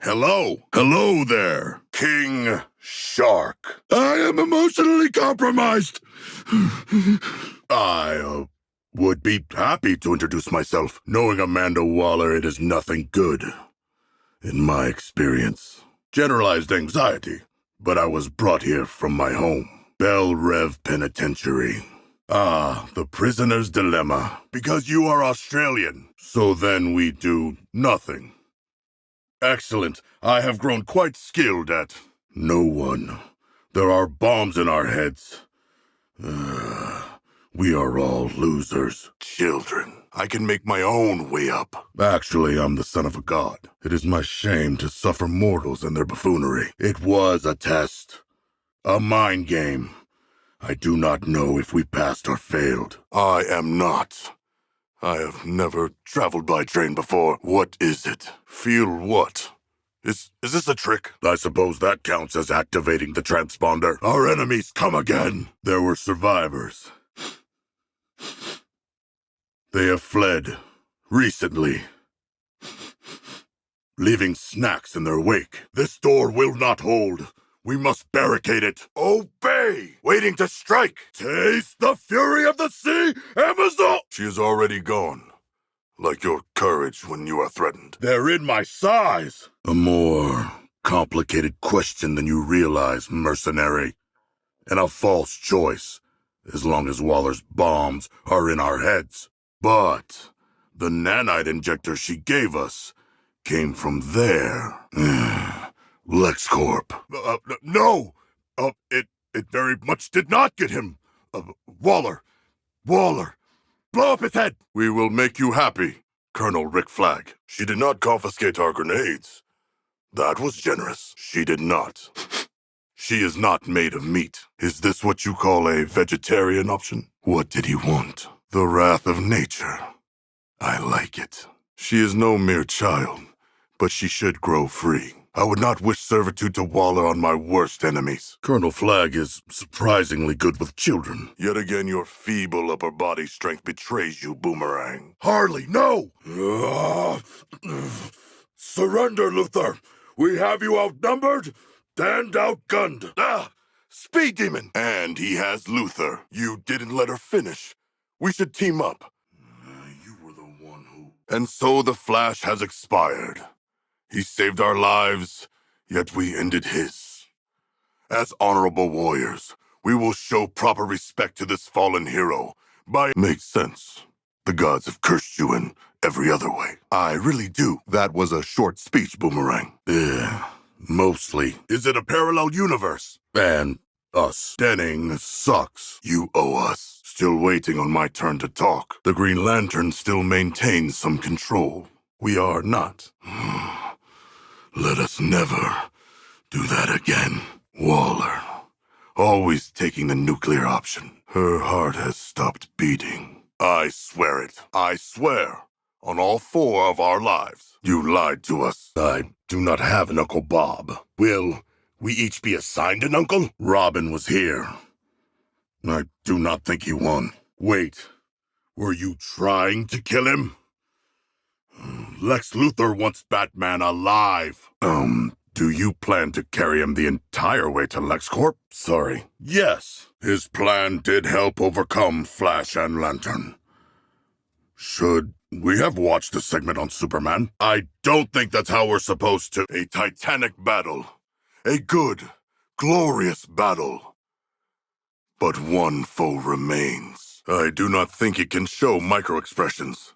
Hello. Hello there, King Shark. I am emotionally compromised. I would be happy to introduce myself. Knowing Amanda Waller, it is nothing good, in my experience. Generalized anxiety, but I was brought here from my home. Bell Rev Penitentiary. Ah, the prisoner's dilemma. Because you are Australian, so then we do nothing. Excellent. I have grown quite skilled at no one. There are bombs in our heads. We are all losers. Children. I can make my own way up. Actually, I'm the son of a god. It is my shame to suffer mortals and their buffoonery. It was a test. A mind game. I do not know if we passed or failed. I am not. I have never traveled by train before. What is it? Feel what? Is this a trick? I suppose that counts as activating the transponder. Our enemies come again. There were survivors. They have fled. Recently. Leaving snacks in their wake. This door will not hold. We must barricade it. Obey! Waiting to strike! Taste the fury of the sea, Amazon! She is already gone. Like your courage when you are threatened. They're in my size! A more complicated question than you realize, mercenary. And a false choice, as long as Waller's bombs are in our heads. But the nanite injector she gave us came from there. LexCorp. No! It very much did not get him. Waller. Blow up his head! We will make you happy, Colonel Rick Flag. She did not confiscate our grenades. That was generous. She did not. She is not made of meat. Is this what you call a vegetarian option? What did he want? The wrath of nature. I like it. She is no mere child, but she should grow free. I would not wish servitude to Waller on my worst enemies. Colonel Flag is surprisingly good with children. Yet again, your feeble upper body strength betrays you, Boomerang. Harley, no! Surrender, Luther. We have you outnumbered and outgunned. Speed Demon! And he has Luther. You didn't let her finish. We should team up. You were the one who... And so the Flash has expired. He saved our lives, yet we ended his. As honorable warriors, we will show proper respect to this fallen hero. Makes sense. The gods have cursed you in every other way. I really do. That was a short speech, Boomerang. Mostly. Is it a parallel universe? And us. Denning sucks. You owe us. Still waiting on my turn to talk. The Green Lantern still maintains some control. We are not. Let us never do that again. Waller. Always taking the nuclear option. Her heart has stopped beating. I swear it. I swear. On all 4 of our lives. You lied to us. I do not have an Uncle Bob. Will we each be assigned an uncle? Robin was here. I do not think he won. Wait. Were you trying to kill him? Lex Luthor wants Batman alive. Do you plan to carry him the entire way to LexCorp? Sorry. Yes. His plan did help overcome Flash and Lantern. Should we have watched the segment on Superman? I don't think that's how we're supposed to. A titanic battle. A good, glorious battle. But one foe remains. I do not think it can show micro-expressions.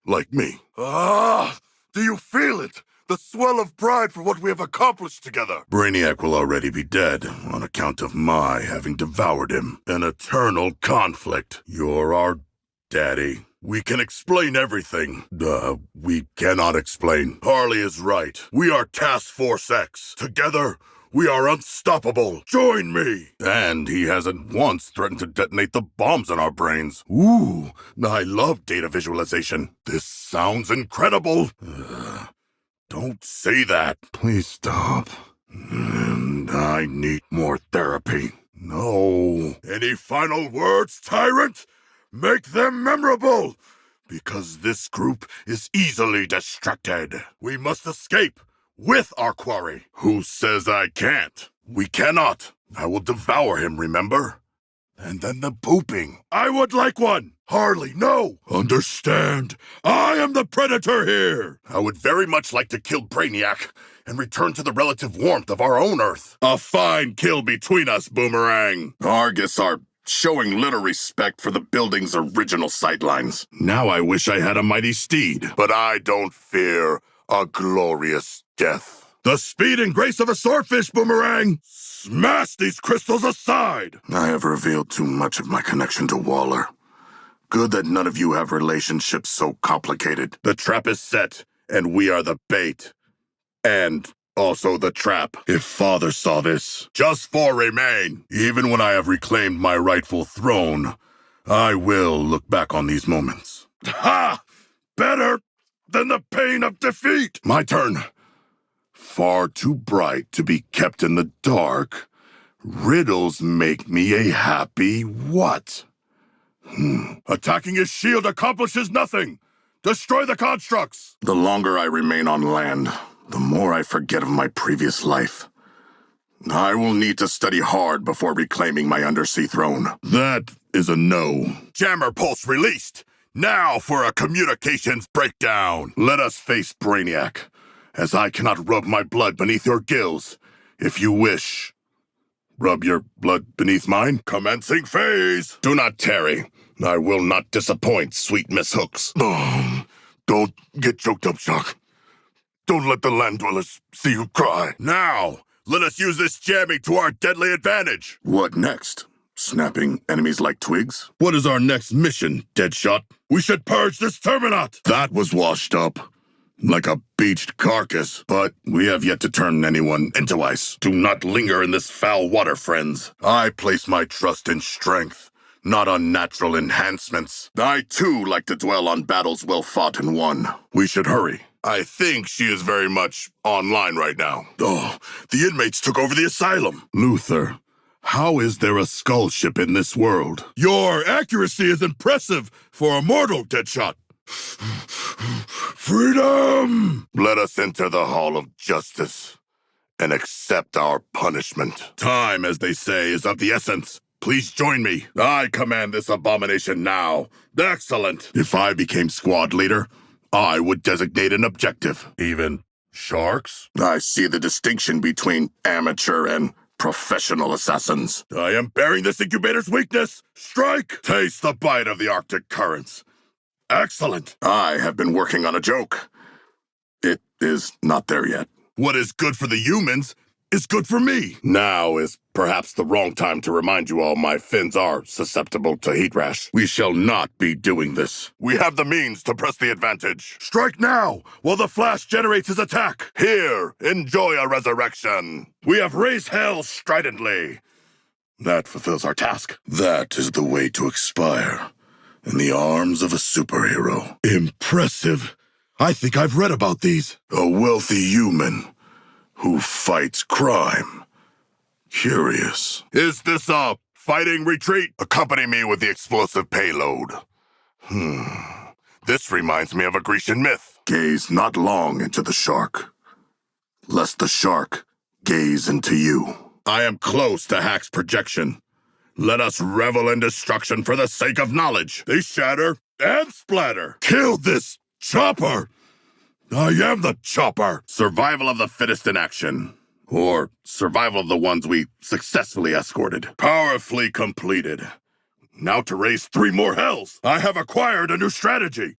Like me. Do you feel it? The swell of pride for what we have accomplished together. Brainiac will already be dead on account of my having devoured him. An eternal conflict. You're our daddy. We can explain everything. We cannot explain. Harley is right. We are Task Force X. Together, we are unstoppable. Join me. And he hasn't once threatened to detonate the bombs in our brains. Ooh, I love data visualization. This sounds incredible. Don't say that. Please stop. I need more therapy. No. Any final words, Tyrant? Make them memorable. Because this group is easily distracted. We must escape. with our quarry. Who says I can't? We cannot. I will devour him, remember? And then the pooping. I would like one. Harley, no. Understand. I am the predator here. I would very much like to kill Brainiac and return to the relative warmth of our own Earth. A fine kill between us, Boomerang. Argus are showing little respect for the building's original sightlines. Now I wish I had a mighty steed. But I don't fear a glorious death. The speed and grace of a swordfish, Boomerang! Smash these crystals aside! I have revealed too much of my connection to Waller. Good that none of you have relationships so complicated. The trap is set, and we are the bait. And also the trap. If Father saw this, just four remain. Even when I have reclaimed my rightful throne, I will look back on these moments. Ha! Better than the pain of defeat! My turn. Far too bright to be kept in the dark. Riddles make me a happy what? Attacking his shield accomplishes nothing. Destroy the constructs. The longer I remain on land, the more I forget of my previous life. I will need to study hard before reclaiming my undersea throne. That is a no. Jammer pulse released. Now for a communications breakdown. Let us face Brainiac, as I cannot rub my blood beneath your gills. If you wish, rub your blood beneath mine. Commencing phase. Do not tarry. I will not disappoint, sweet Miss Hooks. Don't get choked up, Shock. Don't let the land dwellers see you cry. Now, let us use this jamming to our deadly advantage. What next? Snapping enemies like twigs? What is our next mission, Deadshot? We should purge this Terminaut. That was washed up. Like a beached carcass. But we have yet to turn anyone into ice. Do not linger in this foul water, friends. I place my trust in strength, not on natural enhancements. I, too, like to dwell on battles well fought and won. We should hurry. I think she is very much online right now. Oh, the inmates took over the asylum. Luther, how is there a skull ship in this world? Your accuracy is impressive for a mortal, Deadshot. Freedom! Let us enter the Hall of Justice and accept our punishment. Time, as they say, is of the essence. Please join me. I command this abomination now. Excellent. If I became squad leader, I would designate an objective. Even sharks? I see the distinction between amateur and professional assassins. I am bearing this incubator's weakness. Strike! Taste the bite of the Arctic currents. Excellent. I have been working on a joke. It is not there yet. What is good for the humans is good for me. Now is perhaps the wrong time to remind you all my fins are susceptible to heat rash. We shall not be doing this. We have the means to press the advantage. Strike now, while the Flash generates his attack. Here, enjoy a resurrection. We have raised hell stridently. That fulfills our task. That is the way to expire. In the arms of a superhero. Impressive. I think I've read about these. A wealthy human who fights crime. Curious. Is this a fighting retreat? Accompany me with the explosive payload. This reminds me of a Grecian myth. Gaze not long into the shark, lest the shark gaze into you. I am close to Hack's projection. Let us revel in destruction for the sake of knowledge. They shatter and splatter. Kill this chopper! I am the chopper! Survival of the fittest in action. Or survival of the ones we successfully escorted. Powerfully completed. Now to raise 3 more hells. I have acquired a new strategy.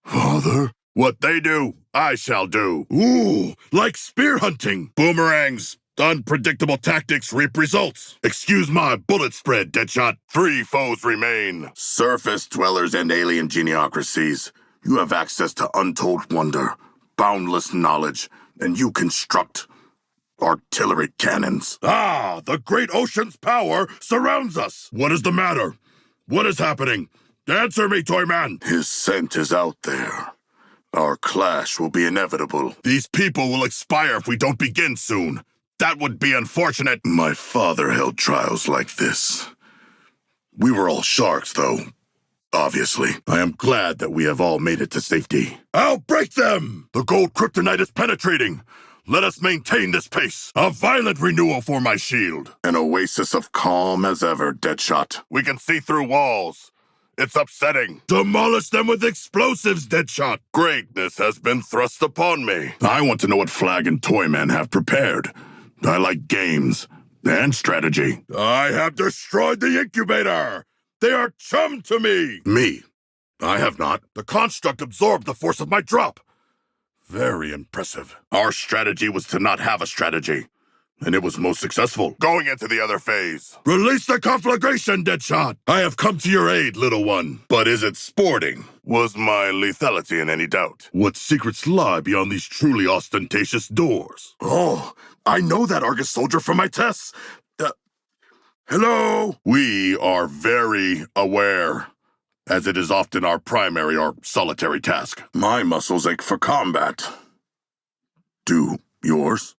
Father? What they do, I shall do. Ooh, like spear hunting. Boomerangs. Unpredictable tactics reap results. Excuse my bullet spread, Deadshot. 3 foes remain. Surface dwellers and alien geniocracies. You have access to untold wonder, boundless knowledge, and you construct artillery cannons. Ah, the great ocean's power surrounds us. What is the matter? What is happening? Answer me, Toyman. His scent is out there. Our clash will be inevitable. These people will expire if we don't begin soon. That would be unfortunate. My father held trials like this. We were all sharks, though. Obviously, I am glad that we have all made it to safety. I'll break them! The gold kryptonite is penetrating. Let us maintain this pace. A violent renewal for my shield. An oasis of calm as ever, Deadshot. We can see through walls. It's upsetting. Demolish them with explosives, Deadshot. Greatness has been thrust upon me. I want to know what Flag and Toyman have prepared. I like games and strategy. I have destroyed the incubator. They are chum to me. Me? I have not. The construct absorbed the force of my drop. Very impressive. Our strategy was to not have a strategy, and it was most successful. Going into the other phase. Release the conflagration, Deadshot! I have come to your aid, little one. But is it sporting? Was my lethality in any doubt? What secrets lie beyond these truly ostentatious doors? Oh, I know that Argus soldier from my tests. Hello? We are very aware, as it is often our primary or solitary task. My muscles ache for combat. Do yours?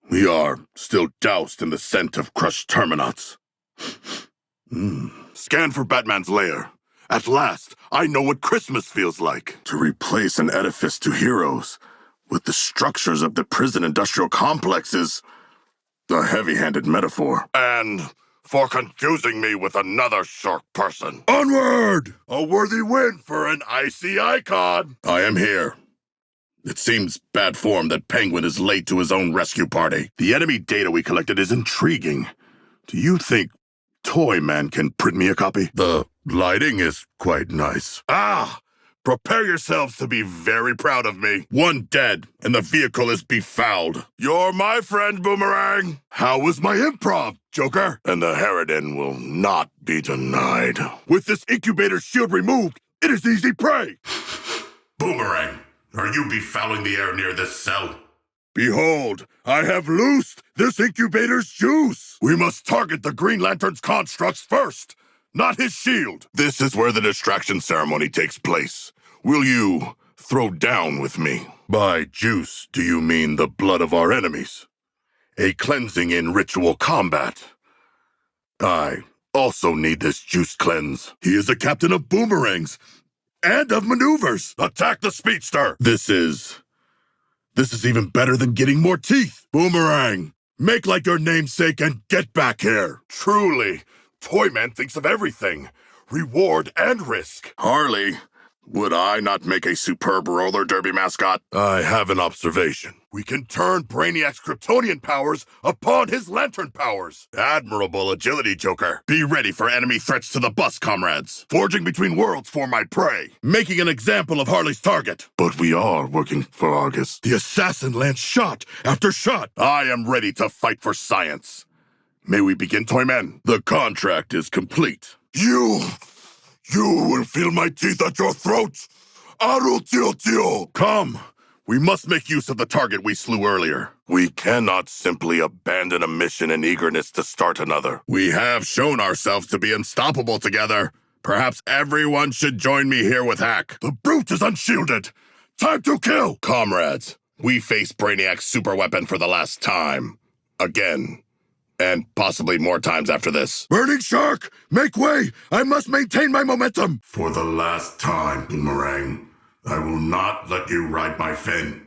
We are still doused in the scent of crushed Terminats. Scan for Batman's lair. At last, I know what Christmas feels like. To replace an edifice to heroes with the structures of the prison industrial complex is a heavy-handed metaphor. And for confusing me with another shark person. Onward! A worthy win for an icy icon. I am here. It seems bad form that Penguin is late to his own rescue party. The enemy data we collected is intriguing. Do you think Toyman can print me a copy? The lighting is quite nice. Prepare yourselves to be very proud of me. One dead, and the vehicle is befouled. You're my friend, Boomerang. How was my improv, Joker? And the Harridan will not be denied. With this incubator shield removed, it is easy prey. Boomerang, are you befouling the air near this cell? Behold, I have loosed this incubator's juice. We must target the Green Lantern's constructs first, not his shield. This is where the distraction ceremony takes place. Will you throw down with me? By juice, do you mean the blood of our enemies? A cleansing in ritual combat. I also need this juice cleanse. He is a captain of boomerangs and of maneuvers. Attack the speedster. This is even better than getting more teeth. Boomerang, make like your namesake and get back here. Truly, Toyman thinks of everything. Reward and risk. Harley, would I not make a superb roller derby mascot? I have an observation. We can turn Brainiac's Kryptonian powers upon his lantern powers. Admirable agility, Joker. Be ready for enemy threats to the bus, comrades. Forging between worlds for my prey. Making an example of Harley's target. But we are working for Argus. The assassin lands shot after shot. I am ready to fight for science. May we begin, Toyman? The contract is complete. You will feel my teeth at your throat. Arutio. Come. We must make use of the target we slew earlier. We cannot simply abandon a mission in eagerness to start another. We have shown ourselves to be unstoppable together. Perhaps everyone should join me here with Hack. The brute is unshielded. Time to kill. Comrades, we face Brainiac's superweapon for the last time. Again. And possibly more times after this. Burning Shark! Make way! I must maintain my momentum! For the last time, Boomerang, I will not let you ride my fin.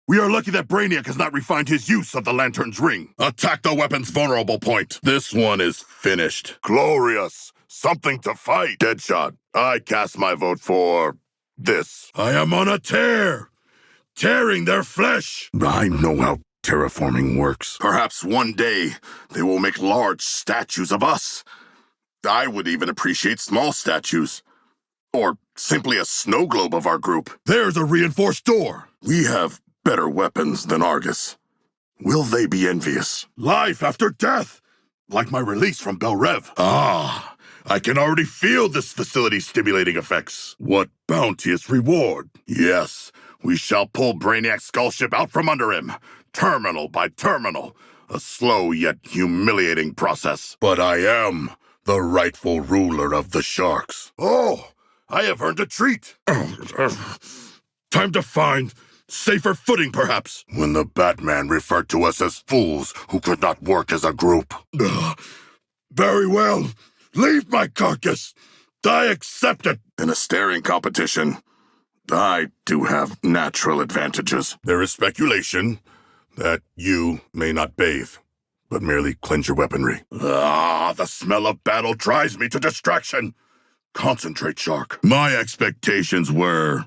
We are lucky that Brainiac has not refined his use of the Lantern's ring. Attack the weapon's vulnerable point. This one is finished. Glorious! Something to fight! Deadshot, I cast my vote for this. I am on a tear! Tearing their flesh! I know how terraforming works. Perhaps one day they will make large statues of us. I would even appreciate small statues. Or simply a snow globe of our group. There's a reinforced door. We have better weapons than Argus. Will they be envious? Life after death! Like my release from Bel Rev. I can already feel this facility's stimulating effects. What bounteous reward. Yes, we shall pull Brainiac's skull ship out from under him. Terminal by terminal. A slow yet humiliating process. But I am the rightful ruler of the sharks. Oh, I have earned a treat. Time to find safer footing, perhaps. When the Batman referred to us as fools who could not work as a group. Very well. Leave my carcass. I accept it. In a staring competition, I do have natural advantages. There is speculation that you may not bathe, but merely cleanse your weaponry. The smell of battle drives me to distraction. Concentrate, Shark. My expectations were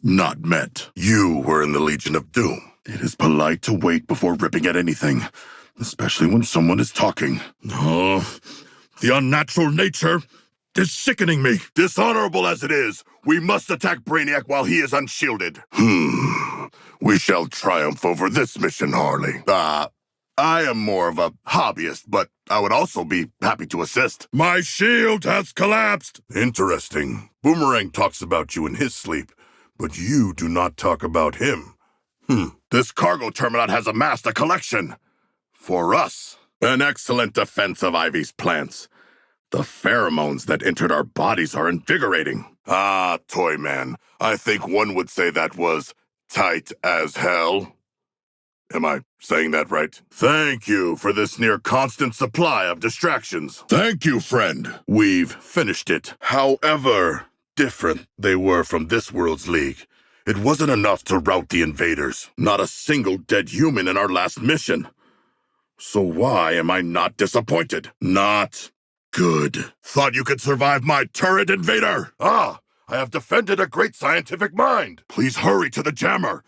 not met. You were in the Legion of Doom. It is polite to wait before ripping at anything, especially when someone is talking. Oh, the unnatural nature is sickening me. Dishonorable as it is, we must attack Brainiac while he is unshielded. We shall triumph over this mission, Harley. I am more of a hobbyist, but I would also be happy to assist. My shield has collapsed! Interesting. Boomerang talks about you in his sleep, but you do not talk about him. This cargo terminal has amassed a collection. For us. An excellent defense of Ivy's plants. The pheromones that entered our bodies are invigorating. Toy Man, I think one would say that was tight as hell. Am I saying that right? Thank you for this near-constant supply of distractions. Thank you, friend. We've finished it. However different they were from this world's league, it wasn't enough to rout the invaders. Not a single dead human in our last mission. So why am I not disappointed? Not good. Thought you could survive my turret, invader? I have defended a great scientific mind. Please hurry to the jammer.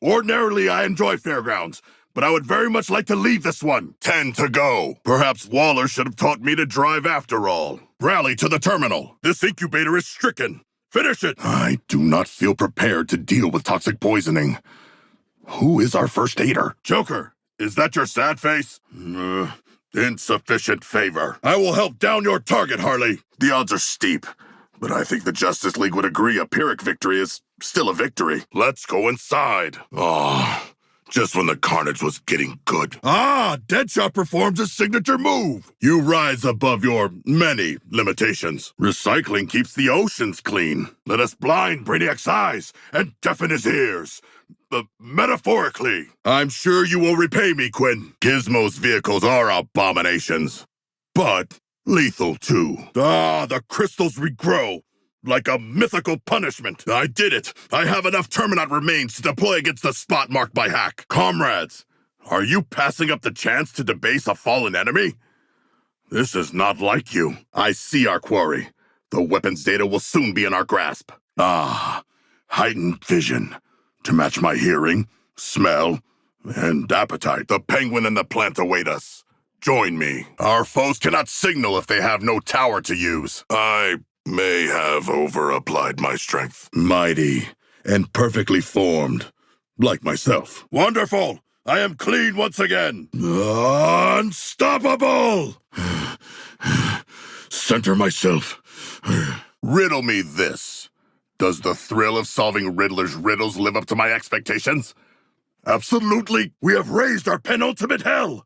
Ordinarily, I enjoy fairgrounds, but I would very much like to leave this one. 10 to go. Perhaps Waller should have taught me to drive after all. Rally to the terminal. This incubator is stricken. Finish it. I do not feel prepared to deal with toxic poisoning. Who is our first aider? Joker, is that your sad face? Insufficient favor. I will help down your target, Harley. The odds are steep, but I think the Justice League would agree a Pyrrhic victory is still a victory. Let's go inside. Just when the carnage was getting good. Deadshot performs a signature move. You rise above your many limitations. Recycling keeps the oceans clean. Let us blind Brainiac's eyes and deafen his ears. Metaphorically. I'm sure you will repay me, Quinn. Gizmo's vehicles are abominations, but lethal too. The crystals regrow. Like a mythical punishment. I did it. I have enough Terminaut remains to deploy against the spot marked by Hack. Comrades, are you passing up the chance to debase a fallen enemy? This is not like you. I see our quarry. The weapons data will soon be in our grasp. Heightened vision. To match my hearing, smell, and appetite. The penguin and the plant await us. Join me. Our foes cannot signal if they have no tower to use. I may have over-applied my strength. Mighty and perfectly formed, like myself. Wonderful! I am clean once again. Unstoppable! Center myself. Riddle me this. Does the thrill of solving Riddler's riddles live up to my expectations? Absolutely. We have raised our penultimate hell.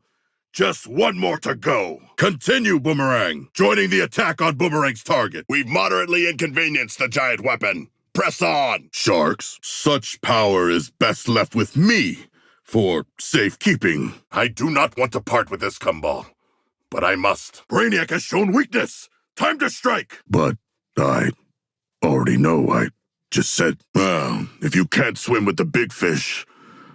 Just one more to go. Continue, Boomerang. Joining the attack on Boomerang's target. We've moderately inconvenienced the giant weapon. Press on. Sharks, such power is best left with me for safekeeping. I do not want to part with this gumball, but I must. Brainiac has shown weakness. Time to strike. But I already know. I just said, if you can't swim with the big fish,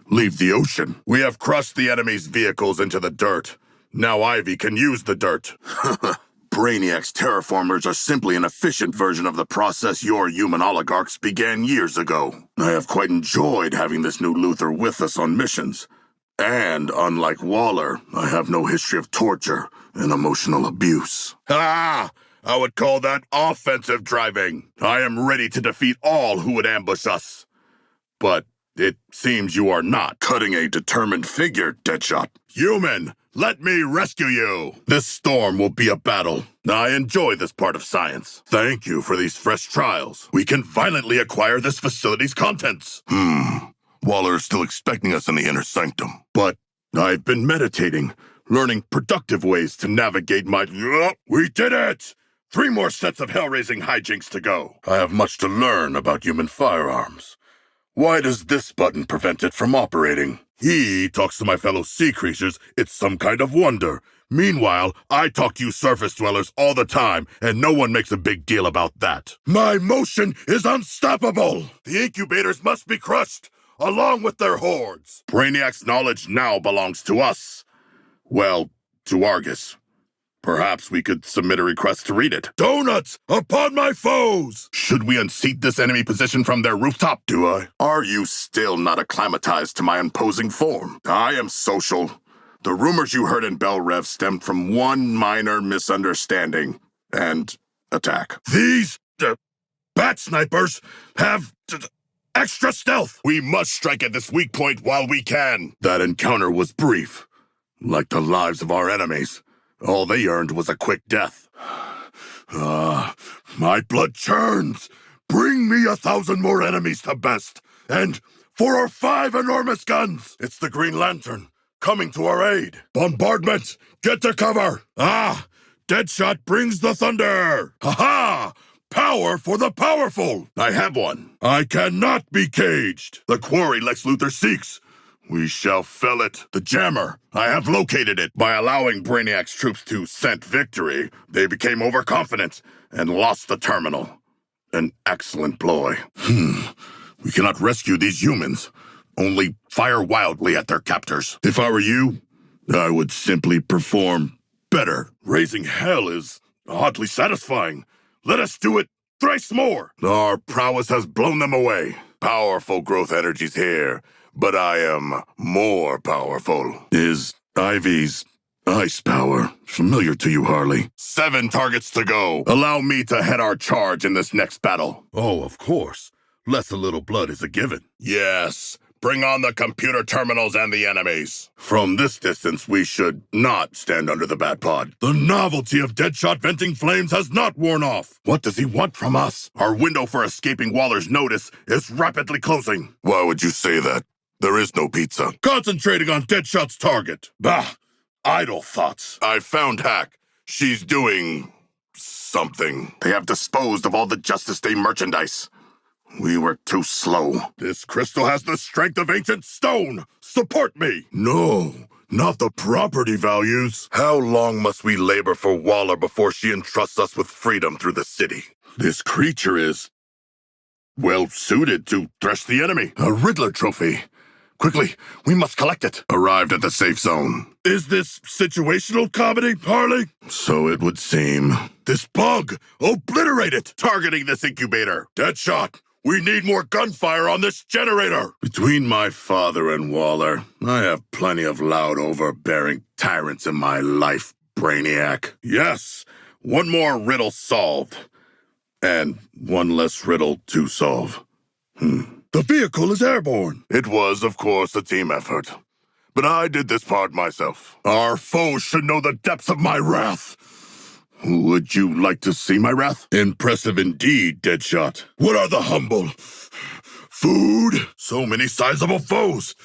leave the ocean. We have crushed the enemy's vehicles into the dirt. Now Ivy can use the dirt. Brainiac's terraformers are simply an efficient version of the process your human oligarchs began years ago. I have quite enjoyed having this new Luthor with us on missions. And unlike Waller, I have no history of torture and emotional abuse. I would call that offensive driving. I am ready to defeat all who would ambush us. But it seems you are not. Cutting a determined figure, Deadshot. Human, let me rescue you. This storm will be a battle. I enjoy this part of science. Thank you for these fresh trials. We can violently acquire this facility's contents. Waller's still expecting us in the inner sanctum. But I've been meditating, learning productive ways to navigate my... We did it! 3 more sets of hell-raising hijinks to go. I have much to learn about human firearms. Why does this button prevent it from operating? He talks to my fellow sea creatures. It's some kind of wonder. Meanwhile, I talk to you surface dwellers all the time, and no one makes a big deal about that. My motion is unstoppable! The incubators must be crushed, along with their hordes. Brainiac's knowledge now belongs to us. Well, to Argus. Perhaps we could submit a request to read it. Donuts upon my foes! Should we unseat this enemy position from their rooftop, do I? Are you still not acclimatized to my imposing form? I am social. The rumors you heard in Bell Rev stemmed from one minor misunderstanding and attack. These bat snipers have extra stealth. We must strike at this weak point while we can. That encounter was brief, like the lives of our enemies. All they earned was a quick death. My blood churns. Bring me 1,000 more enemies to best. And for our 5 enormous guns, it's the Green Lantern coming to our aid. Bombardment, get to cover. Deadshot brings the thunder. Ha-ha! Power for the powerful. I have one. I cannot be caged. The quarry Lex Luthor seeks. We shall fell it. The jammer. I have located it. By allowing Brainiac's troops to scent victory, they became overconfident and lost the terminal. An excellent ploy. We cannot rescue these humans. Only fire wildly at their captors. If I were you, I would simply perform better. Raising hell is oddly satisfying. Let us do it thrice more. Our prowess has blown them away. Powerful growth energies here. But I am more powerful. Is Ivy's ice power familiar to you, Harley? 7 targets to go. Allow me to head our charge in this next battle. Oh, of course. Less a little blood is a given. Yes. Bring on the computer terminals and the enemies. From this distance, we should not stand under the bat pod. The novelty of Deadshot venting flames has not worn off. What does he want from us? Our window for escaping Waller's notice is rapidly closing. Why would you say that? There is no pizza. Concentrating on Deadshot's target. Bah! Idle thoughts. I found Hack. She's doing something. They have disposed of all the Justice Day merchandise. We were too slow. This crystal has the strength of ancient stone. Support me. No, not the property values. How long must we labor for Waller before she entrusts us with freedom through the city? This creature is well suited to thresh the enemy. A Riddler trophy. Quickly, we must collect it. Arrived at the safe zone. Is this situational comedy, Harley? So it would seem. This bug! Obliterate it! Targeting this incubator. Deadshot! We need more gunfire on this generator! Between my father and Waller, I have plenty of loud, overbearing tyrants in my life, Brainiac. Yes, one more riddle solved. And one less riddle to solve. The vehicle is airborne. It was, of course, a team effort. But I did this part myself. Our foes should know the depths of my wrath. Would you like to see my wrath? Impressive indeed, Deadshot. What are the humble? Food? So many sizable foes.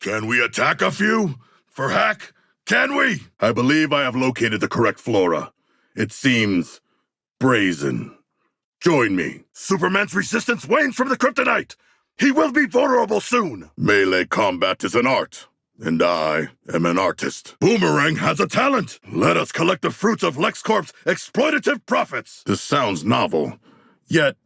Can we attack a few? For Hack? Can we? I believe I have located the correct flora. It seems brazen. Join me. Superman's resistance wanes from the kryptonite. He will be vulnerable soon. Melee combat is an art, and I am an artist. Boomerang has a talent. Let us collect the fruits of LexCorp's exploitative profits. This sounds novel, yet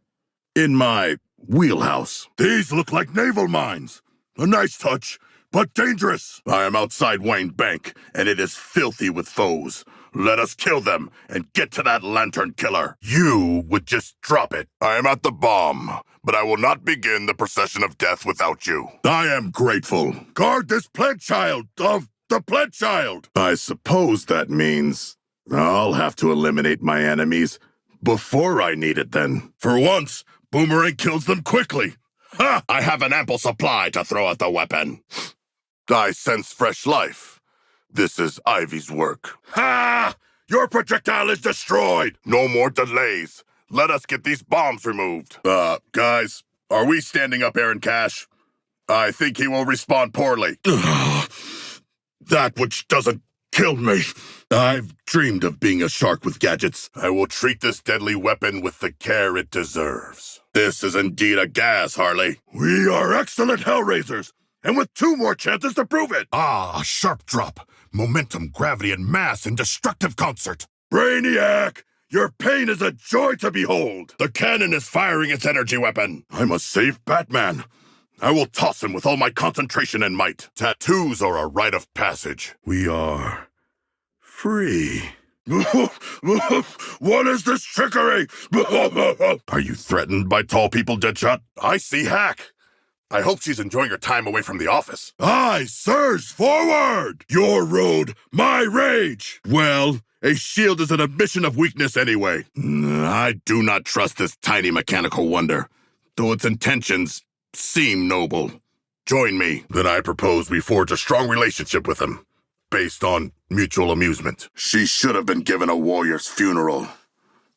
in my wheelhouse. These look like naval mines. A nice touch, but dangerous. I am outside Wayne Bank, and it is filthy with foes. Let us kill them and get to that lantern killer. You would just drop it. I am at the bomb, but I will not begin the procession of death without you. I am grateful. Guard this plant child of the plant child. I suppose that means I'll have to eliminate my enemies before I need it then. For once, Boomerang kills them quickly. Ha! I have an ample supply to throw at the weapon. I sense fresh life. This is Ivy's work. Ha! Your projectile is destroyed! No more delays. Let us get these bombs removed. Guys, are we standing up Aaron Cash? I think he will respond poorly. That which doesn't kill me. I've dreamed of being a shark with gadgets. I will treat this deadly weapon with the care it deserves. This is indeed a gas, Harley. We are excellent Hellraisers, and with 2 more chances to prove it. Ah, a sharp drop. Momentum, gravity, and mass in destructive concert. Brainiac! Your pain is a joy to behold! The cannon is firing its energy weapon. I must save Batman. I will toss him with all my concentration and might. Tattoos are a rite of passage. We are free. What is this trickery? Are you threatened by tall people, Deadshot? I see Hack. I hope she's enjoying her time away from the office. Aye, sirs, forward! Your road, my rage! Well, a shield is an admission of weakness anyway. I do not trust this tiny mechanical wonder, though its intentions seem noble. Join me. Then I propose we forge a strong relationship with him, based on mutual amusement. She should have been given a warrior's funeral.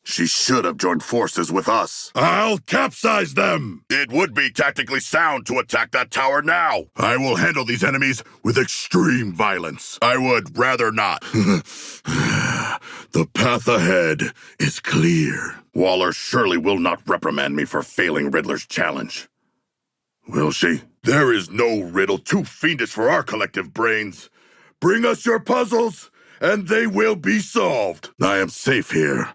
She should have joined forces with us. I'll capsize them! It would be tactically sound to attack that tower now. I will handle these enemies with extreme violence. I would rather not. The path ahead is clear. Waller surely will not reprimand me for failing Riddler's challenge. Will she? There is no riddle too fiendish for our collective brains. Bring us your puzzles, and they will be solved. I am safe here.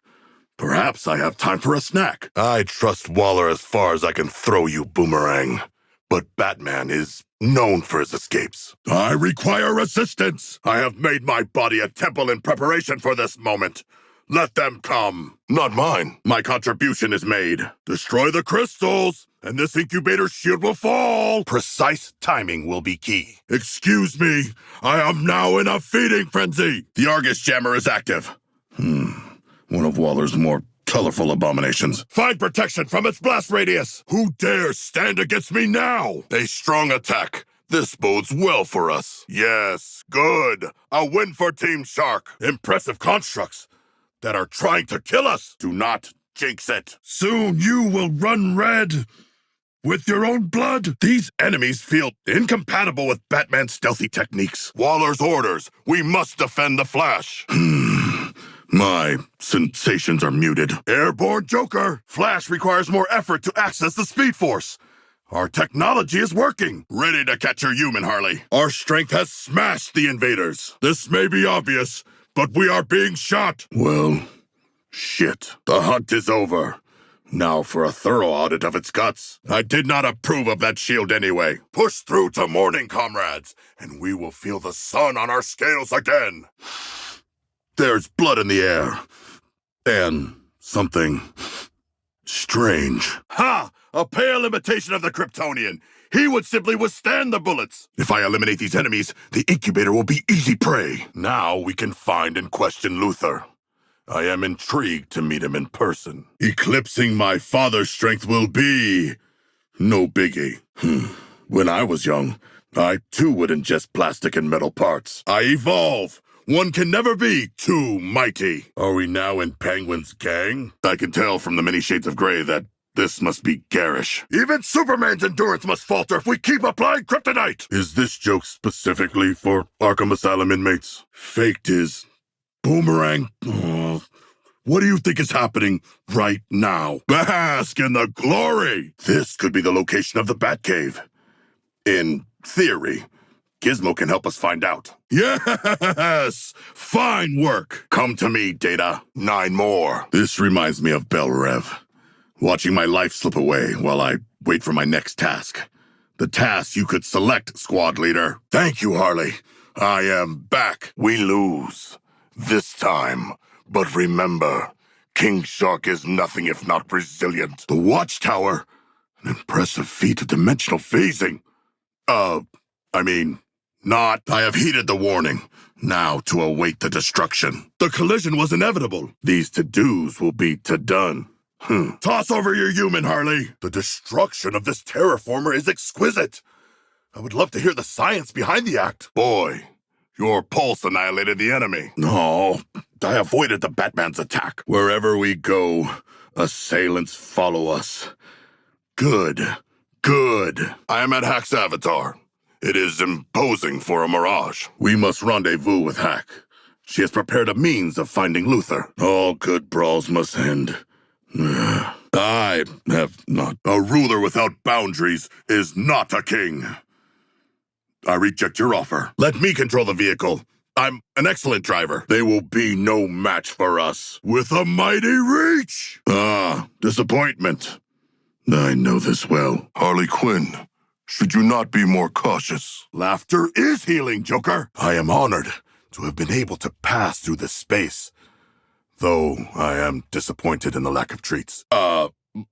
Perhaps I have time for a snack. I trust Waller as far as I can throw you, Boomerang. But Batman is known for his escapes. I require assistance. I have made my body a temple in preparation for this moment. Let them come. Not mine. My contribution is made. Destroy the crystals, and this incubator shield will fall. Precise timing will be key. Excuse me. I am now in a feeding frenzy. The Argus jammer is active. One of Waller's more colorful abominations. Find protection from its blast radius. Who dares stand against me now? A strong attack. This bodes well for us. Yes, good. A win for Team Shark. Impressive constructs that are trying to kill us. Do not jinx it. Soon you will run red with your own blood. These enemies feel incompatible with Batman's stealthy techniques. Waller's orders. We must defend the Flash. My sensations are muted. Airborne Joker! Flash requires more effort to access the Speed Force. Our technology is working. Ready to catch your human, Harley. Our strength has smashed the invaders. This may be obvious, but we are being shot. Well, shit. The hunt is over. Now for a thorough audit of its guts. I did not approve of that shield anyway. Push through to morning, comrades, and we will feel the sun on our scales again. There's blood in the air. And something strange. Ha! A pale imitation of the Kryptonian. He would simply withstand the bullets. If I eliminate these enemies, the incubator will be easy prey. Now we can find and question Luthor. I am intrigued to meet him in person. Eclipsing my father's strength will be no biggie. When I was young, I too would ingest plastic and metal parts. I evolve. One can never be too mighty. Are we now in Penguin's gang? I can tell from the many shades of gray that this must be garish. Even Superman's endurance must falter if we keep applying kryptonite! Is this joke specifically for Arkham Asylum inmates? Faked is Boomerang. What do you think is happening right now? Bask in the glory! This could be the location of the Batcave. In theory. Gizmo can help us find out. Yes! Fine work! Come to me, Data. 9 more. This reminds me of Bell Rev. Watching my life slip away while I wait for my next task. The task you could select, squad leader. Thank you, Harley. I am back. We lose. This time. But remember, King Shark is nothing if not resilient. The Watchtower? An impressive feat of dimensional phasing. Not. I have heeded the warning. Now to await the destruction. The collision was inevitable. These to-dos will be to-done. Toss over your human, Harley. The destruction of this terraformer is exquisite. I would love to hear the science behind the act. Boy, your pulse annihilated the enemy. No, I avoided the Batman's attack. Wherever we go, assailants follow us. Good. I am at Hack's avatar. It is imposing for a mirage. We must rendezvous with Hack. She has prepared a means of finding Luthor. All good brawls must end. I have not. A ruler without boundaries is not a king. I reject your offer. Let me control the vehicle. I'm an excellent driver. They will be no match for us. With a mighty reach! Disappointment. I know this well. Harley Quinn, should you not be more cautious? Laughter is healing, Joker. I am honored to have been able to pass through this space, though I am disappointed in the lack of treats.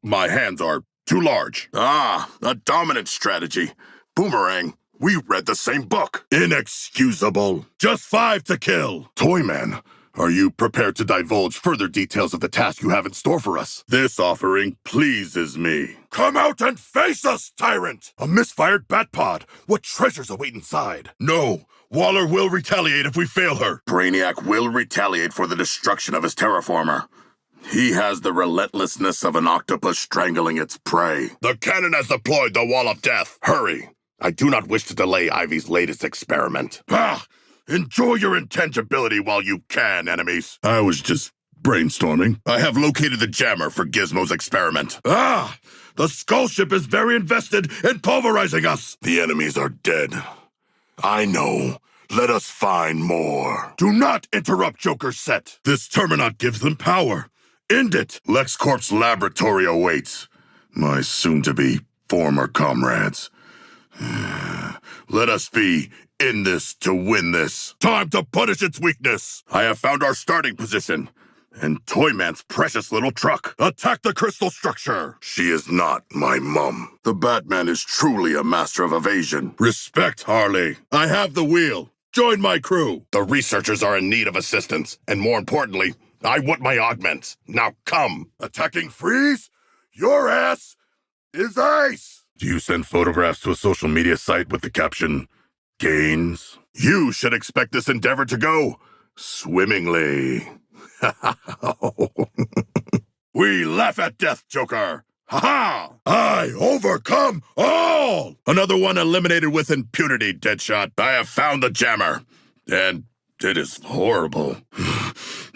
My hands are too large. A dominant strategy. Boomerang, we read the same book. Inexcusable. Just 5 to kill. Toyman, are you prepared to divulge further details of the task you have in store for us? This offering pleases me. Come out and face us, tyrant! A misfired bat pod. What treasures await inside? No, Waller will retaliate if we fail her. Brainiac will retaliate for the destruction of his terraformer. He has the relentlessness of an octopus strangling its prey. The cannon has deployed the Wall of Death. Hurry. I do not wish to delay Ivy's latest experiment. Enjoy your intangibility while you can, enemies. I was just brainstorming. I have located the jammer for Gizmo's experiment. The Skull Ship is very invested in pulverizing us. The enemies are dead. I know. Let us find more. Do not interrupt Joker's set. This Terminaut gives them power. End it. LexCorp's laboratory awaits. My soon-to-be former comrades. Let us be in this to win this. Time to punish its weakness. I have found our starting position. And Toyman's precious little truck. Attack the crystal structure. She is not my mum. The Batman is truly a master of evasion. Respect, Harley. I have the wheel. Join my crew. The researchers are in need of assistance. And more importantly, I want my augments. Now come. Attacking Freeze? Your ass is ice. Do you send photographs to a social media site with the caption, Gains? You should expect this endeavor to go swimmingly. We laugh at death, Joker. Ha-ha! I overcome all! Another one eliminated with impunity, Deadshot. I have found the jammer. And it is horrible.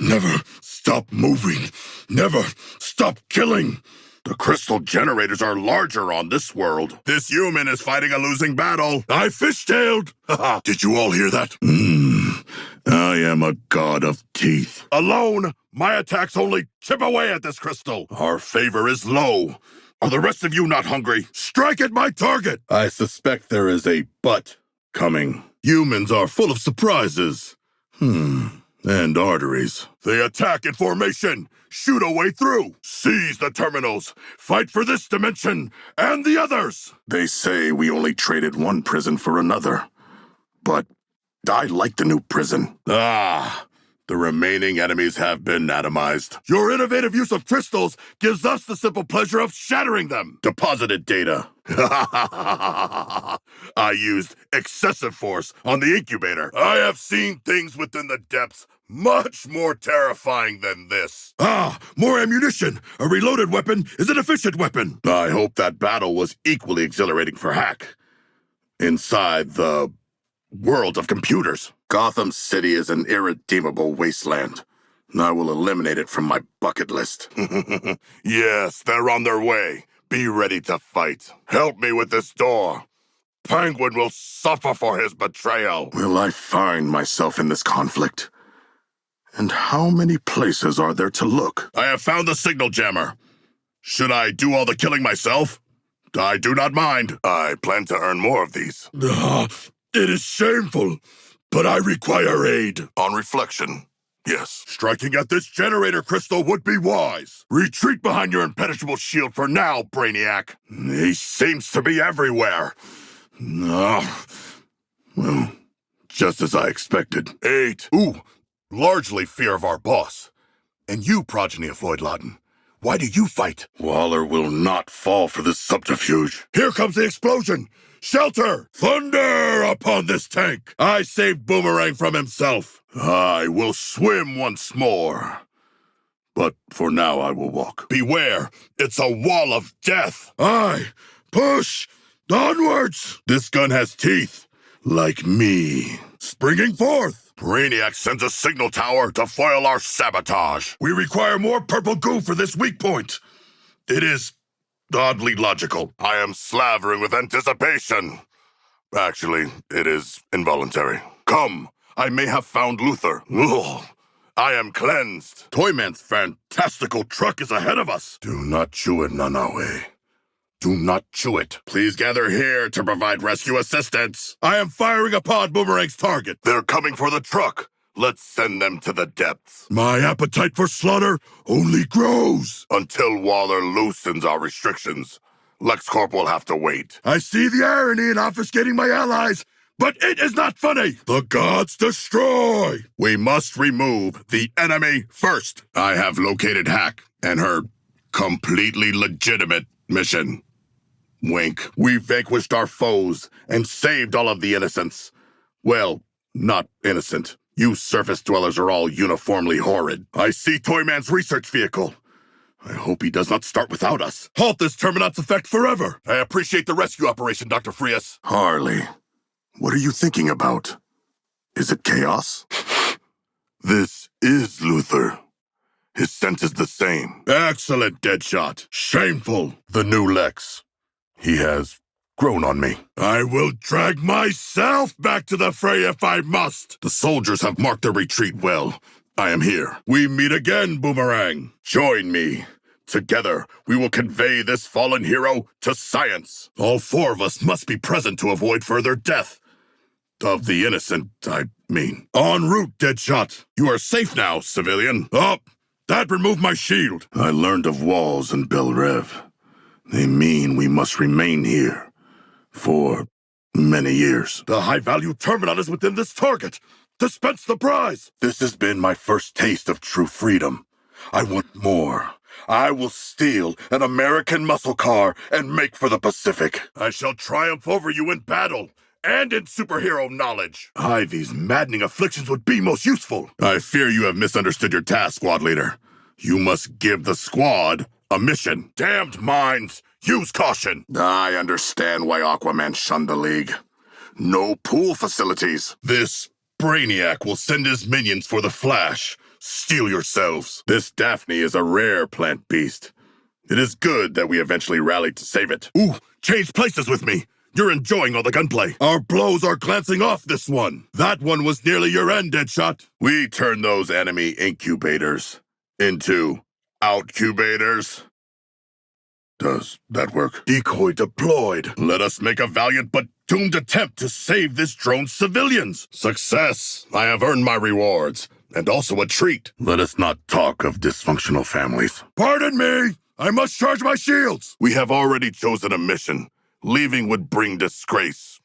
Never stop moving. Never stop killing. The crystal generators are larger on this world. This human is fighting a losing battle. I fishtailed. Did you all hear that? I am a god of teeth. Alone, my attacks only chip away at this crystal. Our favor is low. Are the rest of you not hungry? Strike at my target. I suspect there is a but coming. Humans are full of surprises. And arteries. They attack in formation. Shoot a way through. Seize the terminals. Fight for this dimension and the others. They say we only traded one prison for another. But I like the new prison. The remaining enemies have been atomized. Your innovative use of crystals gives us the simple pleasure of shattering them. Deposited data. I used excessive force on the incubator. I have seen things within the depths much more terrifying than this. More ammunition. A reloaded weapon is an efficient weapon. I hope that battle was equally exhilarating for Hack. Inside the world of computers. Gotham City is an irredeemable wasteland. I will eliminate it from my bucket list. Yes, they're on their way. Be ready to fight. Help me with this door. Penguin will suffer for his betrayal. Will I find myself in this conflict? And how many places are there to look? I have found the signal jammer. Should I do all the killing myself? I do not mind. I plan to earn more of these. It is shameful, but I require aid. On reflection, yes. Striking at this generator crystal would be wise. Retreat behind your impenetrable shield for now, Brainiac. He seems to be everywhere. Well, just as I expected. 8. Largely fear of our boss. And you, progeny of Floyd Lawton. Why do you fight? Waller will not fall for this subterfuge. Here comes the explosion! Shelter! Thunder upon this tank! I saved Boomerang from himself. I will swim once more. But for now I will walk. Beware! It's a wall of death! Push! Onwards! This gun has teeth. Like me. Springing forth! Brainiac sends a signal tower to foil our sabotage. We require more purple goo for this weak point. It is oddly logical. I am slavering with anticipation. Actually, it is involuntary. Come, I may have found Luther. Ugh. I am cleansed. Toyman's fantastical truck is ahead of us. Do not chew it, Nanaue. Do not chew it. Please gather here to provide rescue assistance. I am firing upon Boomerang's target. They're coming for the truck. Let's send them to the depths. My appetite for slaughter only grows. Until Waller loosens our restrictions, LexCorp will have to wait. I see the irony in obfuscating my allies, but it is not funny. The gods destroy. We must remove the enemy first. I have located Hack and her completely legitimate mission. Wink. We vanquished our foes and saved all of the innocents. Well, not innocent. You surface dwellers are all uniformly horrid. I see Toyman's research vehicle. I hope he does not start without us. Halt this Terminaut's effect forever. I appreciate the rescue operation, Dr. Frias. Harley, what are you thinking about? Is it chaos? This is Luther. His scent is the same. Excellent, Deadshot. Shameful. The new Lex. He has grown on me. I will drag myself back to the fray if I must. The soldiers have marked their retreat well. I am here. We meet again, Boomerang. Join me. Together, we will convey this fallen hero to science. All four of us must be present to avoid further death. Of the innocent, I mean. En route, Deadshot. You are safe now, civilian. Oh, that removed my shield. I learned of walls in Bel Rev. They mean we must remain here. For many years. The high-value Terminaut is within this target. Dispense the prize. This has been my first taste of true freedom. I want more. I will steal an American muscle car and make for the Pacific. I shall triumph over you in battle and in superhero knowledge. Ivy's maddening afflictions would be most useful. I fear you have misunderstood your task, squad leader. You must give the squad a mission. Damned minds! Use caution! I understand why Aquaman shunned the League. No pool facilities. This Brainiac will send his minions for the Flash. Steel yourselves. This Daphne is a rare plant beast. It is good that we eventually rallied to save it. Ooh, change places with me. You're enjoying all the gunplay. Our blows are glancing off this one. That one was nearly your end, Deadshot. We turned those enemy incubators into outcubators. Does that work? Decoy deployed. Let us make a valiant but doomed attempt to save this drone's civilians. Success. I have earned my rewards. And also a treat. Let us not talk of dysfunctional families. Pardon me! I must charge my shields! We have already chosen a mission. Leaving would bring disgrace.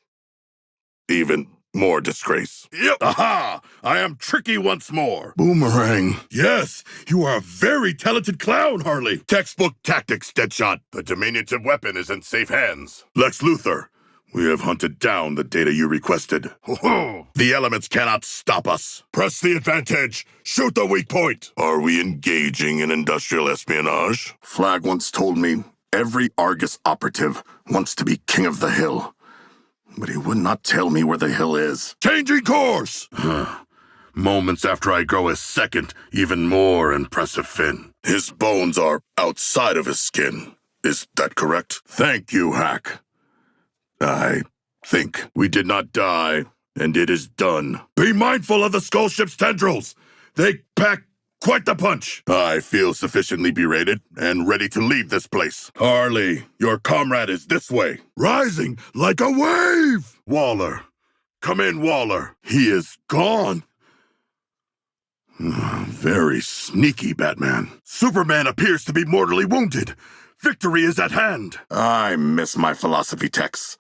Even more disgrace. Yep! Aha! I am tricky once more. Boomerang. Yes, you are a very talented clown, Harley. Textbook tactics, Deadshot. The diminutive weapon is in safe hands. Lex Luthor. We have hunted down the data you requested. The elements cannot stop us. Press the advantage. Shoot the weak point. Are we engaging in industrial espionage? Flag once told me every Argus operative wants to be king of the hill. But he would not tell me where the hill is. Changing course! Moments after I grow a second, even more impressive fin. His bones are outside of his skin. Is that correct? Thank you, Hack. I think we did not die, and it is done. Be mindful of the skull ship's tendrils. They pack quite the punch. I feel sufficiently berated and ready to leave this place. Harley, your comrade is this way. Rising like a wave. Waller. Come in, Waller. He is gone. Very sneaky, Batman. Superman appears to be mortally wounded. Victory is at hand. I miss my philosophy texts.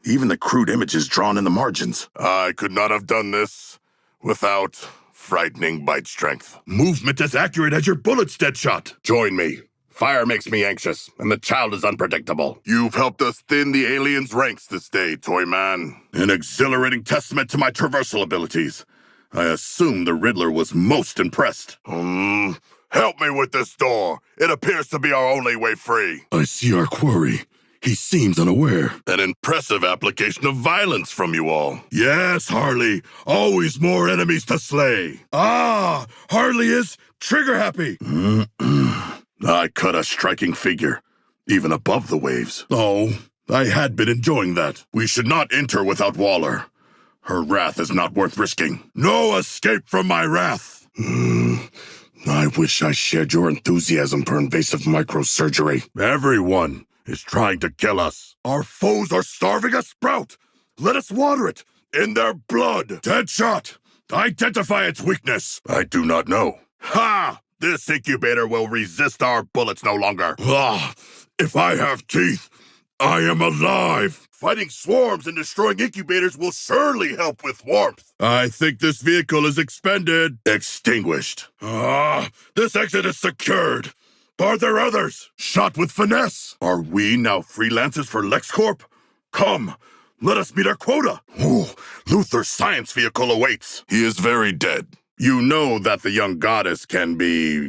Even the crude images drawn in the margins. I could not have done this without frightening bite strength. Movement as accurate as your bullets, Deadshot. Join me. Fire makes me anxious, and the child is unpredictable. You've helped us thin the aliens' ranks this day, Toyman. An exhilarating testament to my traversal abilities. I assume the Riddler was most impressed. Help me with this door. It appears to be our only way free. I see our quarry. He seems unaware. An impressive application of violence from you all. Yes, Harley. Always more enemies to slay. Ah, Harley is trigger happy. I cut a striking figure, even above the waves. Oh, I had been enjoying that. We should not enter without Waller. Her wrath is not worth risking. No escape from my wrath. I wish I shared your enthusiasm for invasive microsurgery. Everyone is trying to kill us. Our foes are starving a sprout. Let us water it in their blood. Deadshot, identify its weakness. I do not know. Ha! This incubator will resist our bullets no longer. Ah, if I have teeth, I am alive. Fighting swarms and destroying incubators will surely help with warmth. I think this vehicle is expended. Extinguished. Ah, this exit is secured. Are there others? Shot with finesse. Are we now freelancers for LexCorp? Come, let us meet our quota. Ooh, Luther's science vehicle awaits. He is very dead. You know that the young goddess can be,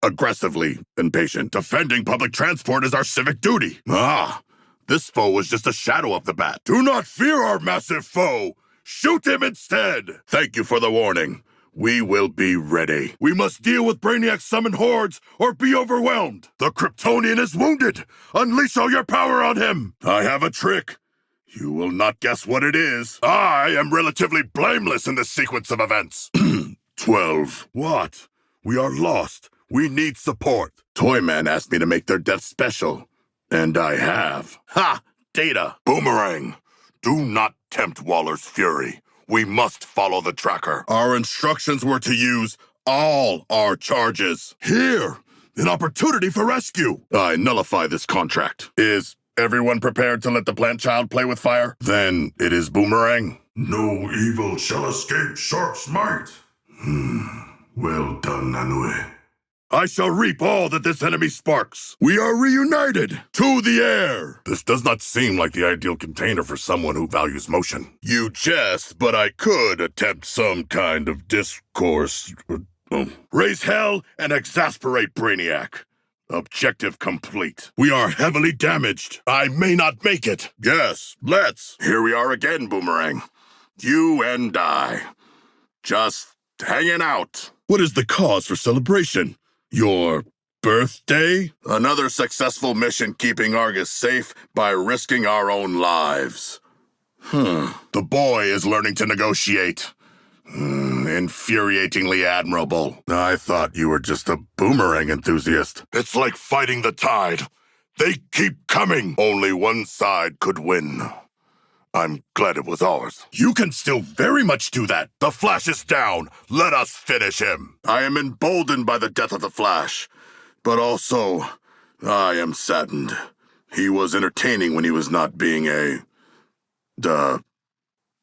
aggressively impatient. Defending public transport is our civic duty. Ah, this foe was just a shadow of the bat. Do not fear our massive foe. Shoot him instead. Thank you for the warning. We will be ready. We must deal with Brainiac's summoned hordes or be overwhelmed. The Kryptonian is wounded. Unleash all your power on him. I have a trick. You will not guess what it is. I am relatively blameless in this sequence of events. 12. What? We are lost. We need support. Toyman asked me to make their death special. And I have. Ha! Data. Boomerang. Do not tempt Waller's fury. We must follow the tracker. Our instructions were to use all our charges. Here! An opportunity for rescue. I nullify this contract. Is everyone prepared to let the plant child play with fire? Then it is Boomerang. No evil shall escape Sharp's might. Well done, Nanue. I shall reap all that this enemy sparks. We are reunited. To the air. This does not seem like the ideal container for someone who values motion. You jest, but I could attempt some kind of discourse. Raise hell and exasperate Brainiac. Objective complete. We are heavily damaged. I may not make it. Yes, let's. Here we are again, Boomerang. You and I. Just hanging out. What is the cause for celebration? Your birthday? Another successful mission keeping Argus safe by risking our own lives. The boy is learning to negotiate. Infuriatingly admirable. I thought you were just a Boomerang enthusiast. It's like fighting the tide. They keep coming. Only one side could win. I'm glad it was ours. You can still very much do that. The Flash is down. Let us finish him. I am emboldened by the death of the Flash. But also, I am saddened. He was entertaining when he was not being a...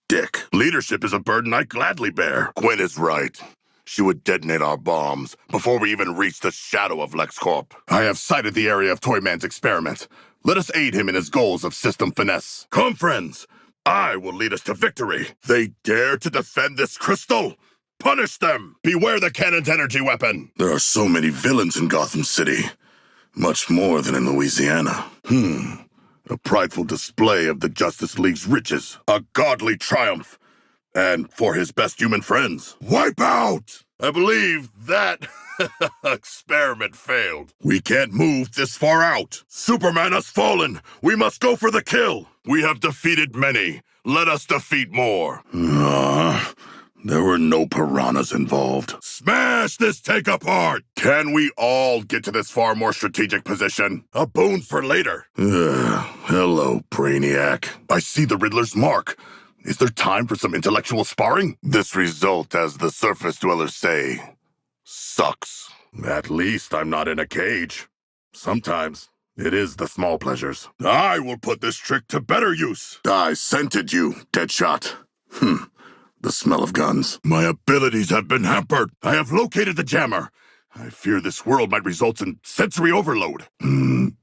dick. Leadership is a burden I gladly bear. Gwen is right. She would detonate our bombs before we even reach the shadow of LexCorp. I have sighted the area of Toyman's experiment. Let us aid him in his goals of system finesse. Come, friends. I will lead us to victory. They dare to defend this crystal? Punish them! Beware the cannon's energy weapon! There are so many villains in Gotham City. Much more than in Louisiana. A prideful display of the Justice League's riches. A godly triumph. And for his best human friends. Wipe out! I believe that experiment failed. We can't move this far out. Superman has fallen. We must go for the kill. We have defeated many. Let us defeat more. There were no piranhas involved. Smash this take apart! Can we all get to this far more strategic position? A boon for later. Hello, Brainiac. I see the Riddler's mark. Is there time for some intellectual sparring? This result, as the surface dwellers say, sucks. At least I'm not in a cage. Sometimes it is the small pleasures. I will put this trick to better use. I scented you, Deadshot. The smell of guns. My abilities have been hampered. I have located the jammer. I fear this world might result in sensory overload.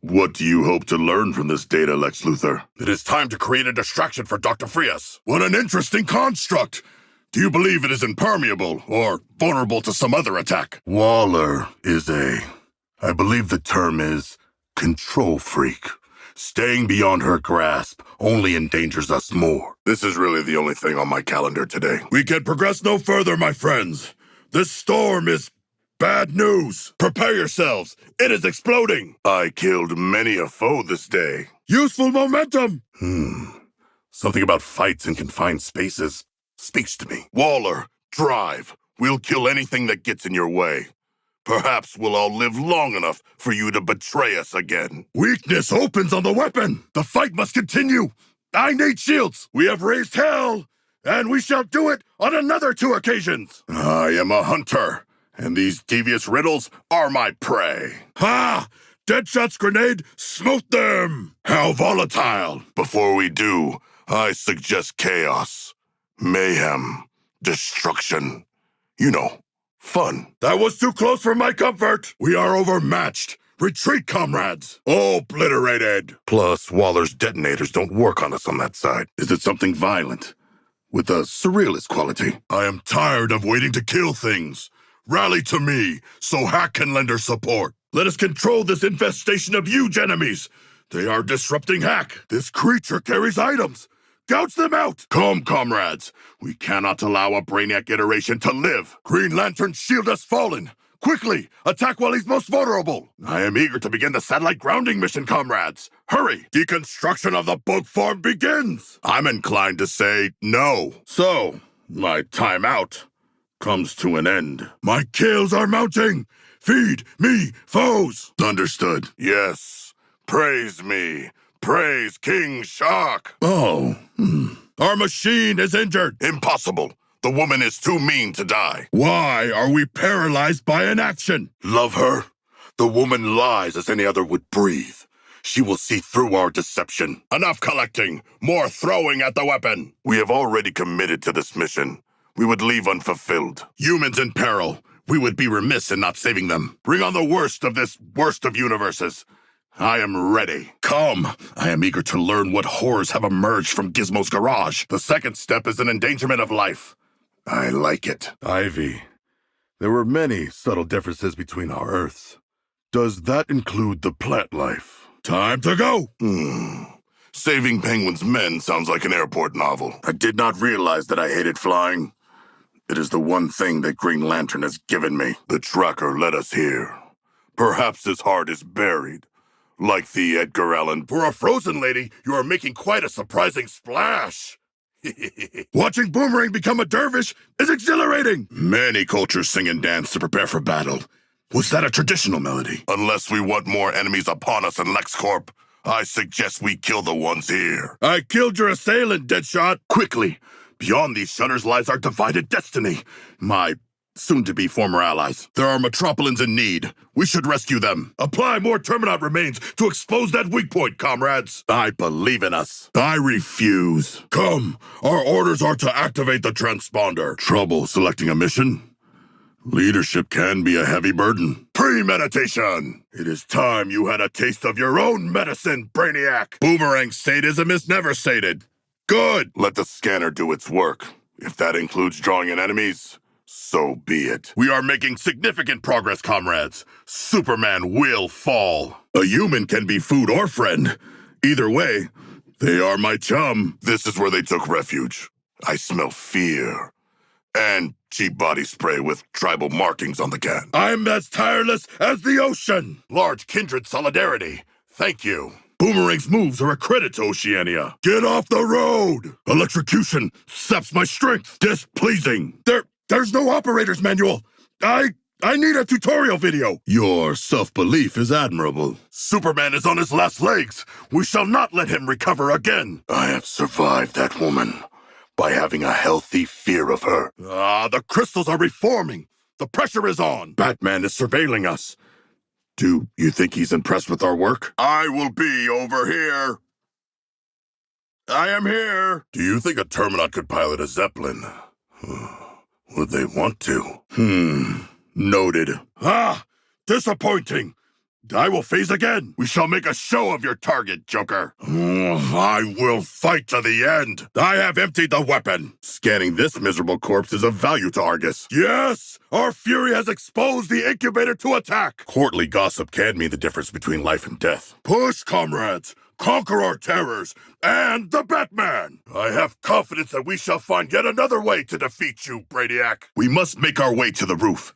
What do you hope to learn from this data, Lex Luthor? It is time to create a distraction for Dr. Frias. What an interesting construct! Do you believe it is impermeable or vulnerable to some other attack? Waller is I believe the term is control freak. Staying beyond her grasp only endangers us more. This is really the only thing on my calendar today. We can progress no further, my friends. This storm is Bad news! Prepare yourselves! It is exploding! I killed many a foe this day. Useful momentum! Something about fights in confined spaces speaks to me. Waller, drive! We'll kill anything that gets in your way. Perhaps we'll all live long enough for you to betray us again. Weakness opens on the weapon! The fight must continue! I need shields! We have raised hell, and we shall do it on another 2 occasions! I am a hunter, and these devious riddles are my prey. Ha! Deadshot's grenade smote them! How volatile! Before we do, I suggest chaos, mayhem, destruction. You know, fun. That was too close for my comfort! We are overmatched! Retreat, comrades! Obliterated! Plus, Waller's detonators don't work on us on that side. Is it something violent? With a surrealist quality? I am tired of waiting to kill things. Rally to me, so Hack can lend her support. Let us control this infestation of huge enemies. They are disrupting Hack. This creature carries items. Gouge them out! Come, comrades. We cannot allow a Brainiac iteration to live. Green Lantern's shield has fallen. Quickly, attack while he's most vulnerable. I am eager to begin the satellite grounding mission, comrades. Hurry! Deconstruction of the bug farm begins! I'm inclined to say no. So, my timeout comes to an end. My kills are mounting! Feed me, foes! Understood. Yes. Praise me. Praise King Shark! Oh, Our machine is injured! Impossible! The woman is too mean to die. Why are we paralyzed by inaction? Love her? The woman lies as any other would breathe. She will see through our deception. Enough collecting! More throwing at the weapon! We have already committed to this mission. We would leave unfulfilled. Humans in peril. We would be remiss in not saving them. Bring on the worst of this worst of universes. I am ready. Come! I am eager to learn what horrors have emerged from Gizmo's garage. The second step is an endangerment of life. I like it. Ivy, there were many subtle differences between our Earths. Does that include the plant life? Time to go! Saving Penguin's men sounds like an airport novel. I did not realize that I hated flying. It is the one thing that Green Lantern has given me. The tracker led us here. Perhaps his heart is buried. Like the Edgar Allan. For a frozen lady, you are making quite a surprising splash. Watching Boomerang become a dervish is exhilarating. Many cultures sing and dance to prepare for battle. Was that a traditional melody? Unless we want more enemies upon us in LexCorp, I suggest we kill the ones here. I killed your assailant, Deadshot. Quickly. Beyond these shutters lies our divided destiny. My soon-to-be former allies. There are Metropolitans in need. We should rescue them. Apply more Terminaut remains to expose that weak point, comrades. I believe in us. I refuse. Come, our orders are to activate the transponder. Trouble selecting a mission? Leadership can be a heavy burden. Premeditation! It is time you had a taste of your own medicine, Brainiac. Boomerang sadism is never sated. Good! Let the scanner do its work. If that includes drawing in enemies, so be it. We are making significant progress, comrades. Superman will fall. A human can be food or friend. Either way, they are my chum. This is where they took refuge. I smell fear. And cheap body spray with tribal markings on the can. I'm as tireless as the ocean. Large kindred solidarity. Thank you. Boomerang's moves are a credit to Oceania. Get off the road! Electrocution saps my strength. Displeasing. There's no operator's manual. I need a tutorial video. Your self-belief is admirable. Superman is on his last legs. We shall not let him recover again. I have survived that woman by having a healthy fear of her. The crystals are reforming. The pressure is on. Batman is surveilling us. Do you think he's impressed with our work? I will be over here. I am here. Do you think a Terminaut could pilot a Zeppelin? Would they want to? Noted. Disappointing. I will phase again. We shall make a show of your target, Joker. I will fight to the end. I have emptied the weapon. Scanning this miserable corpse is of value to Argus. Yes, our fury has exposed the incubator to attack. Courtly gossip can mean the difference between life and death. Push, comrades. Conquer our terrors, and the Batman! I have confidence that we shall find yet another way to defeat you, Brainiac. We must make our way to the roof.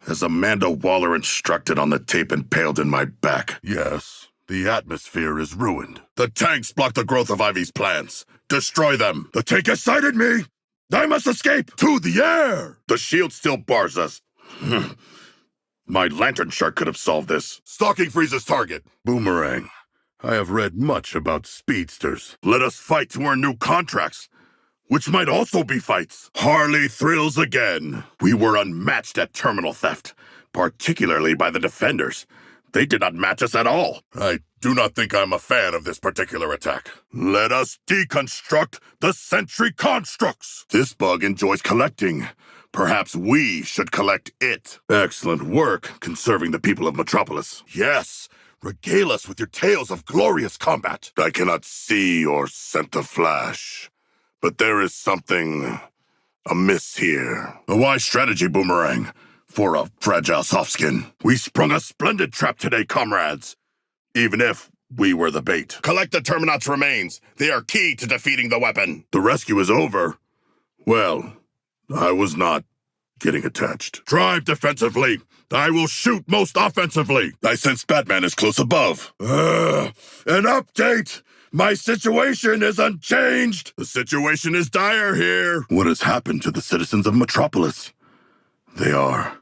as Amanda Waller instructed on the tape impaled in my back. Yes, the atmosphere is ruined. The tanks block the growth of Ivy's plans. Destroy them. The tank has sighted me. I must escape to the air. The shield still bars us. My lantern shark could have solved this. Stalking freezes target. Boomerang, I have read much about speedsters. Let us fight to earn new contracts, which might also be fights. Harley thrills again. We were unmatched at terminal theft, particularly by the defenders. They did not match us at all. I do not think I'm a fan of this particular attack. Let us deconstruct the sentry constructs. This bug enjoys collecting. Perhaps we should collect it. Excellent work conserving the people of Metropolis. Yes, regale us with your tales of glorious combat. I cannot see or scent the flash, but there is something amiss here. A wise strategy, Boomerang, for a fragile soft skin. We sprung a splendid trap today, comrades, even if we were the bait. Collect the Terminat's remains. They are key to defeating the weapon. The rescue is over. Well, I was not getting attached. Drive defensively. I will shoot most offensively. I sense Batman is close above. An update! My situation is unchanged. The situation is dire here. What has happened to the citizens of Metropolis? They are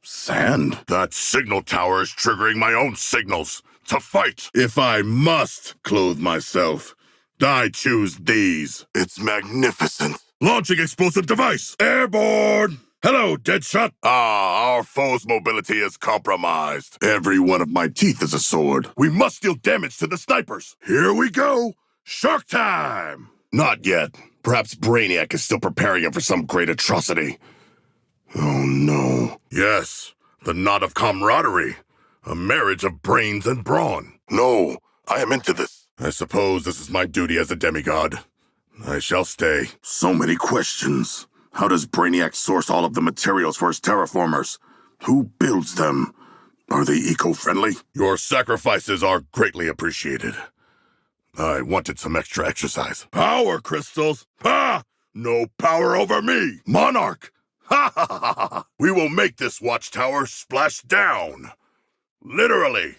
sand. That signal tower is triggering my own signals. To fight. If I must clothe myself, I choose these. It's magnificent. Launching explosive device. Airborne. Hello, Deadshot. Our foe's mobility is compromised. Every one of my teeth is a sword. We must deal damage to the snipers. Here we go. Shark time. Not yet. Perhaps Brainiac is still preparing him for some great atrocity. Oh, no. Yes, the knot of camaraderie. A marriage of brains and brawn. No, I am into this. I suppose this is my duty as a demigod. I shall stay. So many questions. How does Brainiac source all of the materials for his terraformers? Who builds them? Are they eco-friendly? Your sacrifices are greatly appreciated. I wanted some extra exercise. Power crystals? Ha! No power over me! Monarch! Ha ha ha ha! We will make this watchtower splash down. Literally.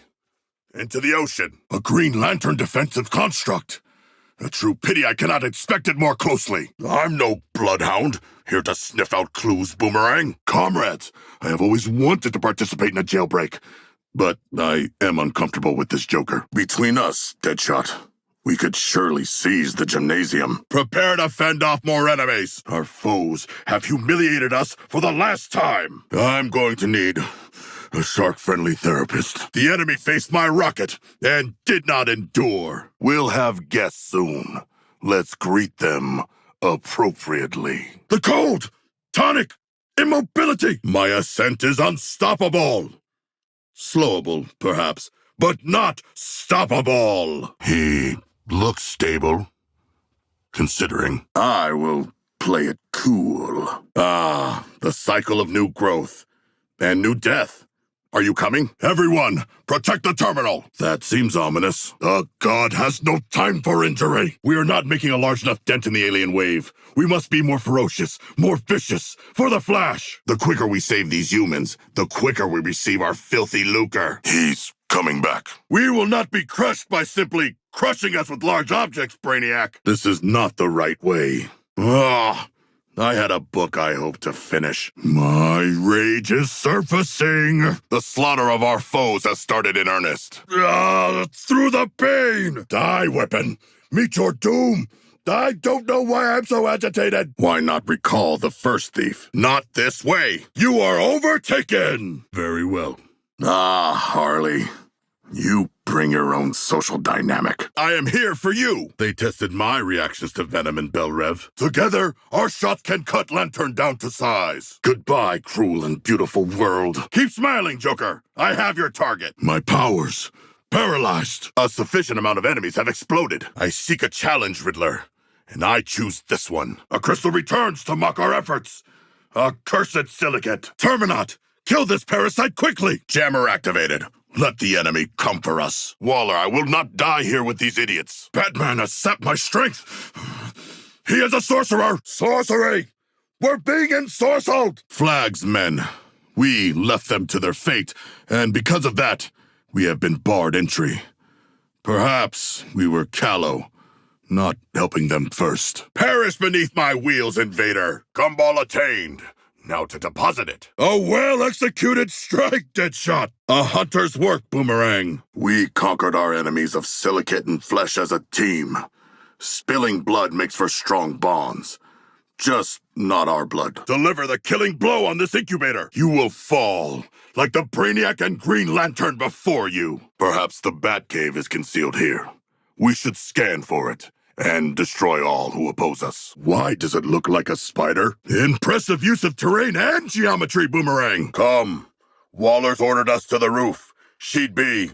Into the ocean. A Green Lantern defensive construct. A true pity I cannot inspect it more closely. I'm no bloodhound, here to sniff out clues, Boomerang. Comrades, I have always wanted to participate in a jailbreak, but I am uncomfortable with this Joker. Between us, Deadshot, we could surely seize the gymnasium. Prepare to fend off more enemies. Our foes have humiliated us for the last time. I'm going to need a shark-friendly therapist. The enemy faced my rocket and did not endure. We'll have guests soon. Let's greet them appropriately. The cold! Tonic! Immobility! My ascent is unstoppable. Slowable, perhaps, but not stoppable. He looks stable. Considering. I will play it cool. The cycle of new growth and new death. Are you coming? Everyone, protect the terminal! That seems ominous. The god has no time for injury. We are not making a large enough dent in the alien wave. We must be more ferocious, more vicious, for the Flash. The quicker we save these humans, the quicker we receive our filthy lucre. He's coming back. We will not be crushed by simply crushing us with large objects, Brainiac. This is not the right way. I had a book I hoped to finish. My rage is surfacing. The slaughter of our foes has started in earnest. Through the pain! Die, weapon! Meet your doom! I don't know why I'm so agitated. Why not recall the first thief? Not this way. You are overtaken! Very well. Harley. You bring your own social dynamic. I am here for you. They tested my reactions to Venom and Bellrev. Together, our shots can cut Lantern down to size. Goodbye, cruel and beautiful world. Keep smiling, Joker. I have your target. My powers. Paralyzed. A sufficient amount of enemies have exploded. I seek a challenge, Riddler. And I choose this one. A crystal returns to mock our efforts. Accursed silicate. Terminat, kill this parasite quickly. Jammer activated. Let the enemy come for us. Waller, I will not die here with these idiots. Batman has sapped my strength. He is a sorcerer. Sorcery! We're being ensorcelled! Flags, men. We left them to their fate, and because of that, we have been barred entry. Perhaps we were callow, not helping them first. Perish beneath my wheels, invader! Gumball attained. Now to deposit it. A well-executed strike, Deadshot! A hunter's work, Boomerang. We conquered our enemies of silicate and flesh as a team. Spilling blood makes for strong bonds. Just not our blood. Deliver the killing blow on this incubator. You will fall, like the Brainiac and Green Lantern before you. Perhaps the Batcave is concealed here. We should scan for it and destroy all who oppose us. Why does it look like a spider? Impressive use of terrain and geometry, Boomerang. Come. Waller's ordered us to the roof. She'd be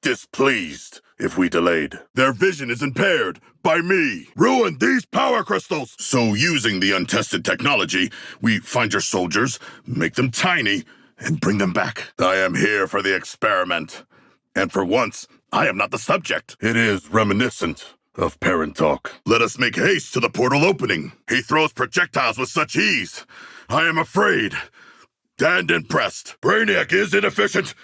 displeased if we delayed. Their vision is impaired by me. Ruin these power crystals. So using the untested technology, we find your soldiers, make them tiny, and bring them back. I am here for the experiment. And for once, I am not the subject. It is reminiscent of parent talk. Let us make haste to the portal opening. He throws projectiles with such ease. I am afraid and impressed. Brainiac is inefficient,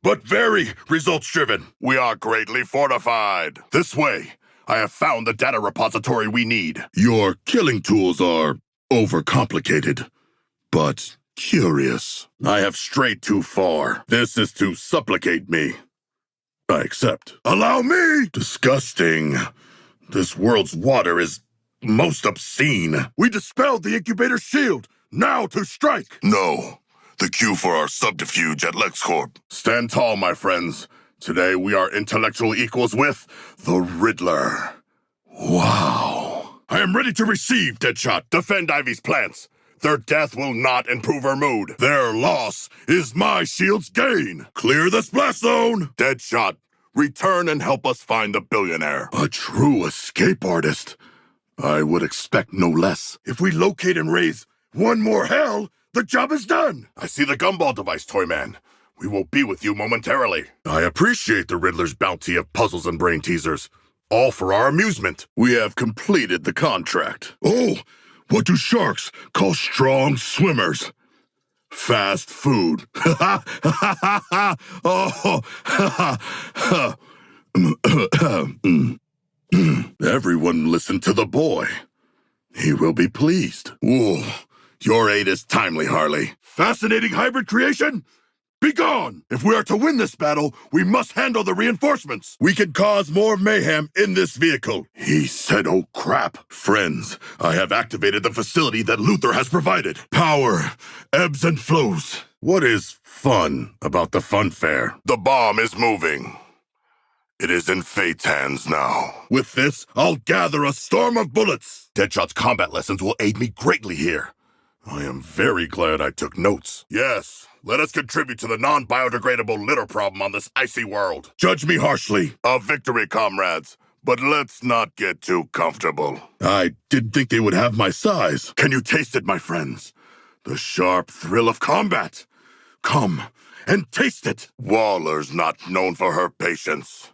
but very results-driven. We are greatly fortified. This way, I have found the data repository we need. Your killing tools are overcomplicated, but curious. I have strayed too far. This is to supplicate me. I accept. Allow me! Disgusting. This world's water is most obscene. We dispelled the incubator shield. Now to strike! No. The cue for our subterfuge at LexCorp. Stand tall, my friends. Today we are intellectual equals with the Riddler. Wow. I am ready to receive, Deadshot. Defend Ivy's plants. Their death will not improve her mood. Their loss is my shield's gain. Clear the splash zone. Deadshot, return and help us find the billionaire. A true escape artist. I would expect no less. If we locate and raise one more hell, the job is done. I see the gumball device, Toyman. We will be with you momentarily. I appreciate the Riddler's bounty of puzzles and brain teasers. All for our amusement. We have completed the contract. Oh, what do sharks call strong swimmers? Fast food. Everyone listen to the boy. He will be pleased. Whoa, your aid is timely, Harley. Fascinating hybrid creation? Be gone! If we are to win this battle, we must handle the reinforcements. We can cause more mayhem in this vehicle. He said, oh crap. Friends, I have activated the facility that Luthor has provided. Power ebbs and flows. What is fun about the fun fair? The bomb is moving. It is in Fate's hands now. With this, I'll gather a storm of bullets. Deadshot's combat lessons will aid me greatly here. I am very glad I took notes. Yes, let us contribute to the non-biodegradable litter problem on this icy world. Judge me harshly. A victory, comrades. But let's not get too comfortable. I didn't think they would have my size. Can you taste it, my friends? The sharp thrill of combat. Come and taste it. Waller's not known for her patience.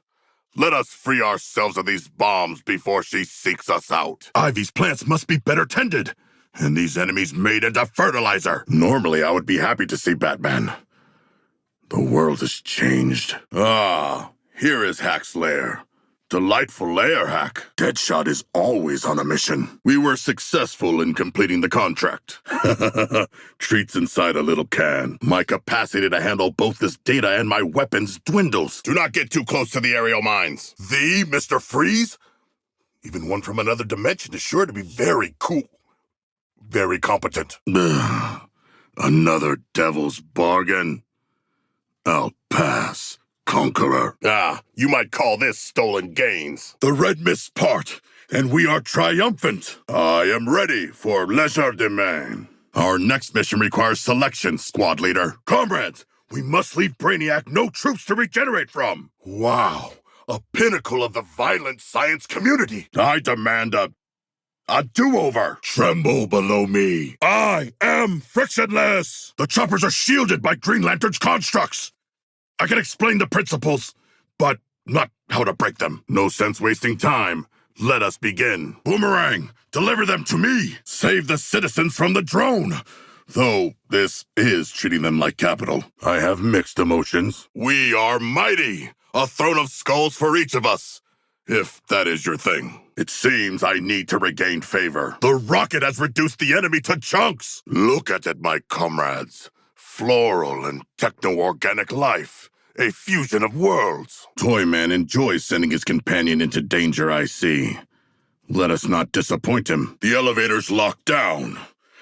Let us free ourselves of these bombs before she seeks us out. Ivy's plants must be better tended. And these enemies made into fertilizer. Normally, I would be happy to see Batman. The world has changed. Ah, here is Hack's lair. Delightful lair, Hack. Deadshot is always on a mission. We were successful in completing the contract. Treats inside a little can. My capacity to handle both this data and my weapons dwindles. Do not get too close to the aerial mines. The Mr. Freeze? Even one from another dimension is sure to be very cool. Very competent. Another devil's bargain. I'll pass, Conqueror. Ah, you might call this stolen gains. The red mist part, and we are triumphant. I am ready for Legerdemain. Our next mission requires selection, squad leader. Comrades, we must leave Brainiac no troops to regenerate from. Wow, a pinnacle of the violent science community. I demand a do-over. Tremble below me. I am frictionless. The choppers are shielded by Green Lantern's constructs. I can explain the principles, but not how to break them. No sense wasting time. Let us begin. Boomerang, deliver them to me. Save the citizens from the drone. Though this is treating them like capital, I have mixed emotions. We are mighty! A throne of skulls for each of us, if that is your thing. It seems I need to regain favor. The rocket has reduced the enemy to chunks! Look at it, my comrades. Floral and techno-organic life. A fusion of worlds. Toyman enjoys sending his companion into danger, I see. Let us not disappoint him. The elevator's locked down.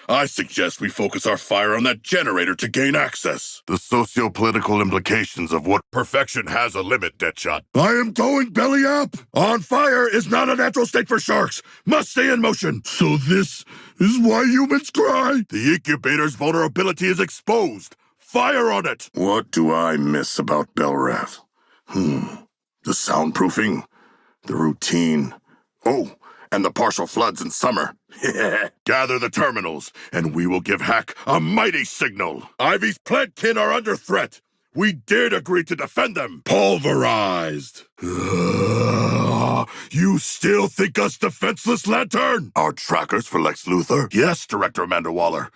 I suggest we focus our fire on that generator to gain access. The socio-political implications of what perfection has a limit, Deadshot. I am going belly up! On fire is not a natural state for sharks! Must stay in motion! So this is why humans cry! The incubator's vulnerability is exposed! Fire on it! What do I miss about Belrev? The soundproofing? The routine? Oh, and the partial floods in summer. Gather the terminals, and we will give Hack a mighty signal. Ivy's plant kin are under threat. We did agree to defend them. Pulverized. You still think us defenseless, Lantern? Our trackers for Lex Luthor? Yes, Director Amanda Waller.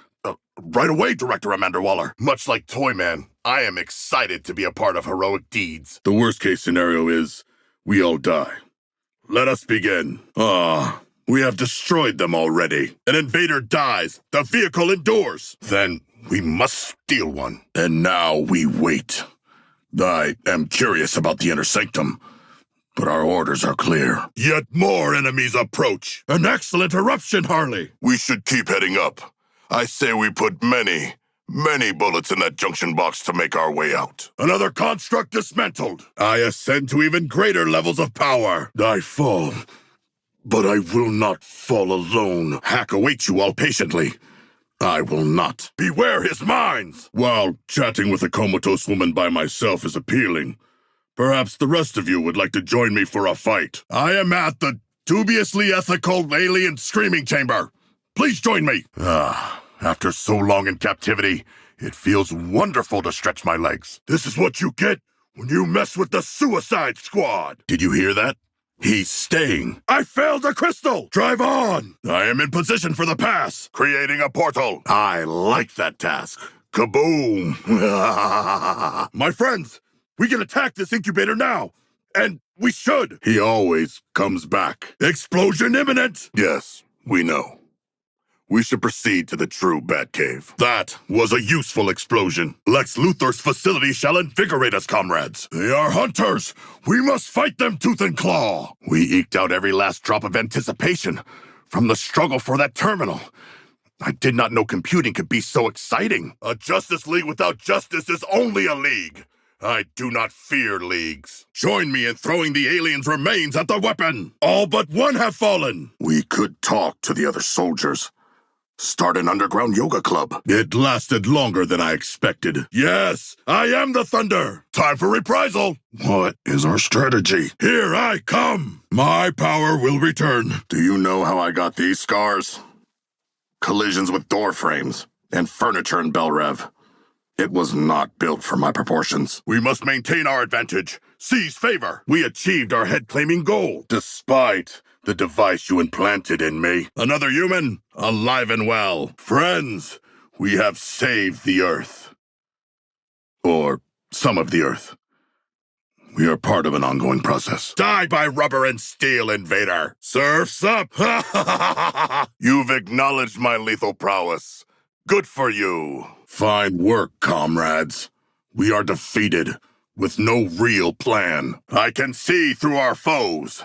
Right away, Director Amanda Waller. Much like Toyman, I am excited to be a part of heroic deeds. The worst-case scenario is we all die. Let us begin. We have destroyed them already. An invader dies. The vehicle endures. Then we must steal one. And now we wait. I am curious about the inner sanctum, but our orders are clear. Yet more enemies approach. An excellent eruption, Harley. We should keep heading up. I say we put many bullets in that junction box to make our way out. Another construct dismantled. I ascend to even greater levels of power. I fall, but I will not fall alone. Hack awaits you all patiently. I will not. Beware his minds! While chatting with a comatose woman by myself is appealing, perhaps the rest of you would like to join me for a fight. I am at the dubiously ethical alien screaming chamber. Please join me. After so long in captivity, it feels wonderful to stretch my legs. This is what you get when you mess with the Suicide Squad. Did you hear that? He's staying. I failed a crystal! Drive on! I am in position for the pass. Creating a portal. I like that task. Kaboom! My friends, we can attack this incubator now. And we should. He always comes back. Explosion imminent! Yes, we know. We should proceed to the true Batcave. That was a useful explosion. Lex Luthor's facility shall invigorate us, comrades. They are hunters. We must fight them tooth and claw. We eked out every last drop of anticipation from the struggle for that terminal. I did not know computing could be so exciting. A Justice League without justice is only a league. I do not fear leagues. Join me in throwing the alien's remains at the weapon. All but one have fallen. We could talk to the other soldiers. Start an underground yoga club. It lasted longer than I expected. Yes, I am the Thunder. Time for reprisal. What is our strategy? Here I come. My power will return. Do you know how I got these scars? Collisions with door frames and furniture in Belrev. It was not built for my proportions. We must maintain our advantage. Seize favor. We achieved our head-claiming goal. Despite the device you implanted in me. Another human, alive and well. Friends, we have saved the Earth. Or some of the Earth. We are part of an ongoing process. Die by rubber and steel, invader! Surf's up! You've acknowledged my lethal prowess. Good for you. Fine work, comrades. We are defeated, with no real plan. I can see through our foes.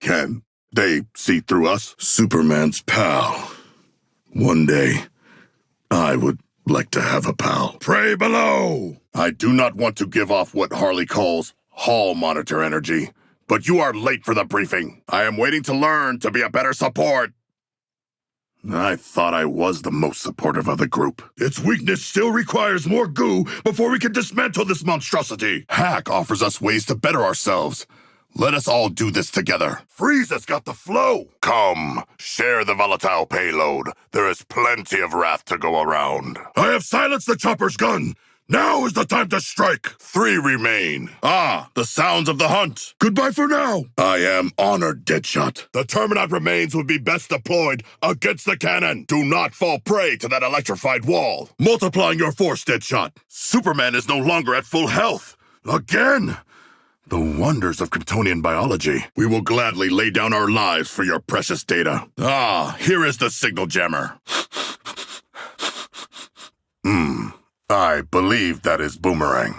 Can they see through us? Superman's pal. One day, I would like to have a pal. Pray below! I do not want to give off what Harley calls hall monitor energy, but you are late for the briefing. I am waiting to learn to be a better support. I thought I was the most supportive of the group. Its weakness still requires more goo before we can dismantle this monstrosity. Hack offers us ways to better ourselves. Let us all do this together. Freeze has got the flow. Come, share the volatile payload. There is plenty of wrath to go around. I have silenced the chopper's gun. Now is the time to strike! 3 remain. Ah, the sounds of the hunt. Goodbye for now. I am honored, Deadshot. The Terminite remains would be best deployed against the cannon. Do not fall prey to that electrified wall. Multiplying your force, Deadshot. Superman is no longer at full health. Again! The wonders of Kryptonian biology. We will gladly lay down our lives for your precious data. Ah, here is the signal jammer. I believe that is Boomerang.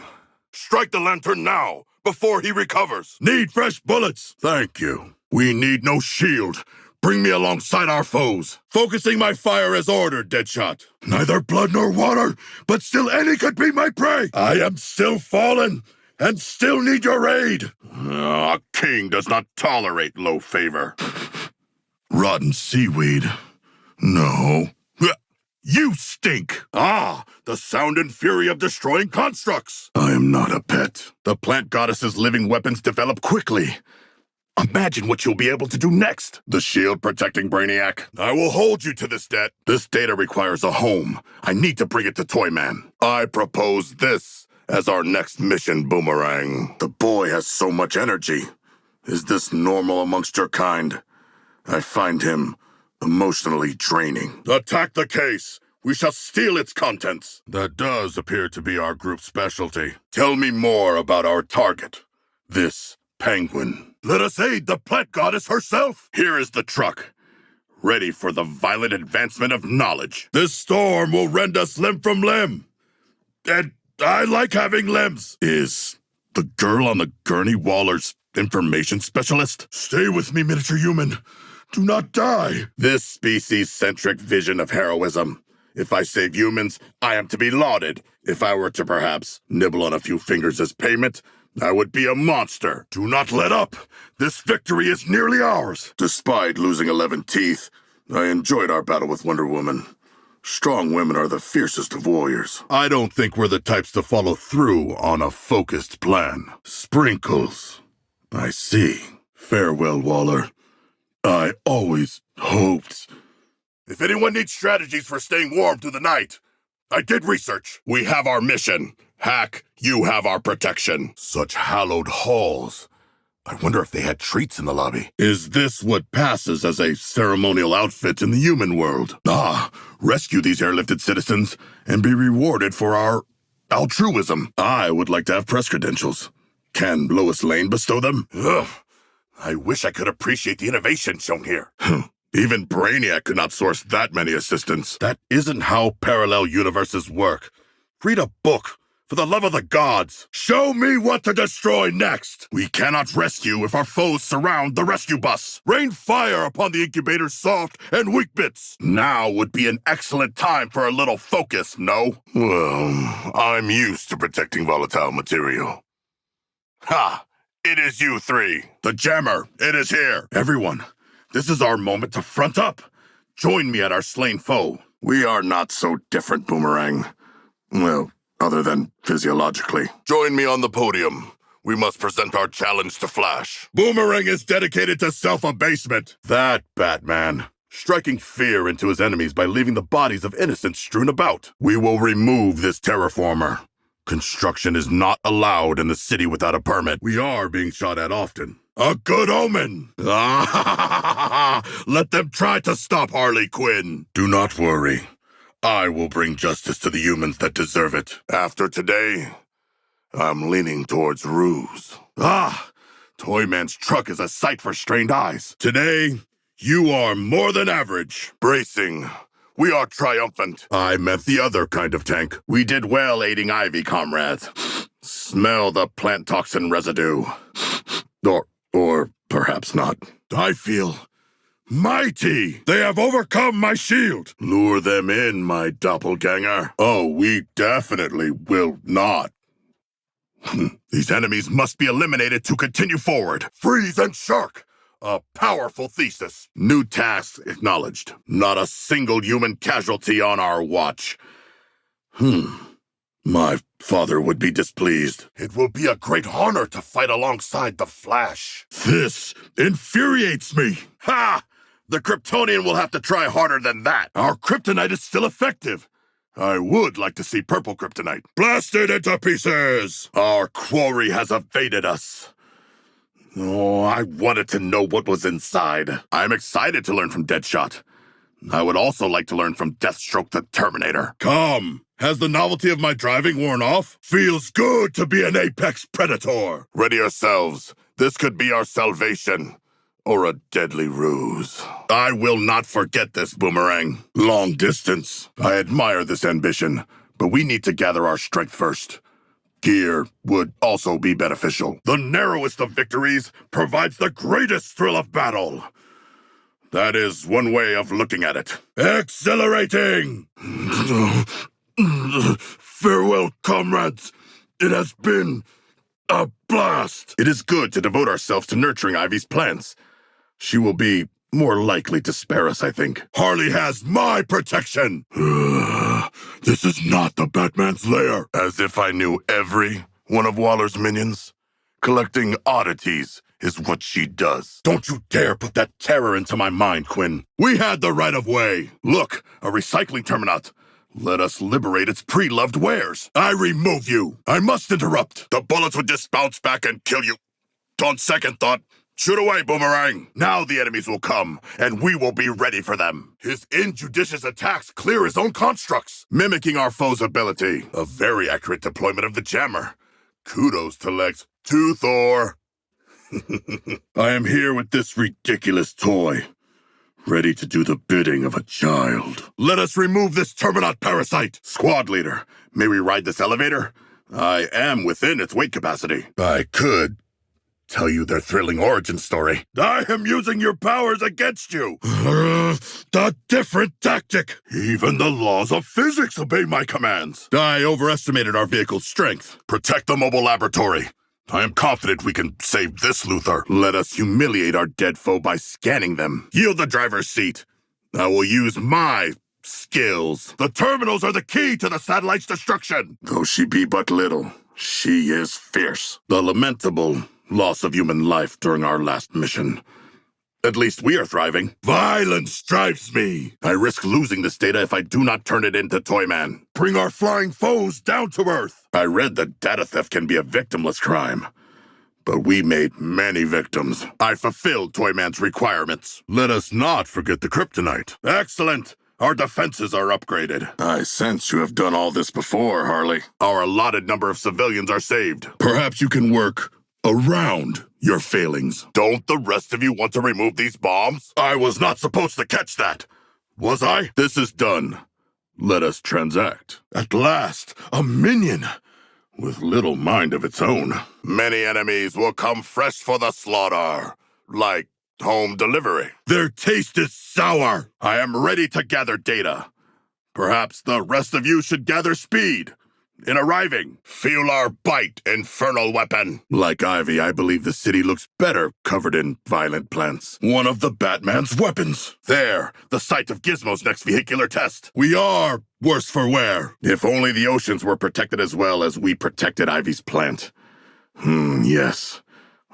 Strike the lantern now, before he recovers. Need fresh bullets. Thank you. We need no shield. Bring me alongside our foes. Focusing my fire as ordered, Deadshot. Neither blood nor water, but still any could be my prey. I am still fallen. And still need your aid. A king does not tolerate low favor. Rotten seaweed. No. You stink! Ah, the sound and fury of destroying constructs! I am not a pet. The plant goddess's living weapons develop quickly. Imagine what you'll be able to do next. The shield protecting Brainiac. I will hold you to this debt. This data requires a home. I need to bring it to Toyman. I propose this as our next mission, Boomerang. The boy has so much energy. Is this normal amongst your kind? I find him emotionally draining. Attack the case. We shall steal its contents. That does appear to be our group's specialty. Tell me more about our target. This penguin. Let us aid the plant goddess herself. Here is the truck. Ready for the violent advancement of knowledge. This storm will rend us limb from limb. And I like having limbs. Is the girl on the gurney Waller's information specialist? Stay with me, miniature human. Do not die. This species-centric vision of heroism. If I save humans, I am to be lauded. If I were to perhaps nibble on a few fingers as payment, I would be a monster. Do not let up. This victory is nearly ours. Despite losing 11 teeth, I enjoyed our battle with Wonder Woman. Strong women are the fiercest of warriors. I don't think we're the types to follow through on a focused plan. Sprinkles. I see. Farewell, Waller. I always hoped. If anyone needs strategies for staying warm through the night, I did research. We have our mission. Hack, you have our protection. Such hallowed halls. I wonder if they had treats in the lobby. Is this what passes as a ceremonial outfit in the human world? Ah, rescue these airlifted citizens and be rewarded for our altruism. I would like to have press credentials. Can Lois Lane bestow them? Ugh, I wish I could appreciate the innovation shown here. Even Brainiac could not source that many assistants. That isn't how parallel universes work. Read a book. For the love of the gods, show me what to destroy next! We cannot rescue if our foes surround the rescue bus. Rain fire upon the incubator's soft and weak bits. Now would be an excellent time for a little focus, no? Well, I'm used to protecting volatile material. Ha! It is you three. The jammer, it is here. Everyone, this is our moment to front up. Join me at our slain foe. We are not so different, Boomerang. Well, other than physiologically. Join me on the podium. We must present our challenge to Flash. Boomerang is dedicated to self-abasement. That Batman. Striking fear into his enemies by leaving the bodies of innocents strewn about. We will remove this terraformer. Construction is not allowed in the city without a permit. We are being shot at often. A good omen! Let them try to stop Harley Quinn. Do not worry. I will bring justice to the humans that deserve it. After today, I'm leaning towards ruse. Ah! Toyman's truck is a sight for strained eyes. Today, you are more than average. Bracing. We are triumphant. I meant the other kind of tank. We did well aiding Ivy, comrades. Smell the plant toxin residue. Or perhaps not. I feel mighty! They have overcome my shield! Lure them in, my doppelganger. Oh, we definitely will not. These enemies must be eliminated to continue forward. Freeze and Shark! A powerful thesis. New tasks acknowledged. Not a single human casualty on our watch. My father would be displeased. It will be a great honor to fight alongside the Flash. This infuriates me. Ha! The Kryptonian will have to try harder than that. Our kryptonite is still effective. I would like to see purple kryptonite. Blast it into pieces! Our quarry has evaded us. Oh, I wanted to know what was inside. I'm excited to learn from Deadshot. I would also like to learn from Deathstroke the Terminator. Come! Has the novelty of my driving worn off? Feels good to be an apex predator! Ready yourselves. This could be our salvation. Or a deadly ruse. I will not forget this, Boomerang. Long distance. I admire this ambition, but we need to gather our strength first. Gear would also be beneficial. The narrowest of victories provides the greatest thrill of battle. That is one way of looking at it. Exhilarating! Farewell, comrades. It has been a blast. It is good to devote ourselves to nurturing Ivy's plants. She will be more likely to spare us, I think. Harley has my protection! This is not the Batman's lair. As if I knew every one of Waller's minions. Collecting oddities is what she does. Don't you dare put that terror into my mind, Quinn. We had the right of way. Look, a recycling terminat. Let us liberate its pre-loved wares. I remove you. I must interrupt. The bullets would just bounce back and kill you. On second thought, shoot away, Boomerang. Now the enemies will come, and we will be ready for them. His injudicious attacks clear his own constructs, mimicking our foe's ability. A very accurate deployment of the jammer. Kudos to Lex. To Thor. I am here with this ridiculous toy, ready to do the bidding of a child. Let us remove this Terminat parasite. Squad leader, may we ride this elevator? I am within its weight capacity. I could tell you their thrilling origin story. I am using your powers against you. A different tactic. Even the laws of physics obey my commands. I overestimated our vehicle's strength. Protect the mobile laboratory. I am confident we can save this Luthor. Let us humiliate our dead foe by scanning them. Yield the driver's seat. I will use my skills. The terminals are the key to the satellite's destruction. Though she be but little, she is fierce. The lamentable loss of human life during our last mission. At least we are thriving. Violence drives me. I risk losing this data if I do not turn it into Toyman. Bring our flying foes down to Earth. I read that data theft can be a victimless crime. But we made many victims. I fulfilled Toyman's requirements. Let us not forget the kryptonite. Excellent. Our defenses are upgraded. I sense you have done all this before, Harley. Our allotted number of civilians are saved. Perhaps you can work around your failings. Don't the rest of you want to remove these bombs? I was not supposed to catch that. Was I? This is done. Let us transact. At last, a minion with little mind of its own. Many enemies will come fresh for the slaughter, like home delivery. Their taste is sour. I am ready to gather data. Perhaps the rest of you should gather speed. In arriving, feel our bite, infernal weapon. Like Ivy, I believe the city looks better covered in violent plants. One of the Batman's weapons. There, the site of Gizmo's next vehicular test. We are worse for wear. If only the oceans were protected as well as we protected Ivy's plant. Yes,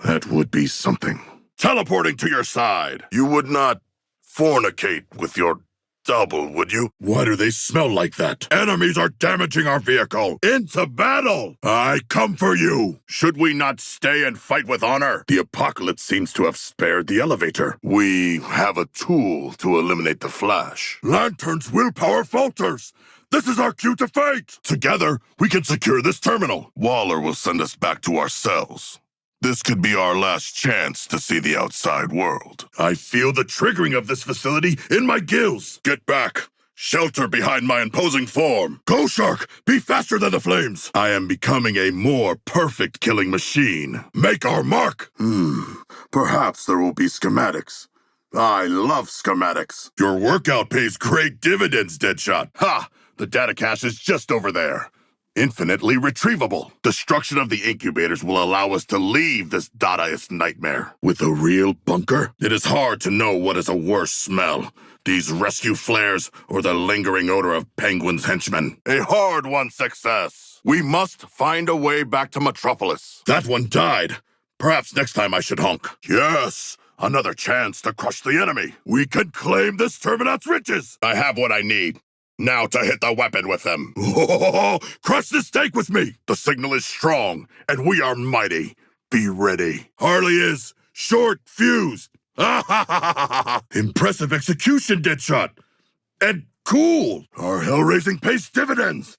that would be something. Teleporting to your side. You would not fornicate with your double, would you? Why do they smell like that? Enemies are damaging our vehicle. Into battle! I come for you. Should we not stay and fight with honor? The apocalypse seems to have spared the elevator. We have a tool to eliminate the Flash. Lantern's willpower falters. This is our cue to fight. Together, we can secure this terminal. Waller will send us back to our cells. This could be our last chance to see the outside world. I feel the triggering of this facility in my gills. Get back. Shelter behind my imposing form. Go, Shark! Be faster than the flames! I am becoming a more perfect killing machine. Make our mark! Perhaps there will be schematics. I love schematics. Your workout pays great dividends, Deadshot. Ha! The data cache is just over there. Infinitely retrievable. Destruction of the incubators will allow us to leave this Dadaist nightmare. With a real bunker, it is hard to know what is a worse smell. These rescue flares or the lingering odor of Penguin's henchmen. A hard-won success. We must find a way back to Metropolis. That one died. Perhaps next time I should honk. Yes, another chance to crush the enemy. We can claim this Terminat's riches. I have what I need. Now to hit the weapon with them. Oh, crush the stake with me! The signal is strong, and we are mighty. Be ready. Harley is short-fused. Impressive execution, Deadshot. And cool! Our hell-raising pays dividends!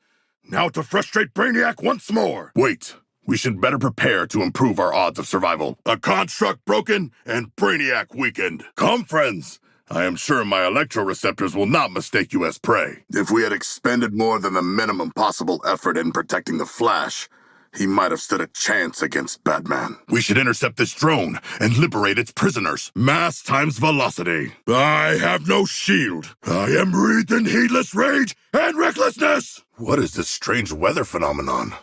Now to frustrate Brainiac once more! Wait, we should better prepare to improve our odds of survival. A construct broken and Brainiac weakened. Come, friends! I am sure my electroreceptors will not mistake you as prey. If we had expended more than the minimum possible effort in protecting the Flash, he might have stood a chance against Batman. We should intercept this drone and liberate its prisoners. Mass times velocity. I have no shield. I am wreathed in heedless rage and recklessness. What is this strange weather phenomenon?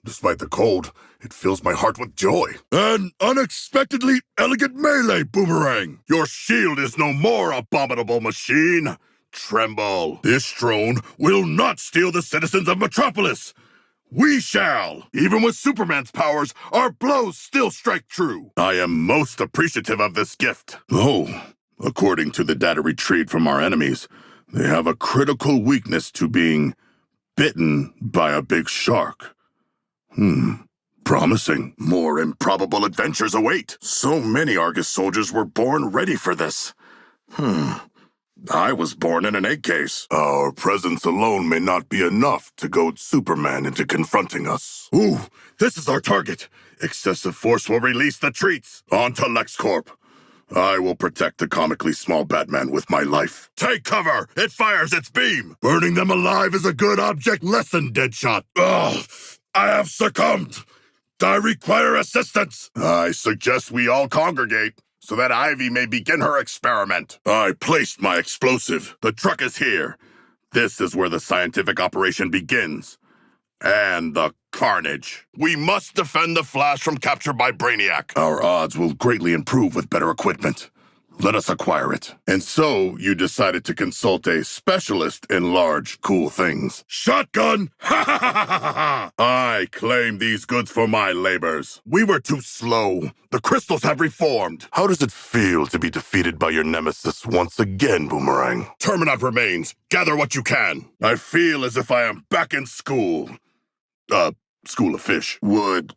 Despite the cold, it fills my heart with joy. An unexpectedly elegant melee, Boomerang. Your shield is no more, abominable machine. Tremble. This drone will not steal the citizens of Metropolis. We shall! Even with Superman's powers, our blows still strike true. I am most appreciative of this gift. Oh, according to the data retrieved from our enemies, they have a critical weakness to being bitten by a big shark. Promising. More improbable adventures await. So many Argus soldiers were born ready for this. I was born in an egg case. Our presence alone may not be enough to goad Superman into confronting us. Ooh, this is our target. Excessive force will release the treats. On to LexCorp. I will protect the comically small Batman with my life. Take cover! It fires its beam! Burning them alive is a good object lesson, Deadshot. Ugh, I have succumbed. I require assistance. I suggest we all congregate so that Ivy may begin her experiment. I placed my explosive. The truck is here. This is where the scientific operation begins. And the carnage. We must defend the Flash from capture by Brainiac. Our odds will greatly improve with better equipment. Let us acquire it. And so, you decided to consult a specialist in large, cool things. Shotgun! Ha ha ha ha ha ha! I claim these goods for my labors. We were too slow. The crystals have reformed. How does it feel to be defeated by your nemesis once again, Boomerang? Terminite remains. Gather what you can. I feel as if I am back in school. School of Fish. Would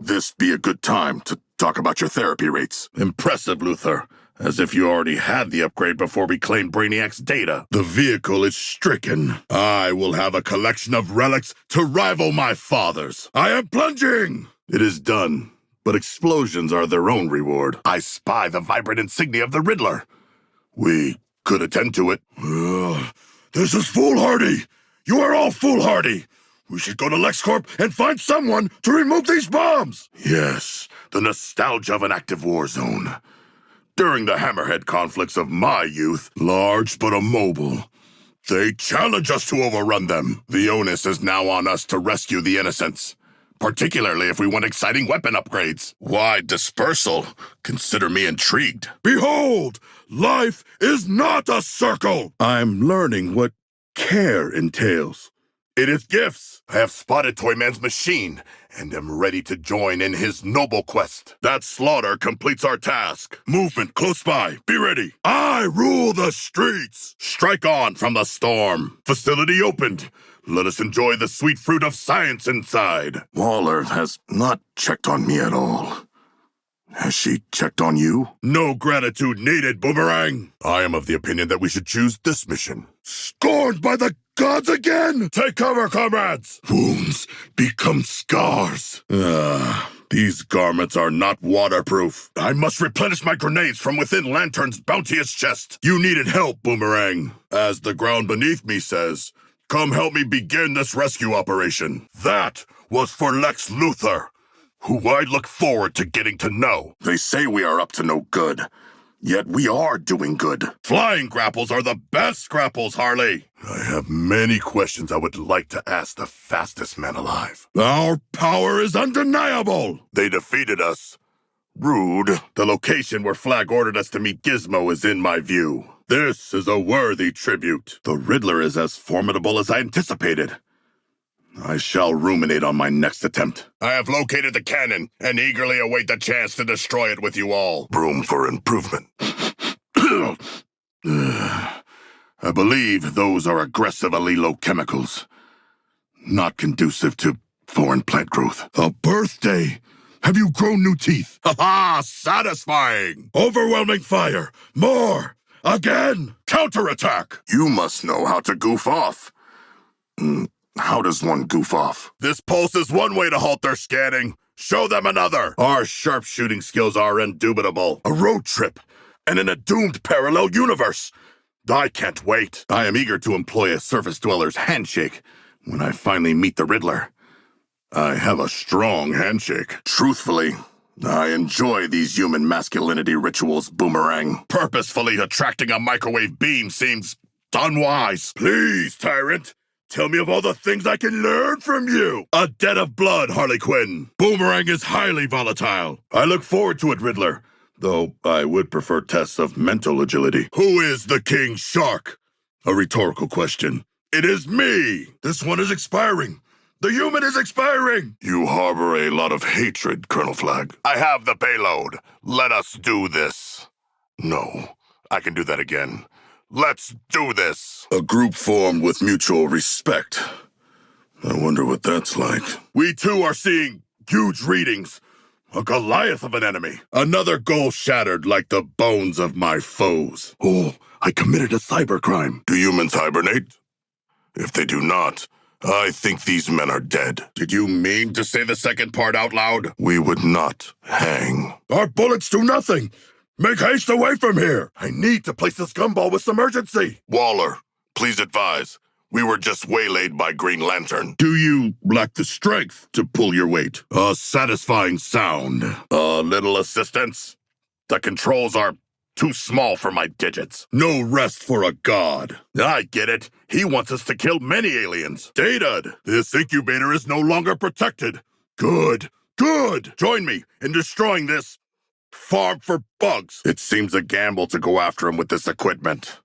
this be a good time to talk about your therapy rates? Impressive, Luthor. As if you already had the upgrade before we claimed Brainiac's data. The vehicle is stricken. I will have a collection of relics to rival my father's. I am plunging! It is done, but explosions are their own reward. I spy the vibrant insignia of the Riddler. We could attend to it. This is foolhardy! You are all foolhardy! We should go to LexCorp and find someone to remove these bombs! Yes, the nostalgia of an active war zone. During the Hammerhead conflicts of my youth, large but immobile, they challenge us to overrun them. The onus is now on us to rescue the innocents, particularly if we want exciting weapon upgrades. Wide dispersal. Consider me intrigued. Behold! Life is not a circle! I'm learning what care entails. It is gifts. I have spotted Toyman's machine and am ready to join in his noble quest. That slaughter completes our task. Movement close by. Be ready. I rule the streets. Strike on from the storm. Facility opened. Let us enjoy the sweet fruit of science inside. Waller has not checked on me at all. Has she checked on you? No gratitude needed, Boomerang. I am of the opinion that we should choose this mission. Scorned by the gods again! Take cover, comrades! Wounds become scars. These garments are not waterproof. I must replenish my grenades from within Lantern's bounteous chest. You needed help, Boomerang. As the ground beneath me says, come help me begin this rescue operation. That was for Lex Luthor, who I look forward to getting to know. They say we are up to no good, yet we are doing good. Flying grapples are the best grapples, Harley. I have many questions I would like to ask the fastest man alive. Our power is undeniable. They defeated us. Rude. The location where Flag ordered us to meet Gizmo is in my view. This is a worthy tribute. The Riddler is as formidable as I anticipated. I shall ruminate on my next attempt. I have located the cannon and eagerly await the chance to destroy it with you all. Room for improvement. I believe those are aggressive allelo chemicals, not conducive to foreign plant growth. A birthday? Have you grown new teeth? Ha-ha! Satisfying! Overwhelming fire! More! Again! Counterattack! You must know how to goof off. How does one goof off? This pulse is one way to halt their scanning. Show them another. Our sharpshooting skills are indubitable. A road trip, and in a doomed parallel universe. I can't wait. I am eager to employ a surface dweller's handshake when I finally meet the Riddler. I have a strong handshake. Truthfully, I enjoy these human masculinity rituals, Boomerang. Purposefully attracting a microwave beam seems unwise. Please, Tyrant, tell me of all the things I can learn from you. A debt of blood, Harley Quinn. Boomerang is highly volatile. I look forward to it, Riddler, though I would prefer tests of mental agility. Who is the King Shark? A rhetorical question. It is me. This one is expiring. The human is expiring! You harbor a lot of hatred, Colonel Flag. I have the payload. Let us do this. No, I can do that again. Let's do this. A group formed with mutual respect. I wonder what that's like. We too are seeing huge readings. A Goliath of an enemy. Another goal shattered like the bones of my foes. Oh, I committed a cybercrime. Do humans hibernate? If they do not, I think these men are dead. Did you mean to say the second part out loud? We would not hang. Our bullets do nothing. Make haste away from here. I need to place this gumball with some urgency. Waller, please advise. We were just waylaid by Green Lantern. Do you lack the strength to pull your weight? A satisfying sound. A little assistance? The controls are too small for my digits. No rest for a god. I get it. He wants us to kill many aliens. Dated. This incubator is no longer protected. Good. Good. Join me in destroying this farm for bugs. It seems a gamble to go after him with this equipment.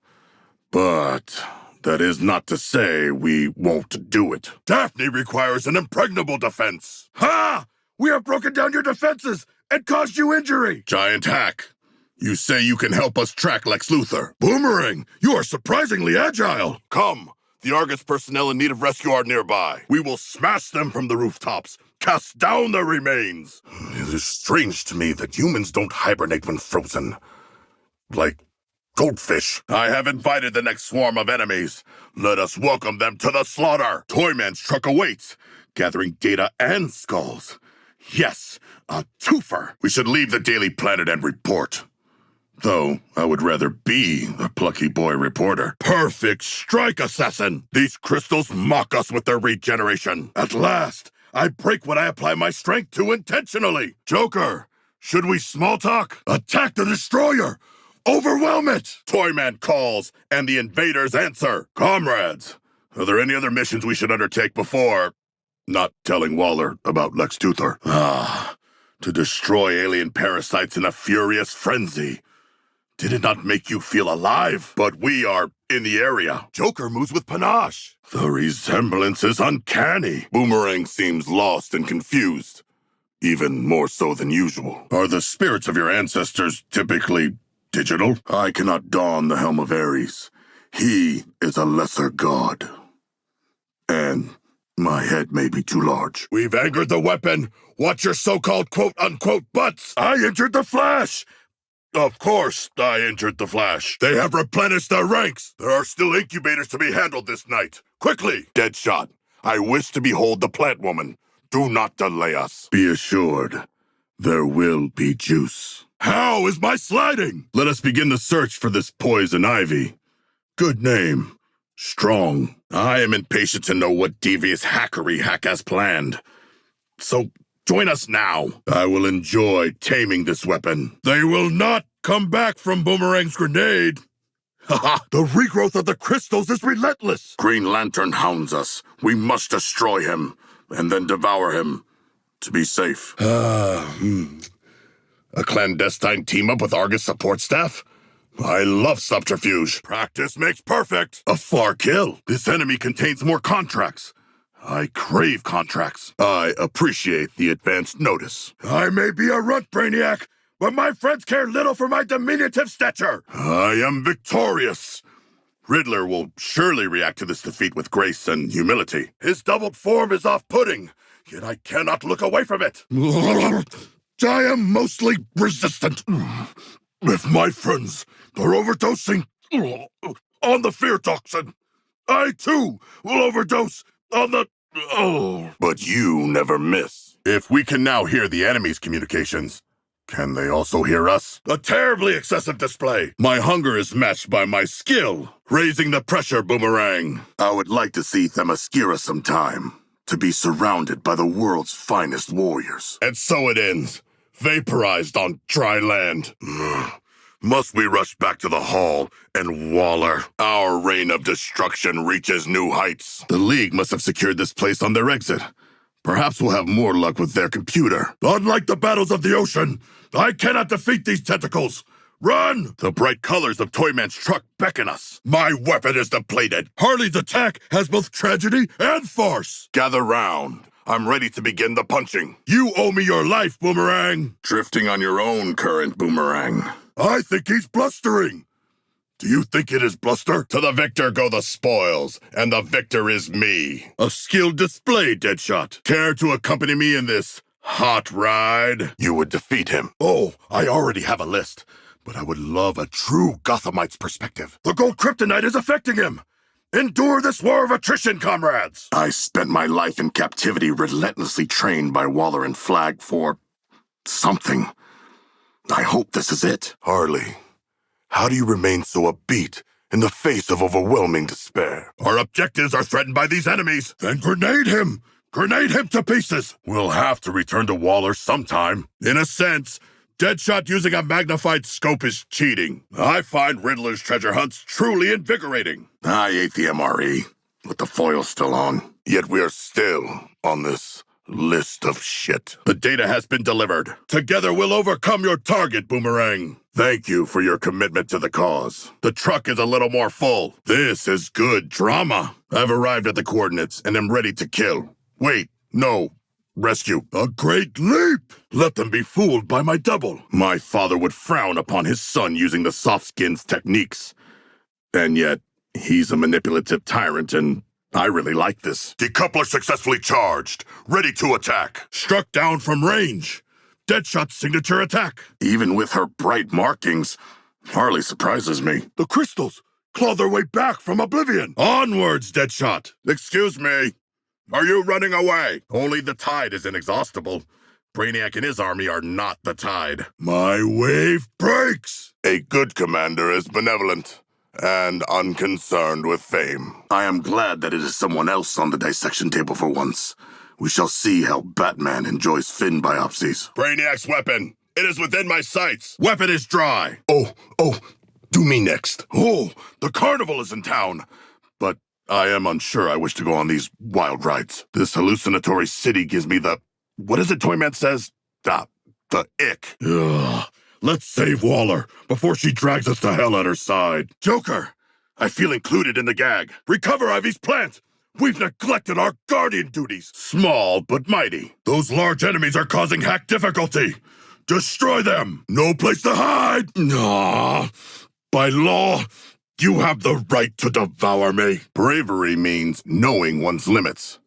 But that is not to say we won't do it. Daphne requires an impregnable defense. Ha! We have broken down your defenses and caused you injury. Giant hack. You say you can help us track Lex Luthor. Boomerang, you are surprisingly agile. Come, the Argus personnel in need of rescue are nearby. We will smash them from the rooftops, cast down their remains. It is strange to me that humans don't hibernate when frozen. Like goldfish. I have invited the next swarm of enemies. Let us welcome them to the slaughter. Toyman's truck awaits, gathering data and skulls. Yes, a twofer. We should leave the Daily Planet and report. Though, I would rather be the plucky boy reporter. Perfect strike, assassin! These crystals mock us with their regeneration. At last, I break what I apply my strength to intentionally. Joker, should we small talk? Attack the destroyer! Overwhelm it! Toyman calls, and the invaders answer. Comrades, are there any other missions we should undertake before not telling Waller about Lex Luthor? To destroy alien parasites in a furious frenzy. Did it not make you feel alive? But we are in the area. Joker moves with panache. The resemblance is uncanny. Boomerang seems lost and confused. Even more so than usual. Are the spirits of your ancestors typically digital? I cannot don the helm of Ares. He is a lesser god. And my head may be too large. We've angered the weapon. Watch your so-called quote-unquote butts. I injured the Flash. Of course, I injured the Flash. They have replenished their ranks. There are still incubators to be handled this night. Quickly! Deadshot, I wish to behold the plant woman. Do not delay us. Be assured, there will be juice. How is my sliding? Let us begin the search for this poison ivy. Good name. Strong. I am impatient to know what devious hackery Hack has planned. So, join us now. I will enjoy taming this weapon. They will not come back from Boomerang's grenade. Haha, the regrowth of the crystals is relentless. Green Lantern hounds us. We must destroy him, and then devour him, to be safe. A clandestine team-up with Argus support staff? I love subterfuge. Practice makes perfect. A far kill. This enemy contains more contracts. I crave contracts. I appreciate the advanced notice. I may be a runt, Brainiac, but my friends care little for my diminutive stature. I am victorious. Riddler will surely react to this defeat with grace and humility. His doubled form is off-putting, yet I cannot look away from it. I am mostly resistant. If my friends are overdosing on the fear toxin, I too will overdose on the... Oh. But you never miss. If we can now hear the enemy's communications, can they also hear us? A terribly excessive display. My hunger is matched by my skill. Raising the pressure, Boomerang. I would like to see Themyscira sometime. To be surrounded by the world's finest warriors. And so it ends. Vaporized on dry land. Must we rush back to the hall and Waller? Our reign of destruction reaches new heights. The League must have secured this place on their exit. Perhaps we'll have more luck with their computer. Unlike the battles of the ocean, I cannot defeat these tentacles. Run! The bright colors of Toyman's truck beckon us. My weapon is depleted. Harley's attack has both tragedy and farce. Gather round. I'm ready to begin the punching. You owe me your life, Boomerang. Drifting on your own current, Boomerang. I think he's blustering. Do you think it is bluster? To the victor go the spoils, and the victor is me. A skilled display, Deadshot. Care to accompany me in this hot ride? You would defeat him. Oh, I already have a list, but I would love a true Gothamite's perspective. The gold kryptonite is affecting him. Endure this war of attrition, comrades. I spent my life in captivity relentlessly trained by Waller and Flag for something. I hope this is it. Harley. How do you remain so upbeat in the face of overwhelming despair? Our objectives are threatened by these enemies. Then grenade him! Grenade him to pieces! We'll have to return to Waller sometime. In a sense, Deadshot using a magnified scope is cheating. I find Riddler's treasure hunts truly invigorating. I ate the MRE, with the foil still on. Yet we are still on this list of shit. The data has been delivered. Together we'll overcome your target, Boomerang. Thank you for your commitment to the cause. The truck is a little more full. This is good drama. I've arrived at the coordinates and am ready to kill. Wait, no. Rescue. A great leap! Let them be fooled by my double. My father would frown upon his son using the soft skins techniques. And yet, he's a manipulative tyrant and I really like this. Decoupler successfully charged. Ready to attack. Struck down from range. Deadshot's signature attack. Even with her bright markings, Harley surprises me. The crystals claw their way back from oblivion. Onwards, Deadshot. Excuse me. Are you running away? Only the Tide is inexhaustible. Brainiac and his army are not the Tide. My wave breaks. A good commander is benevolent and unconcerned with fame. I am glad that it is someone else on the dissection table for once. We shall see how Batman enjoys fin biopsies. Brainiac's weapon. It is within my sights. Weapon is dry. Oh, do me next. Oh, the carnival is in town. But I am unsure I wish to go on these wild rides. This hallucinatory city gives me the... What is it Toyman says? The ick. Ugh. Let's save Waller before she drags us to hell at her side. Joker, I feel included in the gag. Recover Ivy's plant. We've neglected our guardian duties. Small but mighty. Those large enemies are causing hack difficulty. Destroy them. No place to hide. Nah. By law, you have the right to devour me. Bravery means knowing one's limits.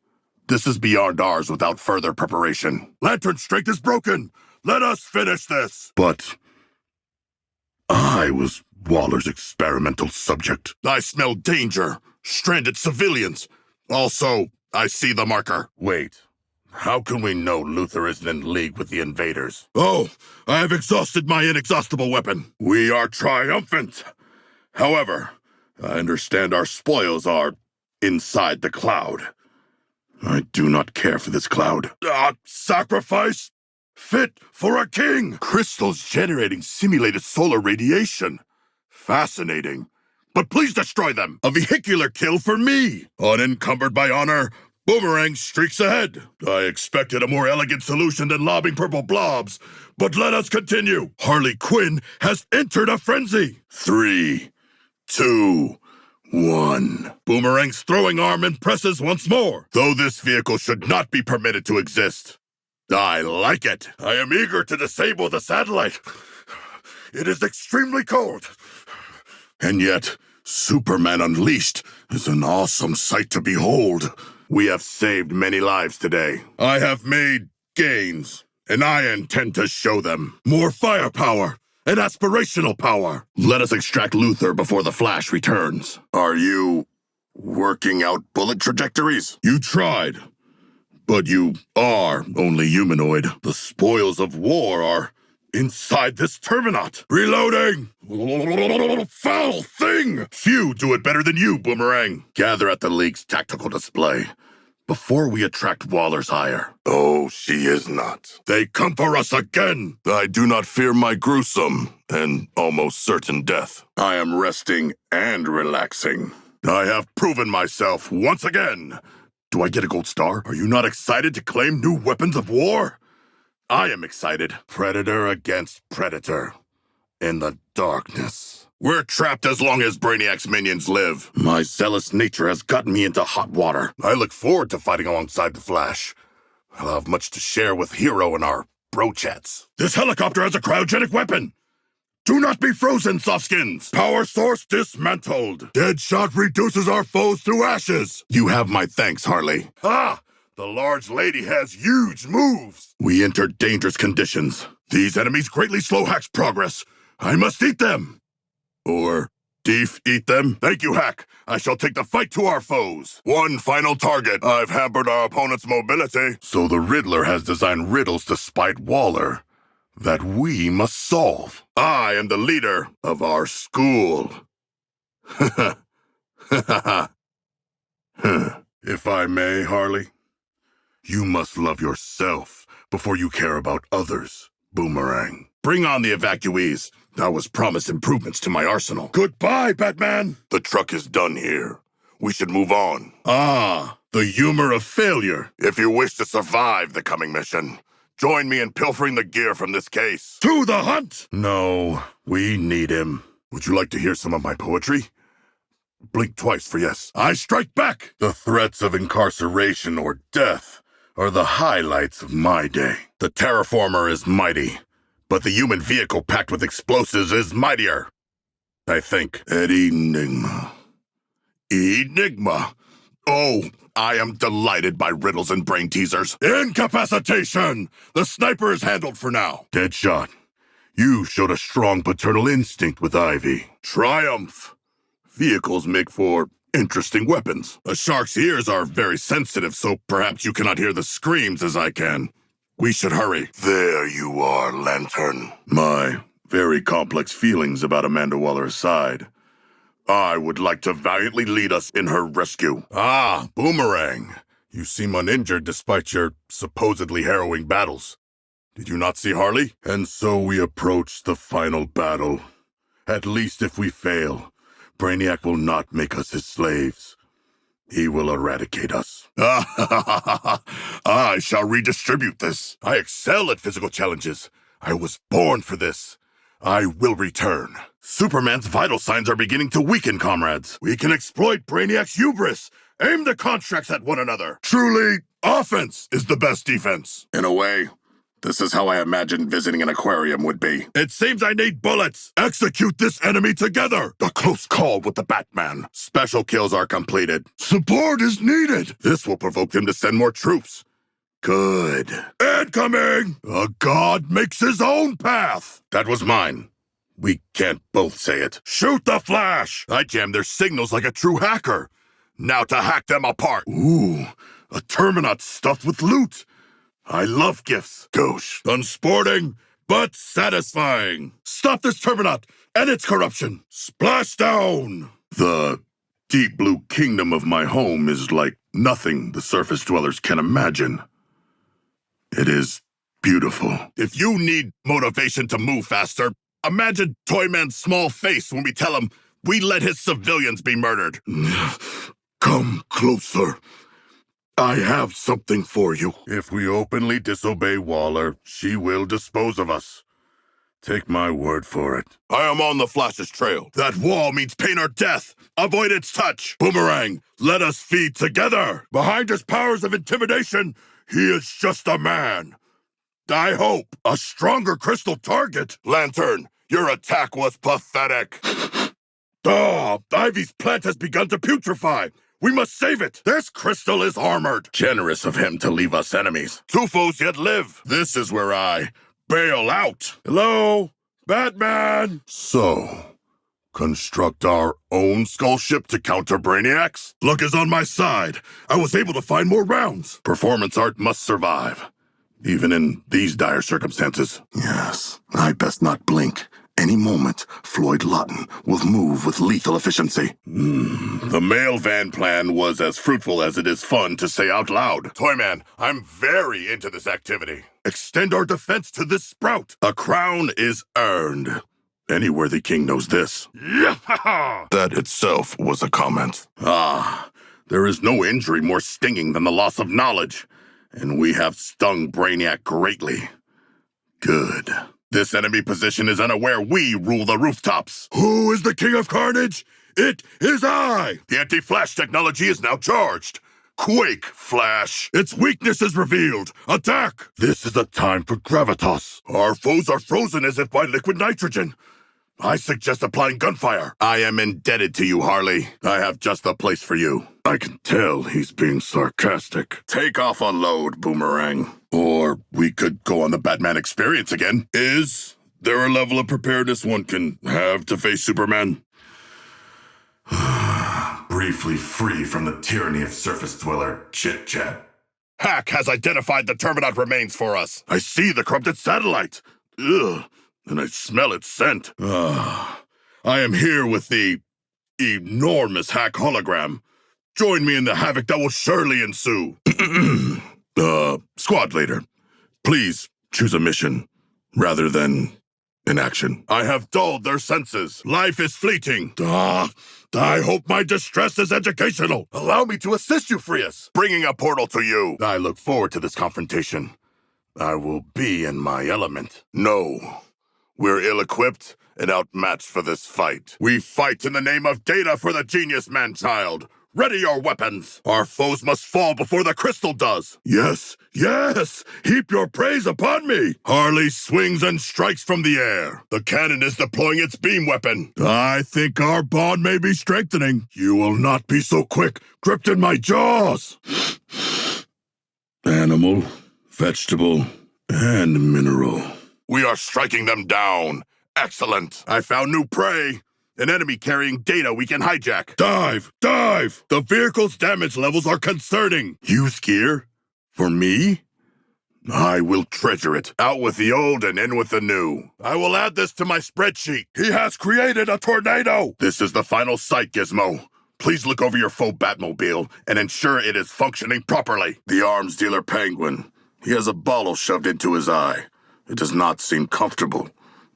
This is beyond ours without further preparation. Lantern's strength is broken. Let us finish this. But I was Waller's experimental subject. I smell danger. Stranded civilians. Also, I see the marker. Wait. How can we know Luthor isn't in league with the invaders? Oh, I have exhausted my inexhaustible weapon. We are triumphant. However, I understand our spoils are inside the cloud. I do not care for this cloud. Sacrifice? Fit for a king! Crystals generating simulated solar radiation. Fascinating. But please destroy them! A vehicular kill for me! Unencumbered by honor, Boomerang streaks ahead. I expected a more elegant solution than lobbing purple blobs, but let us continue. Harley Quinn has entered a frenzy. 3, 2, 1. Boomerang's throwing arm impresses once more, though this vehicle should not be permitted to exist. I like it. I am eager to disable the satellite. It is extremely cold. And yet, Superman Unleashed is an awesome sight to behold. We have saved many lives today. I have made gains, and I intend to show them more firepower and aspirational power. Let us extract Luthor before the Flash returns. Are you working out bullet trajectories? You tried, but you are only humanoid. The spoils of war are inside this Terminaut. Reloading! Foul thing! Few do it better than you, Boomerang. Gather at the League's tactical display before we attract Waller's ire. Oh, she is not. They come for us again! I do not fear my gruesome and almost certain death. I am resting and relaxing. I have proven myself once again. Do I get a gold star? Are you not excited to claim new weapons of war? I am excited. Predator against predator. In the darkness. We're trapped as long as Brainiac's minions live. My zealous nature has gotten me into hot water. I look forward to fighting alongside the Flash. I'll have much to share with Hero in our bro chats. This helicopter has a cryogenic weapon. Do not be frozen, softskins! Power source dismantled. Deadshot reduces our foes to ashes. You have my thanks, Harley. Ah! The large lady has huge moves. We enter dangerous conditions. These enemies greatly slow Hack's progress. I must eat them. Or Deef eat them. Thank you, Hack. I shall take the fight to our foes. One final target. I've hampered our opponent's mobility. So the Riddler has designed riddles to spite Waller that we must solve. I am the leader of our school. If I may, Harley, you must love yourself before you care about others, Boomerang. Bring on the evacuees. I was promised improvements to my arsenal. Goodbye, Batman! The truck is done here. We should move on. Ah, the humor of failure. If you wish to survive the coming mission, join me in pilfering the gear from this case. To the hunt! No, we need him. Would you like to hear some of my poetry? Blink twice for yes. I strike back! The threats of incarceration or death are the highlights of my day. The terraformer is mighty, but the human vehicle packed with explosives is mightier. I think. Enigma. Enigma? Oh, I am delighted by riddles and brain teasers. Incapacitation! The sniper is handled for now. Deadshot, you showed a strong paternal instinct with Ivy. Triumph! Vehicles make for interesting weapons. A shark's ears are very sensitive, so perhaps you cannot hear the screams as I can. We should hurry. There you are, Lantern. My very complex feelings about Amanda Waller aside, I would like to valiantly lead us in her rescue. Ah, Boomerang. You seem uninjured despite your supposedly harrowing battles. Did you not see Harley? And so we approach the final battle. At least if we fail, Brainiac will not make us his slaves. He will eradicate us. I shall redistribute this. I excel at physical challenges. I was born for this. I will return. Superman's vital signs are beginning to weaken, comrades. We can exploit Brainiac's hubris. Aim the constructs at one another. Truly, offense is the best defense. In a way, this is how I imagined visiting an aquarium would be. It seems I need bullets. Execute this enemy together. A close call with the Batman. Special kills are completed. Support is needed. This will provoke them to send more troops. Good. Incoming! A god makes his own path. That was mine. We can't both say it. Shoot the Flash! I jammed their signals like a true hacker. Now to hack them apart. Ooh, a Terminaut stuffed with loot. I love gifts. Gauche. Unsporting, but satisfying. Stop this Terminaut and its corruption. Splashdown! The deep blue kingdom of my home is like nothing the surface dwellers can imagine. It is beautiful. If you need motivation to move faster, imagine Toyman's small face when we tell him we let his civilians be murdered. Come closer. I have something for you. If we openly disobey Waller, she will dispose of us. Take my word for it. I am on the Flash's trail. That wall means pain or death. Avoid its touch. Boomerang, let us feed together. Behind his powers of intimidation, he is just a man. I hope a stronger crystal target. Lantern, your attack was pathetic. Ivy's plant has begun to putrefy. We must save it. This crystal is armored. Generous of him to leave us enemies. Two foes yet live. This is where I bail out. Hello? Batman? So, construct our own skull ship to counter Brainiacs? Luck is on my side. I was able to find more rounds. Performance art must survive, even in these dire circumstances. Yes, I best not blink. Any moment, Floyd Lawton will move with lethal efficiency. The mail van plan was as fruitful as it is fun to say out loud. Toyman, I'm very into this activity. Extend our defense to this sprout. A crown is earned. Any worthy king knows this. That itself was a comment. There is no injury more stinging than the loss of knowledge, and we have stung Brainiac greatly. Good. This enemy position is unaware we rule the rooftops. Who is the king of carnage? It is I! The anti-flash technology is now charged. Quake, Flash! Its weakness is revealed! Attack! This is a time for gravitas. Our foes are frozen as if by liquid nitrogen. I suggest applying gunfire. I am indebted to you, Harley. I have just the place for you. I can tell he's being sarcastic. Take off a load, Boomerang. Or we could go on the Batman experience again. Is there a level of preparedness one can have to face Superman? Briefly free from the tyranny of surface dweller chit-chat. Hack has identified the Terminaut remains for us. I see the corrupted satellite. Ugh. And I smell its scent. I am here with the enormous Hack hologram. Join me in the havoc that will surely ensue. Squad leader, please choose a mission rather than inaction. I have dulled their senses. Life is fleeting. I hope my distress is educational. Allow me to assist you, Frias. Bringing a portal to you. I look forward to this confrontation. I will be in my element. No. We're ill-equipped and outmatched for this fight. We fight in the name of Data for the genius man-child. Ready your weapons. Our foes must fall before the crystal does. Yes, yes! Heap your praise upon me! Harley swings and strikes from the air. The cannon is deploying its beam weapon. I think our bond may be strengthening. You will not be so quick, gripped in my jaws. Animal, vegetable, and mineral. We are striking them down. Excellent. I found new prey. An enemy carrying data we can hijack. Dive! Dive! The vehicle's damage levels are concerning. Use gear? For me? I will treasure it. Out with the old and in with the new. I will add this to my spreadsheet. He has created a tornado. This is the final sight, Gizmo. Please look over your faux Batmobile and ensure it is functioning properly. The arms dealer Penguin. He has a bottle shoved into his eye. It does not seem comfortable.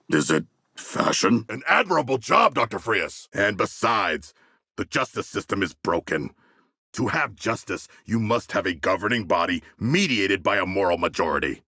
Is it fashion? An admirable job, Dr. Frias. And besides, the justice system is broken. To have justice, you must have a governing body mediated by a moral majority.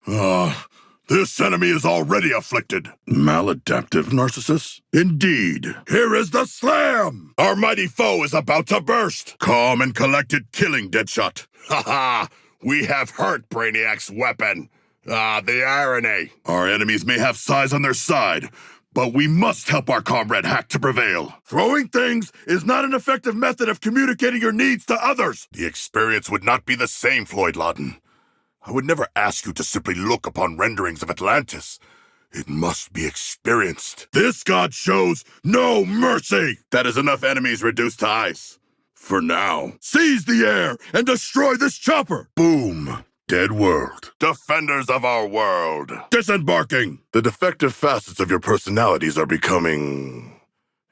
This enemy is already afflicted. Maladaptive narcissists? Indeed. Here is the slam! Our mighty foe is about to burst. Calm and collected, killing Deadshot. Ha ha! We have hurt Brainiac's weapon. The irony. Our enemies may have size on their side, but we must help our comrade Hack to prevail. Throwing things is not an effective method of communicating your needs to others. The experience would not be the same, Floyd Lawton. I would never ask you to simply look upon renderings of Atlantis. It must be experienced. This god shows no mercy. That is enough enemies reduced to ice. For now, seize the air and destroy this chopper. Boom. Dead world. Defenders of our world. Disembarking. The defective facets of your personalities are becoming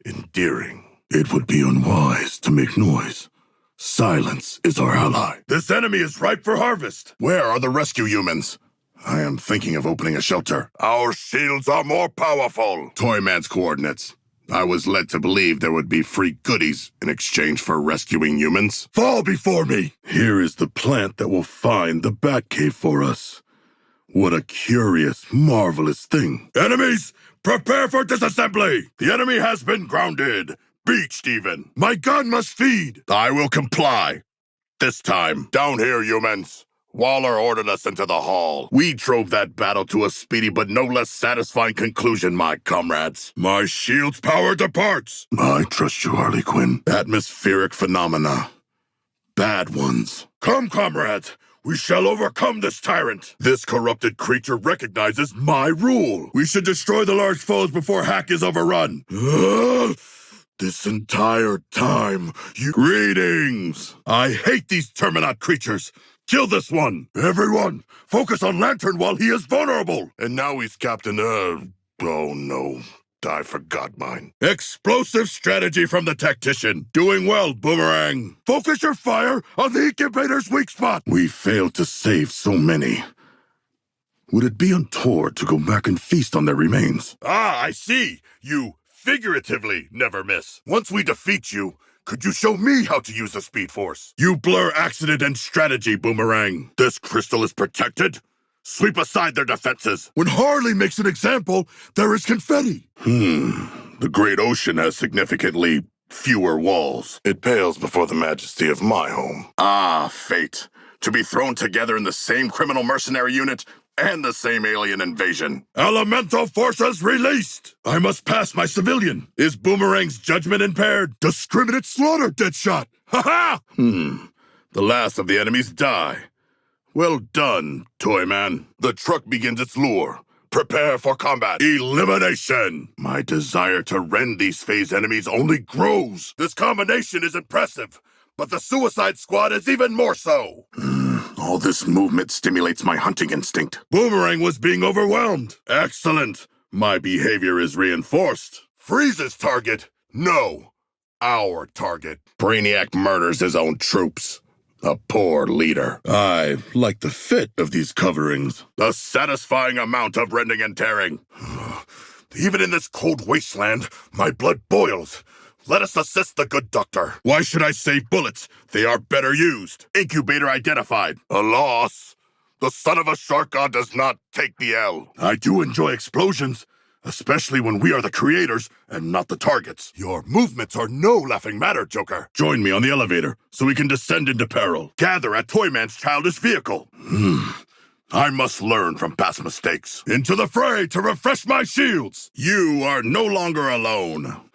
endearing. It would be unwise to make noise. Silence is our ally. This enemy is ripe for harvest. Where are the rescue humans? I am thinking of opening a shelter. Our shields are more powerful. Toyman's coordinates. I was led to believe there would be free goodies in exchange for rescuing humans. Fall before me! Here is the plant that will find the Batcave for us. What a curious, marvelous thing. Enemies, prepare for disassembly! The enemy has been grounded. Beached even. My gun must feed. I will comply. This time, down here, humans. Waller ordered us into the hall. We drove that battle to a speedy but no less satisfying conclusion, my comrades. My shield's power departs. I trust you, Harley Quinn. Atmospheric phenomena. Bad ones. Come, comrades. We shall overcome this tyrant. This corrupted creature recognizes my rule. We should destroy the large foes before Hack is overrun. This entire time, you... Greetings! I hate these Terminaut creatures. Kill this one! Everyone, focus on Lantern while he is vulnerable! And now he's Captain, oh no. I forgot mine. Explosive strategy from the tactician. Doing well, Boomerang. Focus your fire on the incubator's weak spot. We failed to save so many. Would it be untoward to go back and feast on their remains? Ah, I see. You figuratively never miss. Once we defeat you, could you show me how to use the Speed Force? You blur accident and strategy, Boomerang. This crystal is protected. Sweep aside their defenses. When Harley makes an example, there is confetti. The great ocean has significantly fewer walls. It pales before the majesty of my home. Ah, fate. To be thrown together in the same criminal mercenary unit and the same alien invasion. Elemental forces released! I must pass my civilian. Is Boomerang's judgment impaired? Discriminate slaughter, Deadshot! Ha-ha! The last of the enemies die. Well done, Toyman. The truck begins its lure. Prepare for combat. Elimination! My desire to rend these phase enemies only grows. This combination is impressive, but the Suicide Squad is even more so. All this movement stimulates my hunting instinct. Boomerang was being overwhelmed. Excellent. My behavior is reinforced. Freeze's target? No. Our target. Brainiac murders his own troops. A poor leader. I like the fit of these coverings. A satisfying amount of rending and tearing. Even in this cold wasteland, my blood boils. Let us assist the good doctor. Why should I save bullets? They are better used. Incubator identified. A loss. The son of a shark god does not take the L. I do enjoy explosions, especially when we are the creators and not the targets. Your movements are no laughing matter, Joker. Join me on the elevator so we can descend into peril. Gather at Toyman's childish vehicle. I must learn from past mistakes. Into the fray to refresh my shields. You are no longer alone.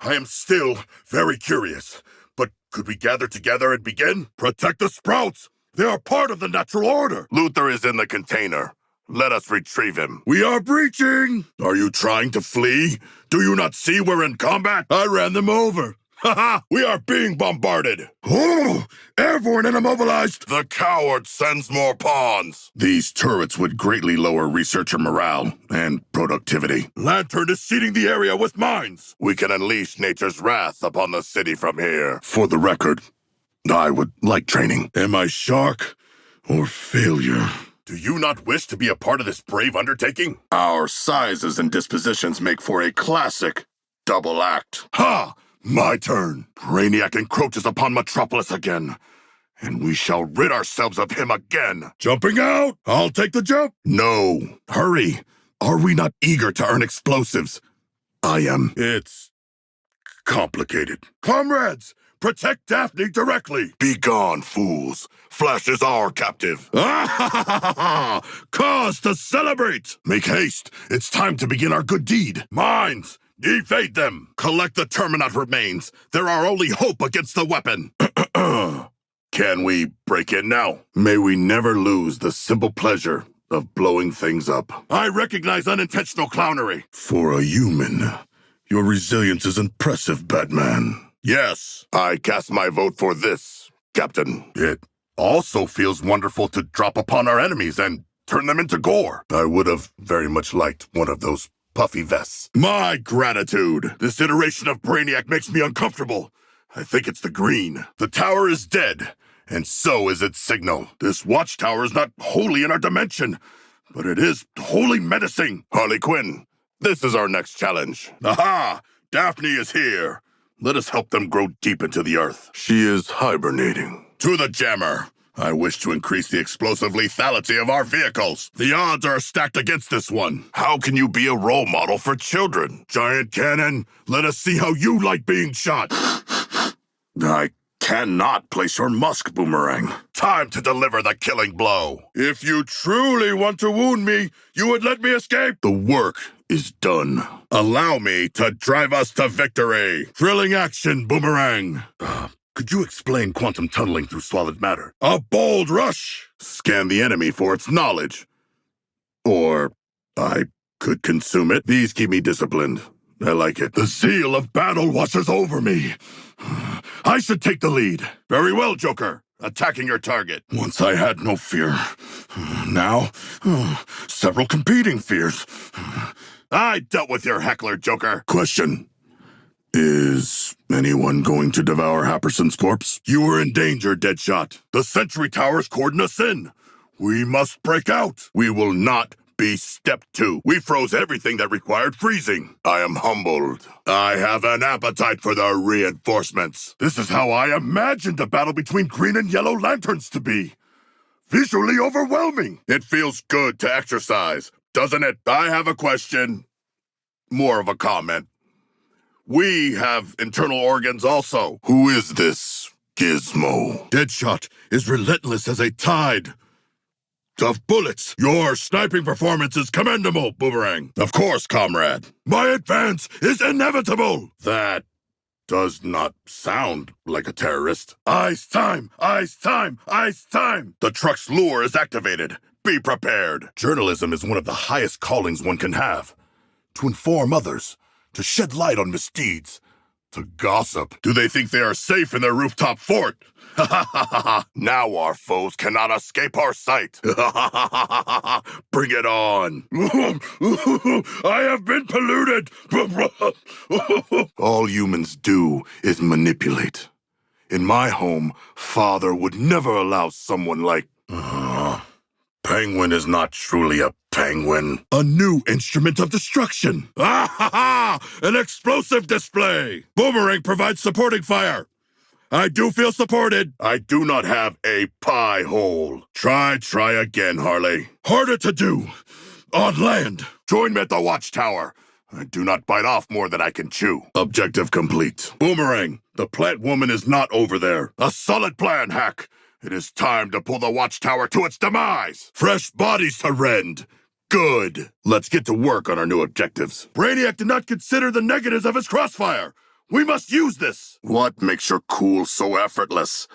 I am still very curious, but could we gather together and begin? Protect the sprouts! They are part of the natural order! Luther is in the container. Let us retrieve him. We are breaching! Are you trying to flee? Do you not see we're in combat? I ran them over. Ha! We are being bombarded. Oh, airborne and immobilized. The coward sends more pawns. These turrets would greatly lower researcher morale and productivity. Lantern is seeding the area with mines. We can unleash nature's wrath upon the city from here. For the record, I would like training. Am I shark or failure? Do you not wish to be a part of this brave undertaking? Our sizes and dispositions make for a classic double act. Ha! My turn. Brainiac encroaches upon Metropolis again, and we shall rid ourselves of him again. Jumping out? I'll take the jump. No. Hurry. Are we not eager to earn explosives? I am. It's complicated. Comrades, protect Daphne directly. Be gone, fools. Flash is our captive. Cause to celebrate. Make haste. It's time to begin our good deed. Mines. Evade them! Collect the Terminaut remains! There are only hope against the weapon! Can we break in now? May we never lose the simple pleasure of blowing things up. I recognize unintentional clownery. For a human, your resilience is impressive, Batman. Yes, I cast my vote for this, Captain. It also feels wonderful to drop upon our enemies and turn them into gore. I would have very much liked one of those puffy vests. My gratitude! This iteration of Brainiac makes me uncomfortable. I think it's the green. The tower is dead, and so is its signal. This watchtower is not wholly in our dimension, but it is wholly menacing. Harley Quinn, this is our next challenge. Aha! Daphne is here. Let us help them grow deep into the earth. She is hibernating. To the jammer! I wish to increase the explosive lethality of our vehicles. The odds are stacked against this one. How can you be a role model for children? Giant cannon, let us see how you like being shot. I cannot place your musk, Boomerang. Time to deliver the killing blow. If you truly want to wound me, you would let me escape. The work is done. Allow me to drive us to victory. Thrilling action, Boomerang. Could you explain quantum tunneling through solid matter? A bold rush. Scan the enemy for its knowledge. Or I could consume it. These keep me disciplined. I like it. The zeal of battle washes over me. I should take the lead. Very well, Joker. Attacking your target. Once I had no fear. Now, several competing fears. I dealt with your heckler, Joker. Question. Is anyone going to devour Happerson's corpse? You are in danger, Deadshot. The Sentry Tower's cordoned us in. We must break out. We will not be stepped to. We froze everything that required freezing. I am humbled. I have an appetite for the reinforcements. This is how I imagined the battle between Green and Yellow Lanterns to be. Visually overwhelming. It feels good to exercise, doesn't it? I have a question. More of a comment. We have internal organs also. Who is this Gizmo? Deadshot is relentless as a tide of bullets. Your sniping performance is commendable, Boomerang. Of course, comrade. My advance is inevitable. That does not sound like a terrorist. Ice time! Ice time! Ice time! The truck's lure is activated. Be prepared. Journalism is one of the highest callings one can have. To inform others, to shed light on misdeeds, to gossip. Do they think they are safe in their rooftop fort? Now our foes cannot escape our sight. Bring it on. I have been polluted. All humans do is manipulate. In my home, Father would never allow someone like... Penguin is not truly a penguin. A new instrument of destruction. An explosive display. Boomerang provides supporting fire. I do feel supported. I do not have a pie hole. Try again, Harley. Harder to do. On land. Join me at the watchtower. I do not bite off more than I can chew. Objective complete. Boomerang, the plant woman is not over there. A solid plan, Hack. It is time to pull the watchtower to its demise. Fresh bodies to rend. Good. Let's get to work on our new objectives. Brainiac did not consider the negatives of his crossfire. We must use this. What makes your cool so effortless?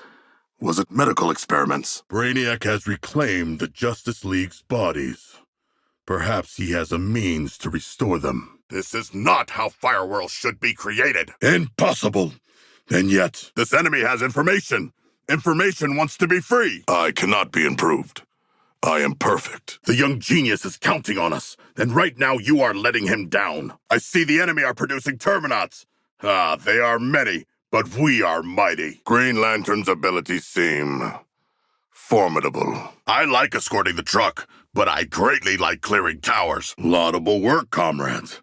Was it medical experiments? Brainiac has reclaimed the Justice League's bodies. Perhaps he has a means to restore them. This is not how Fireworld should be created. Impossible. And yet, this enemy has information. Information wants to be free. I cannot be improved. I am perfect. The young genius is counting on us, and right now you are letting him down. I see the enemy are producing Terminauts. They are many, but we are mighty. Green Lantern's abilities seem formidable. I like escorting the truck, but I greatly like clearing towers. Laudable work, comrades.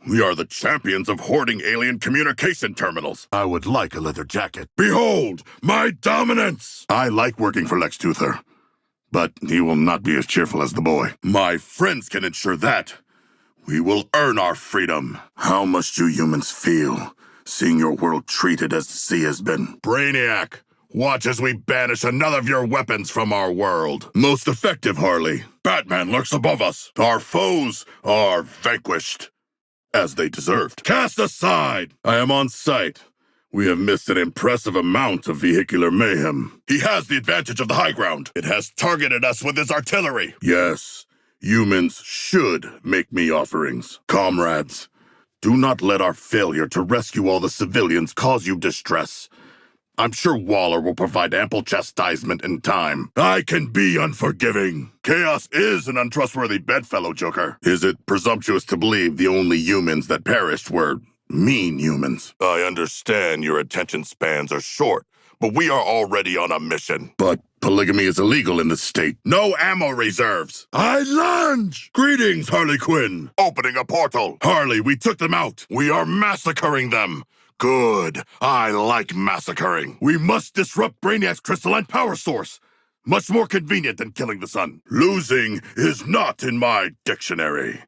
We are the champions of hoarding alien communication terminals. I would like a leather jacket. Behold, my dominance! I like working for Lex Luthor, but he will not be as cheerful as the boy. My friends can ensure that. We will earn our freedom. How must you humans feel, seeing your world treated as the sea has been? Brainiac, watch as we banish another of your weapons from our world. Most effective, Harley. Batman lurks above us. Our foes are vanquished. As they deserved. Cast aside! I am on sight. We have missed an impressive amount of vehicular mayhem. He has the advantage of the high ground. It has targeted us with his artillery. Yes, humans should make me offerings. Comrades, do not let our failure to rescue all the civilians cause you distress. I'm sure Waller will provide ample chastisement in time. I can be unforgiving. Chaos is an untrustworthy bedfellow, Joker. Is it presumptuous to believe the only humans that perished were mean humans? I understand your attention spans are short, but we are already on a mission. But polygamy is illegal in this state. No ammo reserves. I lunge! Greetings, Harley Quinn. Opening a portal. Harley, we took them out. We are massacring them. Good. I like massacring. We must disrupt Brainiac's crystalline power source. Much more convenient than killing the sun. Losing is not in my dictionary.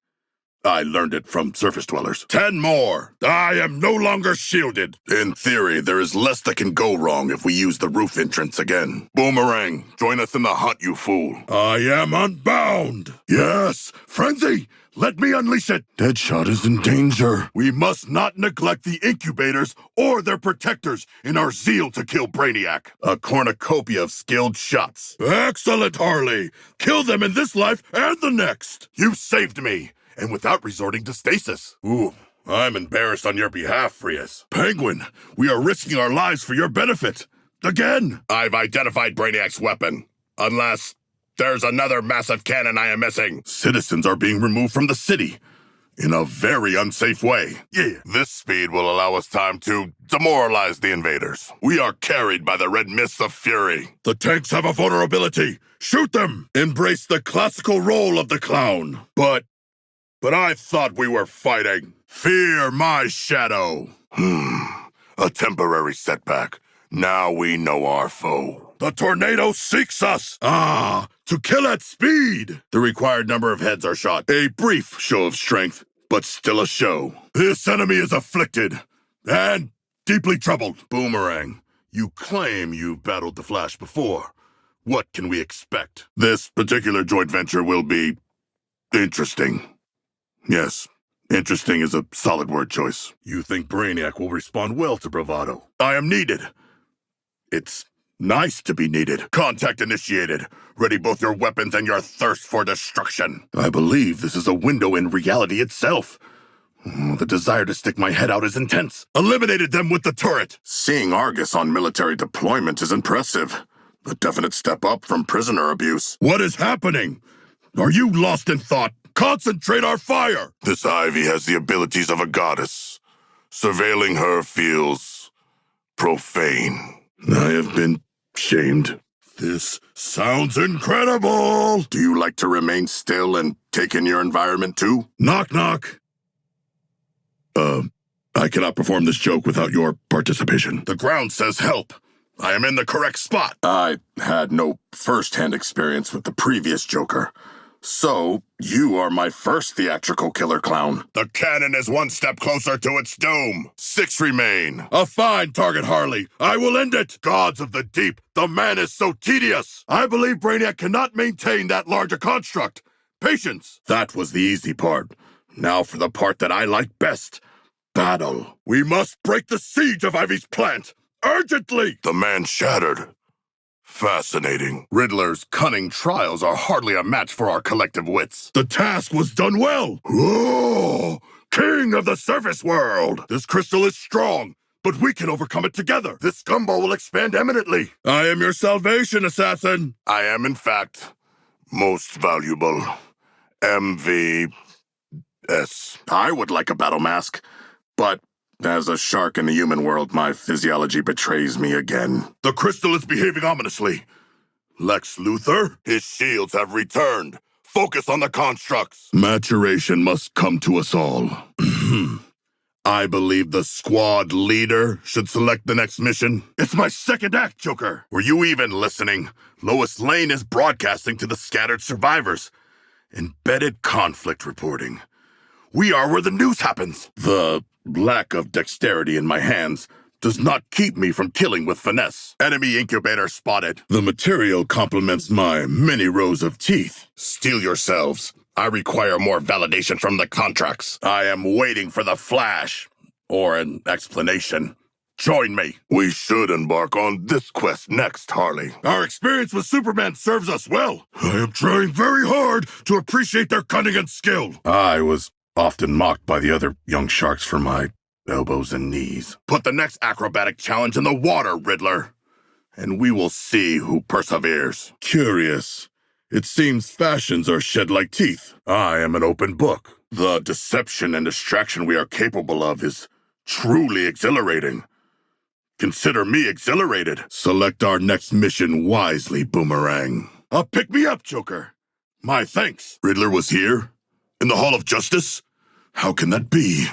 I learned it from surface dwellers. 10 more! I am no longer shielded! In theory, there is less that can go wrong if we use the roof entrance again. Boomerang, join us in the hunt, you fool. I am unbound! Yes! Frenzy! Let me unleash it! Deadshot is in danger. We must not neglect the incubators or their protectors in our zeal to kill Brainiac. A cornucopia of skilled shots. Excellent, Harley! Kill them in this life and the next! You saved me! And without resorting to stasis. Ooh, I'm embarrassed on your behalf, Frias. Penguin, we are risking our lives for your benefit. Again! I've identified Brainiac's weapon. Unless there's another massive cannon I am missing. Citizens are being removed from the city in a very unsafe way. Yeah. This speed will allow us time to demoralize the invaders. We are carried by the red mists of fury. The tanks have a vulnerability. Shoot them! Embrace the classical role of the clown. But I thought we were fighting. Fear my shadow. A temporary setback. Now we know our foe. The tornado seeks us. To kill at speed. The required number of heads are shot. A brief show of strength, but still a show. This enemy is afflicted and deeply troubled. Boomerang, you claim you've battled the Flash before. What can we expect? This particular joint venture will be interesting. Yes, interesting is a solid word choice. You think Brainiac will respond well to bravado? I am needed. It's nice to be needed. Contact initiated. Ready both your weapons and your thirst for destruction. I believe this is a window in reality itself. The desire to stick my head out is intense. Eliminated them with the turret. Seeing Argus on military deployment is impressive. A definite step up from prisoner abuse. What is happening? Are you lost in thought? Concentrate our fire! This Ivy has the abilities of a goddess. Surveilling her feels profane. I have been shamed. This sounds incredible! Do you like to remain still and take in your environment too? Knock knock! I cannot perform this joke without your participation. The ground says help. I am in the correct spot. I had no first-hand experience with the previous Joker. So, you are my first theatrical killer clown. The cannon is one step closer to its doom. 6 remain. A fine target, Harley. I will end it. Gods of the deep, the man is so tedious. I believe Brainiac cannot maintain that large a construct. Patience. That was the easy part. Now for the part that I like best. Battle. We must break the siege of Ivy's plant. Urgently. The man shattered. Fascinating. Riddler's cunning trials are hardly a match for our collective wits. The task was done well. Oh, king of the surface world. This crystal is strong, but we can overcome it together. This gumbo will expand eminently. I am your salvation, assassin. I am, in fact, most valuable. MVS. I would like a battle mask, but as a shark in the human world, my physiology betrays me again. The crystal is behaving ominously. Lex Luthor? His shields have returned. Focus on the constructs. Maturation must come to us all. I believe the squad leader should select the next mission. It's my second act, Joker. Were you even listening? Lois Lane is broadcasting to the scattered survivors. Embedded conflict reporting. We are where the news happens. The lack of dexterity in my hands does not keep me from killing with finesse. Enemy incubator spotted. The material complements my many rows of teeth. Steel yourselves. I require more validation from the contracts. I am waiting for the flash. Or an explanation. Join me. We should embark on this quest next, Harley. Our experience with Superman serves us well. I am trying very hard to appreciate their cunning and skill. I was often mocked by the other young sharks for my elbows and knees. Put the next acrobatic challenge in the water, Riddler, and we will see who perseveres. Curious. It seems fashions are shed like teeth. I am an open book. The deception and distraction we are capable of is truly exhilarating. Consider me exhilarated. Select our next mission wisely, Boomerang. Pick me up, Joker. My thanks. Riddler was here? In the Hall of Justice? How can that be?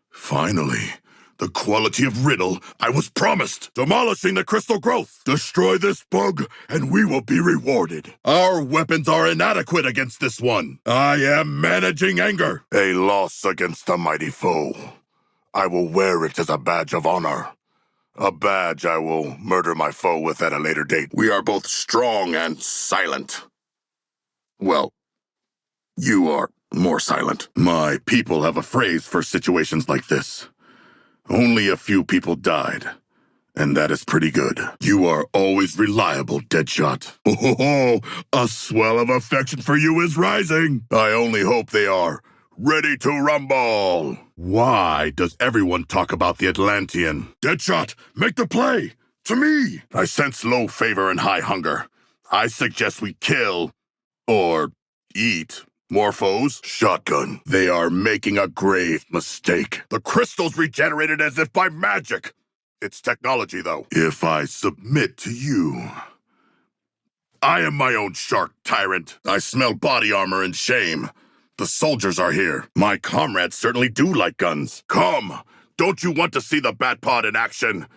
Finally, The quality of riddle I was promised. Demolishing the crystal growth. Destroy this bug, and we will be rewarded. Our weapons are inadequate against this one. I am managing anger. A loss against a mighty foe. I will wear it as a badge of honor. A badge I will murder my foe with at a later date. We are both strong and silent. Well, you are more silent. My people have a phrase for situations like this. Only a few people died, and that is pretty good. You are always reliable, Deadshot. Oh, a swell of affection for you is rising. I only hope they are ready to rumble. Why does everyone talk about the Atlantean? Deadshot, make the play! To me! I sense low favor and high hunger. I suggest we kill, or eat, more foes? Shotgun. They are making a grave mistake. The crystals regenerated as if by magic. It's technology, though. If I submit to you... I am my own shark tyrant. I smell body armor and shame. The soldiers are here. My comrades certainly do like guns. Come! Don't you want to see the Batpod in action?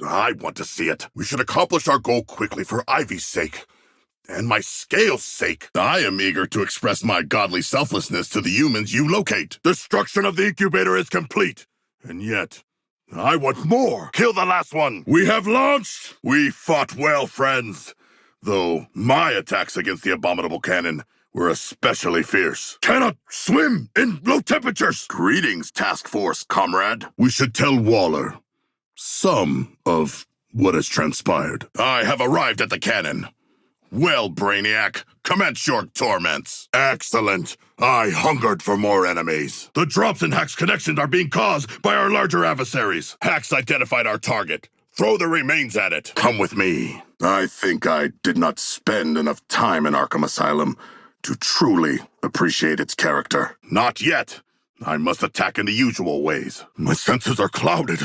I want to see it. We should accomplish our goal quickly for Ivy's sake. And my scale's sake. I am eager to express my godly selflessness to the humans you locate. Destruction of the incubator is complete. And yet, I want more. Kill the last one. We have launched. We fought well, friends. Though my attacks against the abominable cannon were especially fierce. Cannot swim in low temperatures. Greetings, task force, comrade. We should tell Waller some of what has transpired. I have arrived at the cannon. Well, Brainiac, commence your torments. Excellent. I hungered for more enemies. The drops in Hack's connections are being caused by our larger adversaries. Hack's identified our target. Throw the remains at it. Come with me. I think I did not spend enough time in Arkham Asylum to truly appreciate its character. Not yet. I must attack in the usual ways. My senses are clouded,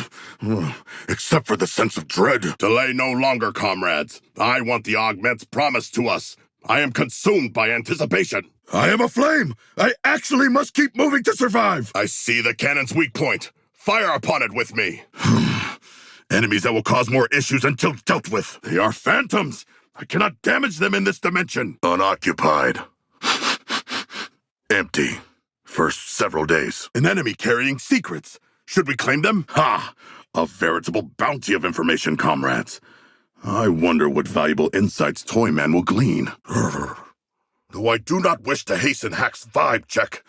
except for the sense of dread. Delay no longer, comrades. I want the augments promised to us. I am consumed by anticipation. I am aflame. I actually must keep moving to survive. I see the cannon's weak point. Fire upon it with me. Enemies that will cause more issues until dealt with. They are phantoms. I cannot damage them in this dimension. Unoccupied. Empty. First several days. An enemy carrying secrets. Should we claim them? Ha! A veritable bounty of information, comrades. I wonder what valuable insights Toyman will glean. Though I do not wish to hasten Hack's vibe check,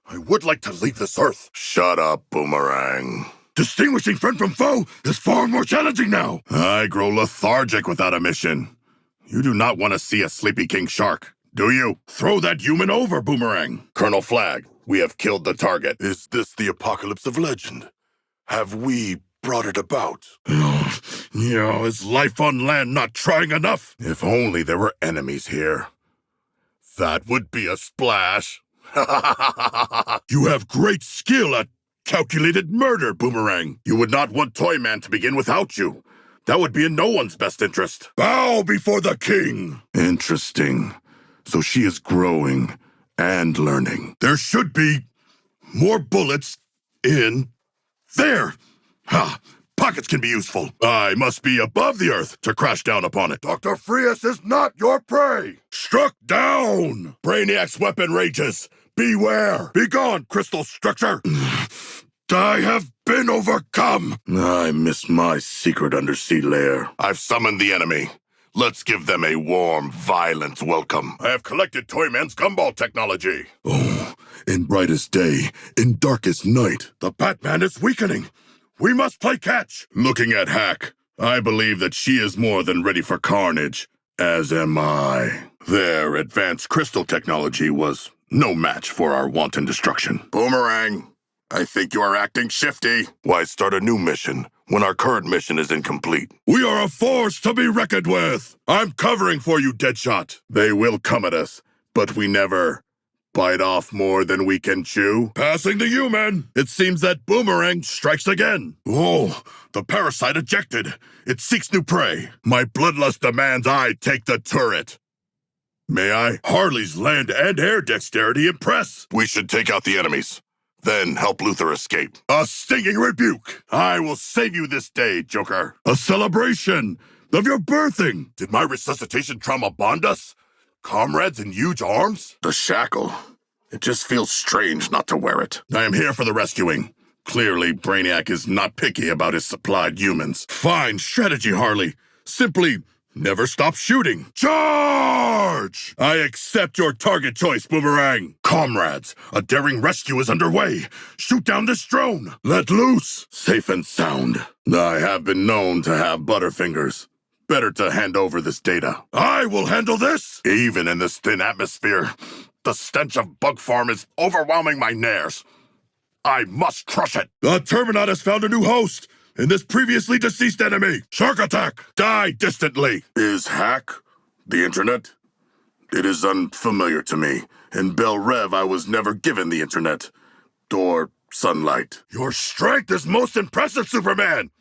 I would like to leave this earth. Shut up, Boomerang. Distinguishing friend from foe is far more challenging now. I grow lethargic without a mission. You do not want to see a sleepy king shark, do you? Throw that human over, Boomerang. Colonel Flag, we have killed the target. Is this the apocalypse of legend? Have we brought it about? Is life on land not trying enough? If only there were enemies here. That would be a splash. You have great skill at calculated murder, Boomerang. You would not want Toyman to begin without you. That would be in no one's best interest. Bow before the king. Interesting. So she is growing and learning. There should be more bullets in there. Ha! Pockets can be useful. I must be above the earth to crash down upon it. Dr. Frias is not your prey. Struck down. Brainiac's weapon rages. Beware. Begone, crystal structure. I have been overcome. I miss my secret undersea lair. I've summoned the enemy. Let's give them a warm, violent welcome. I have collected Toyman's gumball technology. Oh, in brightest day, in darkest night, the Batman is weakening. We must play catch. Looking at Hack, I believe that she is more than ready for carnage, as am I. Their advanced crystal technology was no match for our wanton destruction. Boomerang, I think you are acting shifty. Why start a new mission when our current mission is incomplete? We are a force to be reckoned with. I'm covering for you, Deadshot. They will come at us, but we never bite off more than we can chew. Passing the human. It seems that Boomerang strikes again. Oh, the parasite ejected. It seeks new prey. My bloodlust demands I take the turret. May I? Harley's land and air dexterity impress. We should take out the enemies. then help Luther escape. A stinging rebuke! I will save you this day, Joker. A celebration of your birthing! Did my resuscitation trauma bond us? Comrades in huge arms? The shackle. It just feels strange not to wear it. I am here for the rescuing. Clearly, Brainiac is not picky about his supplied humans. Fine strategy, Harley. Simply never stop shooting. Charge! I accept your target choice, Boomerang. Comrades, a daring rescue is underway. Shoot down this drone. Let loose. Safe and sound. I have been known to have butterfingers. Better to hand over this data. I will handle this! Even in this thin atmosphere, the stench of Bug Farm is overwhelming my nares. I must crush it! The Terminaut has found a new host in this previously deceased enemy. Shark attack! Die distantly! Is hack the internet? It is unfamiliar to me. In Bel Rev, I was never given the internet. Or sunlight. Your strength is most impressive, Superman!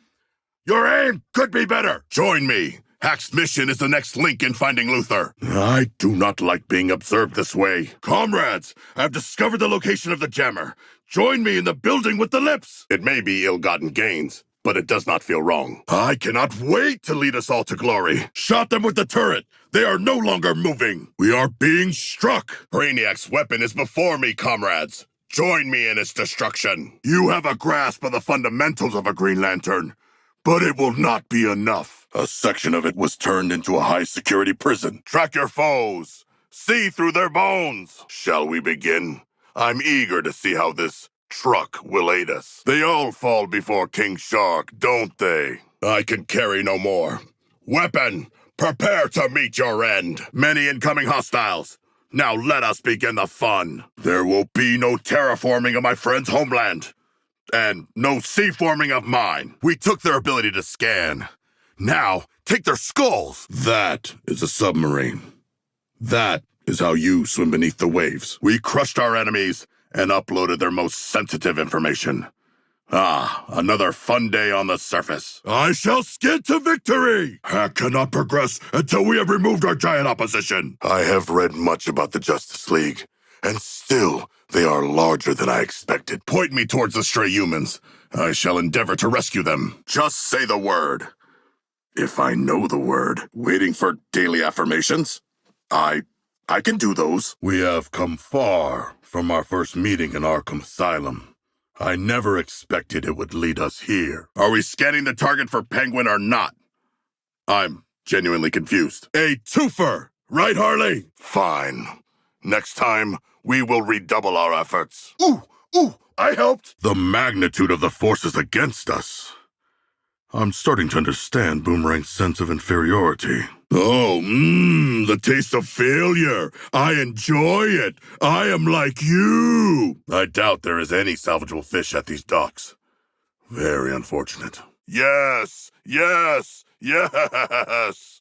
Your aim could be better! Join me! Hack's mission is the next link in finding Luther. I do not like being observed this way. Comrades, I've discovered the location of the jammer. Join me in the building with the lips. It may be ill-gotten gains, but it does not feel wrong. I cannot wait to lead us all to glory. Shot them with the turret. They are no longer moving. We are being struck. Brainiac's weapon is before me, comrades. Join me in its destruction. You have a grasp of the fundamentals of a Green Lantern. But it will not be enough. A section of it was turned into a high-security prison. Track your foes. See through their bones. Shall we begin? I'm eager to see how this truck will aid us. They all fall before King Shark, don't they? I can carry no more. Weapon, prepare to meet your end. Many incoming hostiles. Now let us begin the fun. There will be no terraforming of my friend's homeland. And no sea-forming of mine. We took their ability to scan. Now, take their skulls. That is a submarine. That is how you swim beneath the waves. We crushed our enemies and uploaded their most sensitive information. Ah, another fun day on the surface. I shall skid to victory! Hack cannot progress until we have removed our giant opposition. I have read much about the Justice League, and still, they are larger than I expected. Point me towards the stray humans. I shall endeavor to rescue them. Just say the word. If I know the word. Waiting for daily affirmations? I can do those. We have come far from our first meeting in Arkham Asylum. I never expected it would lead us here. Are we scanning the target for Penguin or not? I'm genuinely confused. A twofer! Right, Harley? Fine. Next time, we will redouble our efforts. Ooh, I helped! The magnitude of the forces against us. I'm starting to understand Boomerang's sense of inferiority. Oh, the taste of failure. I enjoy it. I am like you. I doubt there is any salvageable fish at these docks. Very unfortunate. Yes.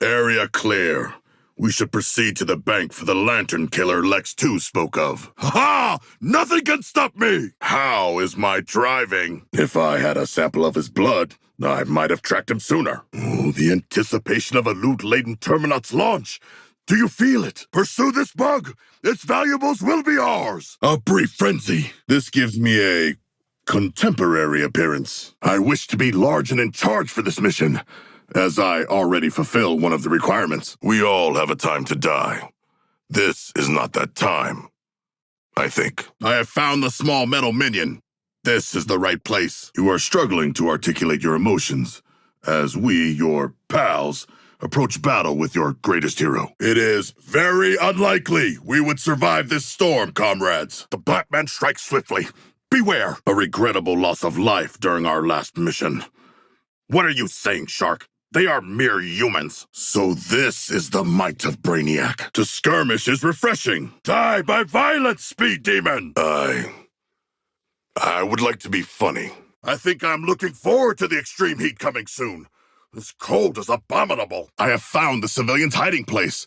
Area clear. We should proceed to the bank for the lantern killer Lex 2 spoke of. Ha! Nothing can stop me! How is my driving? If I had a sample of his blood, I might have tracked him sooner. Oh, the anticipation of a loot-laden Terminaut's launch. Do you feel it? Pursue this bug! Its valuables will be ours! A brief frenzy. This gives me a contemporary appearance. I wish to be large and in charge for this mission, as I already fulfill one of the requirements. We all have a time to die. This is not that time, I think. I have found the small metal minion. This is the right place. You are struggling to articulate your emotions, as we, your pals, approach battle with your greatest hero. It is very unlikely we would survive this storm, comrades. The Black Man strikes swiftly. Beware. A regrettable loss of life during our last mission. What are you saying, Shark? They are mere humans. So this is the might of Brainiac. To skirmish is refreshing. Die by violence, Speed Demon! I would like to be funny. I think I'm looking forward to the extreme heat coming soon. This cold is abominable. I have found the civilian's hiding place.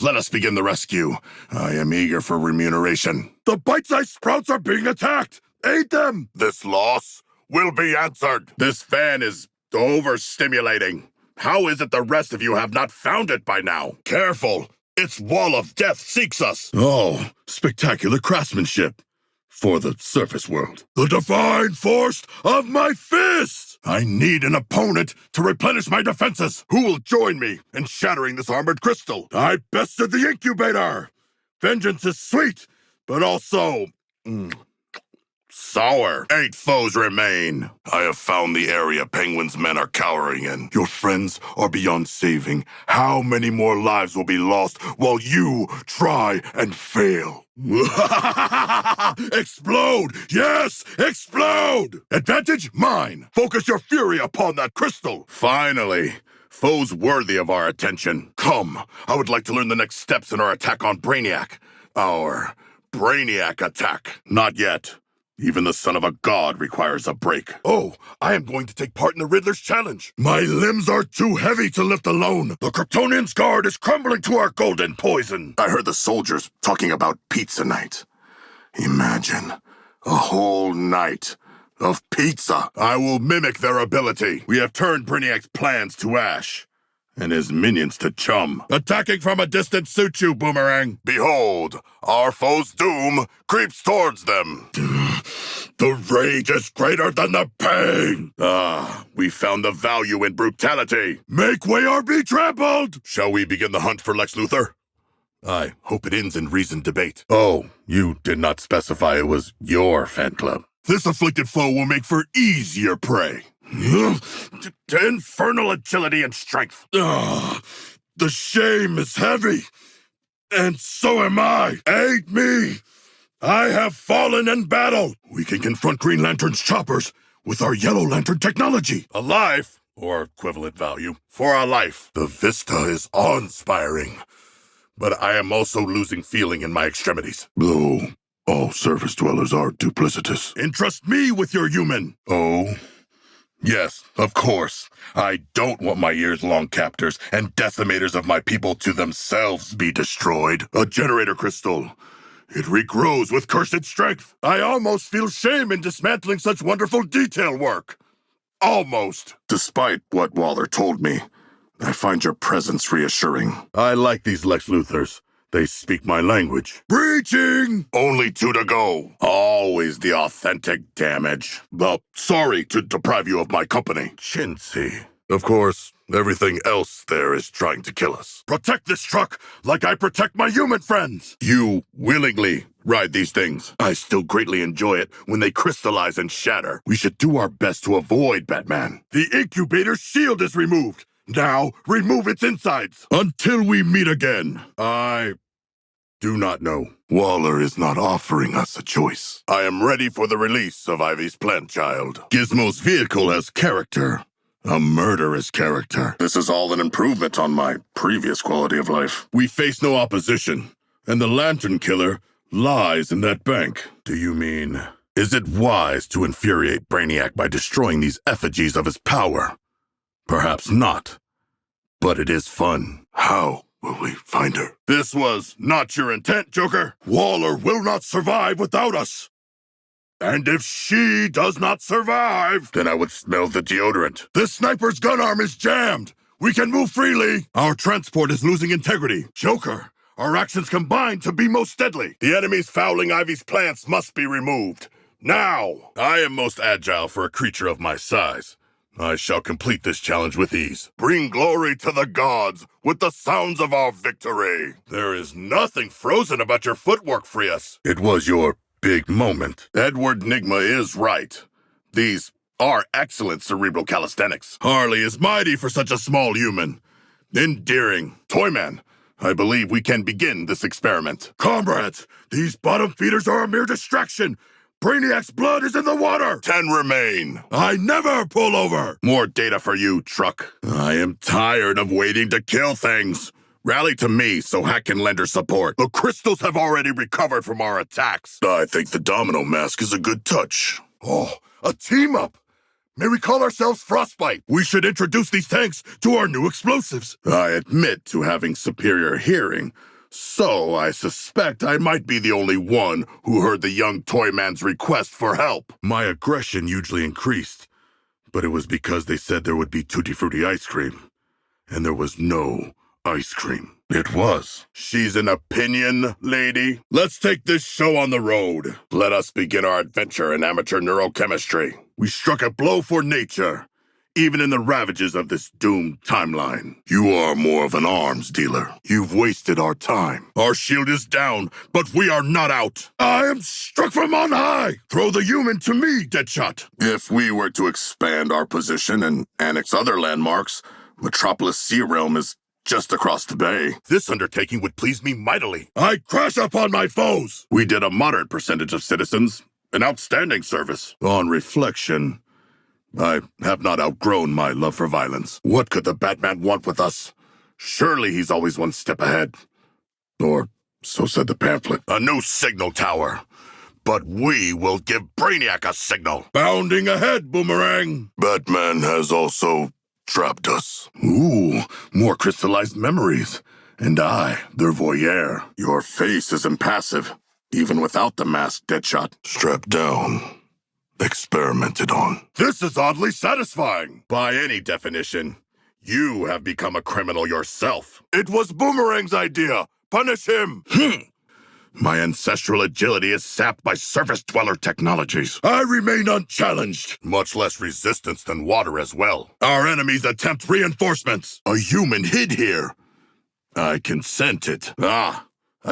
Let us begin the rescue. I am eager for remuneration. The bite-sized sprouts are being attacked. Aid them. This loss will be answered. This fan is overstimulating. How is it the rest of you have not found it by now? Careful! Its wall of death seeks us! Oh, spectacular craftsmanship. for the surface world. The divine force of my fist! I need an opponent to replenish my defenses. Who will join me in shattering this armored crystal? I bested the incubator! Vengeance is sweet, but also... sour. 8 foes remain. I have found the area Penguin's men are cowering in. Your friends are beyond saving. How many more lives will be lost while you try and fail? Explode! Yes, explode! Advantage mine. Focus your fury upon that crystal. Finally, foes worthy of our attention. Come, I would like to learn the next steps in our attack on Brainiac. Our Brainiac attack. Not yet. Even the son of a god requires a break. Oh, I am going to take part in the Riddler's challenge. My limbs are too heavy to lift alone. The Kryptonian's guard is crumbling to our golden poison. I heard the soldiers talking about pizza night. Imagine a whole night of pizza. I will mimic their ability. We have turned Brainiac's plans to ash, and his minions to chum. Attacking from a distance suits you, Boomerang. Behold, our foe's doom creeps towards them. The rage is greater than the pain. We found the value in brutality. Make way or be trampled! Shall we begin the hunt for Lex Luthor? I hope it ends in reasoned debate. Oh, you did not specify it was your fan club. This afflicted foe will make for easier prey. Infernal agility and strength. The shame is heavy, and so am I. Aid me. I have fallen in battle. We can confront Green Lantern's choppers with our Yellow Lantern technology. A life, or equivalent value, for our life. The vista is awe-inspiring, but I am also losing feeling in my extremities. Though all surface dwellers are duplicitous. Entrust me with your human. Oh, yes, of course. I don't want my years-long captors and decimators of my people to themselves be destroyed. A generator crystal. It regrows with cursed strength. I almost feel shame in dismantling such wonderful detail work. Almost. Despite what Waller told me, I find your presence reassuring. I like these Lex Luthors. They speak my language. Breaching! Only 2 to go. Always the authentic damage. Sorry to deprive you of my company. Chintzy. Of course, everything else there is trying to kill us. Protect this truck like I protect my human friends. You willingly ride these things. I still greatly enjoy it when they crystallize and shatter. We should do our best to avoid Batman. The incubator's shield is removed. Now, remove its insides. Until we meet again. I do not know. Waller is not offering us a choice. I am ready for the release of Ivy's plant child. Gizmo's vehicle has character. A murderous character. This is all an improvement on my previous quality of life. We face no opposition, and the Lantern Killer lies in that bank. Do you mean, is it wise to infuriate Brainiac by destroying these effigies of his power? Perhaps not, but it is fun. How will we find her? This was not your intent, Joker. Waller will not survive without us. And if she does not survive, then I would smell the deodorant. This sniper's gun arm is jammed. We can move freely. Our transport is losing integrity. Joker, our actions combine to be most deadly. The enemies fouling Ivy's plants must be removed. Now! I am most agile for a creature of my size. I shall complete this challenge with ease. Bring glory to the gods with the sounds of our victory. There is nothing frozen about your footwork, Frias. It was your big moment. Edward Nigma is right. These are excellent cerebral calisthenics. Harley is mighty for such a small human. Endearing. Toyman, I believe we can begin this experiment. Comrades, these bottom feeders are a mere distraction. Brainiac's blood is in the water! 10 remain. I never pull over! More data for you, truck. I am tired of waiting to kill things. Rally to me so Hack can lend her support. The crystals have already recovered from our attacks. I think the domino mask is a good touch. Oh, a team-up! May we call ourselves Frostbite? We should introduce these tanks to our new explosives. I admit to having superior hearing, so I suspect I might be the only one who heard the young Toyman's request for help. My aggression hugely increased, but it was because they said there would be Tutti Frutti ice cream, and there was no ice cream. It was. She's an opinion lady. Let's take this show on the road. Let us begin our adventure in amateur neurochemistry. We struck a blow for nature, even in the ravages of this doomed timeline. You are more of an arms dealer. You've wasted our time. Our shield is down, but we are not out. I am struck from on high. Throw the human to me, Deadshot. If we were to expand our position and annex other landmarks, Metropolis Sea Realm is just across the bay. This undertaking would please me mightily. I crash upon my foes. We did a moderate percentage of citizens. An outstanding service. On reflection, I have not outgrown my love for violence. What could the Batman want with us? Surely he's always one step ahead. Or so said the pamphlet. A new signal tower. But we will give Brainiac a signal. Bounding ahead, Boomerang. Batman has also trapped us. Ooh, more crystallized memories. And I, their voyeur. Your face is impassive, even without the mask, Deadshot. Strapped down. Experimented on. This is oddly satisfying. By any definition, you have become a criminal yourself. It was Boomerang's idea. Punish him. My ancestral agility is sapped by surface-dweller technologies. I remain unchallenged. Much less resistance than water as well. Our enemies attempt reinforcements. A human hid here. I can scent it. I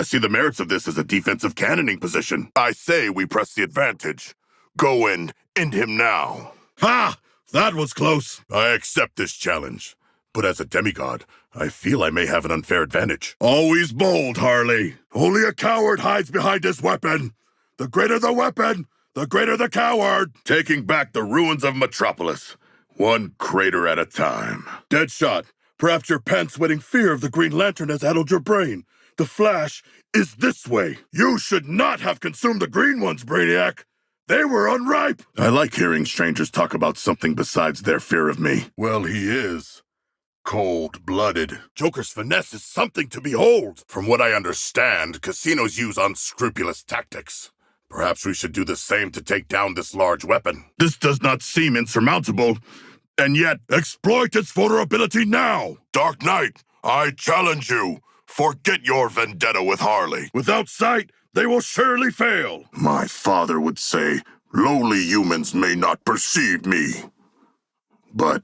see the merits of this as a defensive cannoning position. I say we press the advantage. Go and end him now. Ha! That was close. I accept this challenge. But as a demigod, I feel I may have an unfair advantage. Always bold, Harley. Only a coward hides behind his weapon. The greater the weapon, the greater the coward. Taking back the ruins of Metropolis, one crater at a time. Deadshot, perhaps your pants-sweating fear of the Green Lantern has addled your brain. The Flash is this way. You should not have consumed the green ones, Brainiac. They were unripe. I like hearing strangers talk about something besides their fear of me. Well, he is cold-blooded. Joker's finesse is something to behold. From what I understand, casinos use unscrupulous tactics. Perhaps we should do the same to take down this large weapon. This does not seem insurmountable, and yet exploit its vulnerability now. Dark Knight, I challenge you. Forget your vendetta with Harley. Without sight, they will surely fail. My father would say, lowly humans may not perceive me. But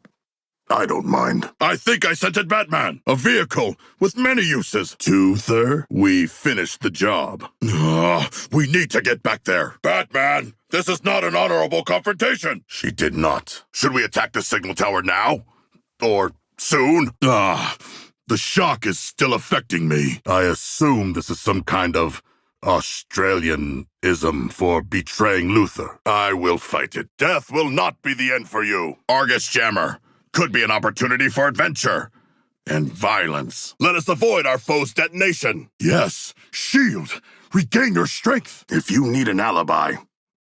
I don't mind. I think I scented Batman. A vehicle with many uses. Toother, we finished the job. We need to get back there. Batman, this is not an honorable confrontation. She did not. Should we attack the signal tower now? Or soon? The shock is still affecting me. I assume this is some kind of Australianism for betraying Luthor. I will fight it. Death will not be the end for you. Argus Jammer. Could be an opportunity for adventure and violence. Let us avoid our foe's detonation. Yes, shield. Regain your strength. If you need an alibi,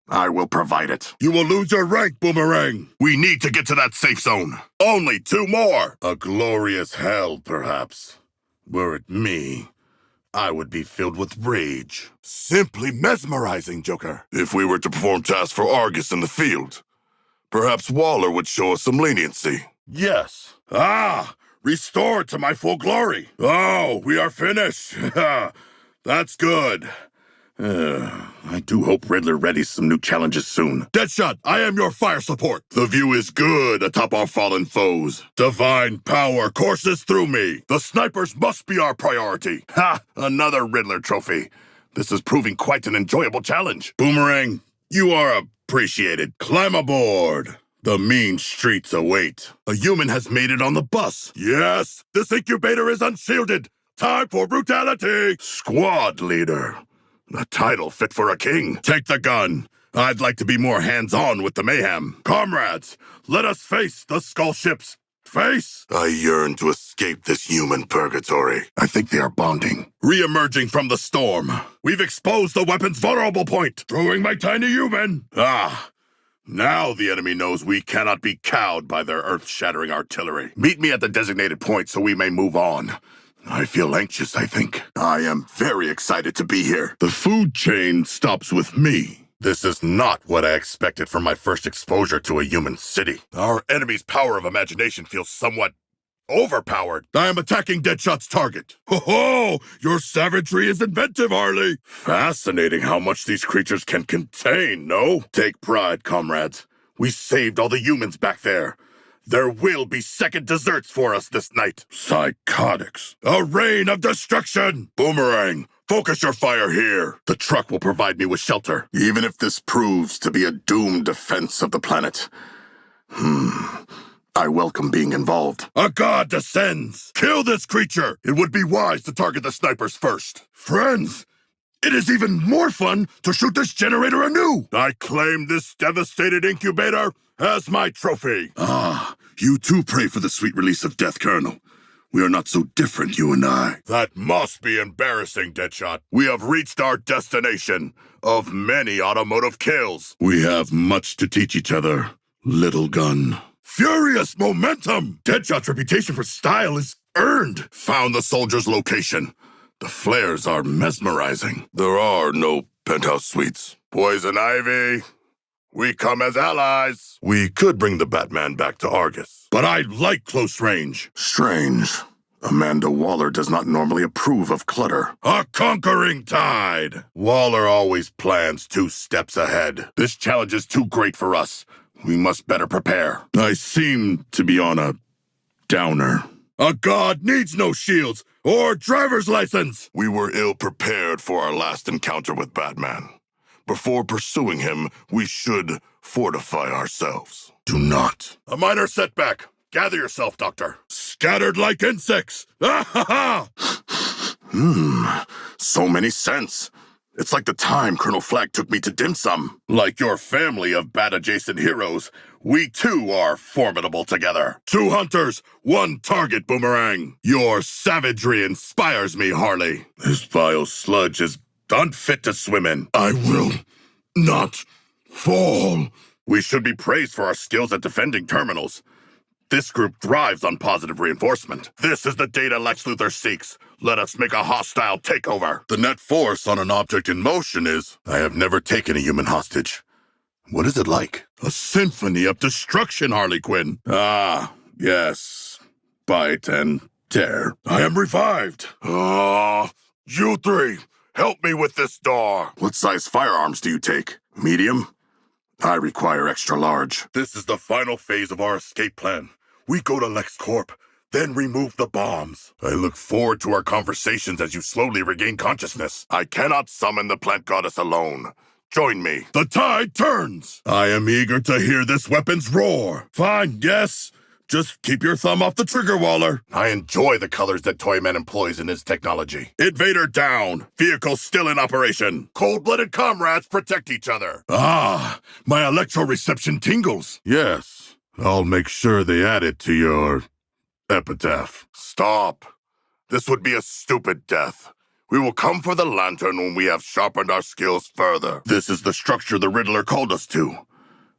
I will provide it. You will lose your rank, Boomerang. We need to get to that safe zone. Only 2 more. A glorious hell, perhaps. Were it me, I would be filled with rage. Simply mesmerizing, Joker. If we were to perform tasks for Argus in the field, perhaps Waller would show us some leniency. Yes. Restored to my full glory. Oh, we are finished. That's good. I do hope Riddler readies some new challenges soon. Deadshot, I am your fire support. The view is good atop our fallen foes. Divine power courses through me. The snipers must be our priority. Another Riddler trophy. This is proving quite an enjoyable challenge. Boomerang, you are appreciated. Climb aboard. The mean streets await. A human has made it on the bus. Yes, this incubator is unshielded. Time for brutality. Squad leader. A title fit for a king. Take the gun. I'd like to be more hands-on with the mayhem. Comrades, let us face the skull ships. Face? I yearn to escape this human purgatory. I think they are bonding. Re-emerging from the storm. We've exposed the weapon's vulnerable point. Throwing my tiny human. Now the enemy knows we cannot be cowed by their earth-shattering artillery. Meet me at the designated point so we may move on. I feel anxious, I think. I am very excited to be here. The food chain stops with me. This is not what I expected from my first exposure to a human city. Our enemy's power of imagination feels somewhat Overpowered. I am attacking Deadshot's target. Ho-ho! Your savagery is inventive, Harley. Fascinating how much these creatures can contain, no? Take pride, comrades. We saved all the humans back there. There will be second desserts for us this night. Psychotics. A rain of destruction! Boomerang, focus your fire here. The truck will provide me with shelter. Even if this proves to be a doomed defense of the planet. I welcome being involved. A god descends! Kill this creature! It would be wise to target the snipers first. Friends, it is even more fun to shoot this generator anew! I claim this devastated incubator as my trophy. Ah, you too pray for the sweet release of death, Colonel. We are not so different, you and I. That must be embarrassing, Deadshot. We have reached our destination of many automotive kills. We have much to teach each other, little gun. Furious momentum! Deadshot's reputation for style is earned. Found the soldier's location. The flares are mesmerizing. There are no penthouse suites. Poison Ivy, we come as allies. We could bring the Batman back to Argus, but I like close range. Strange. Amanda Waller does not normally approve of clutter. A conquering tide! Waller always plans 2 steps ahead. This challenge is too great for us. We must better prepare. I seem to be on a downer. A god needs no shields or driver's license! We were ill-prepared for our last encounter with Batman. Before pursuing him, we should fortify ourselves. Do not. A minor setback. Gather yourself, Doctor. Scattered like insects! Ah ha ha! So many scents. It's like the time Colonel Flag took me to dim sum. Like your family of bat-adjacent heroes, we too are formidable together. 2 hunters, 1 target, Boomerang. Your savagery inspires me, Harley. This vile sludge is unfit to swim in. I will not fall. We should be praised for our skills at defending terminals. This group thrives on positive reinforcement. This is the data Lex Luthor seeks. Let us make a hostile takeover. The net force on an object in motion is... I have never taken a human hostage. What is it like? A symphony of destruction, Harley Quinn. Ah, yes. Bite and tear. I am revived. You 3, help me with this door. What size firearms do you take? Medium? I require extra large. This is the final phase of our escape plan. We go to LexCorp, then remove the bombs. I look forward to our conversations as you slowly regain consciousness. I cannot summon the plant goddess alone. Join me. The tide turns. I am eager to hear this weapon's roar. Fine, yes. Just keep your thumb off the trigger, Waller. I enjoy the colors that Toyman employs in his technology. Invader down. Vehicle still in operation. Cold-blooded comrades protect each other. Ah, my electroreception tingles. Yes. I'll make sure they add it to your epitaph. Stop. This would be a stupid death. We will come for the lantern when we have sharpened our skills further. This is the structure the Riddler called us to.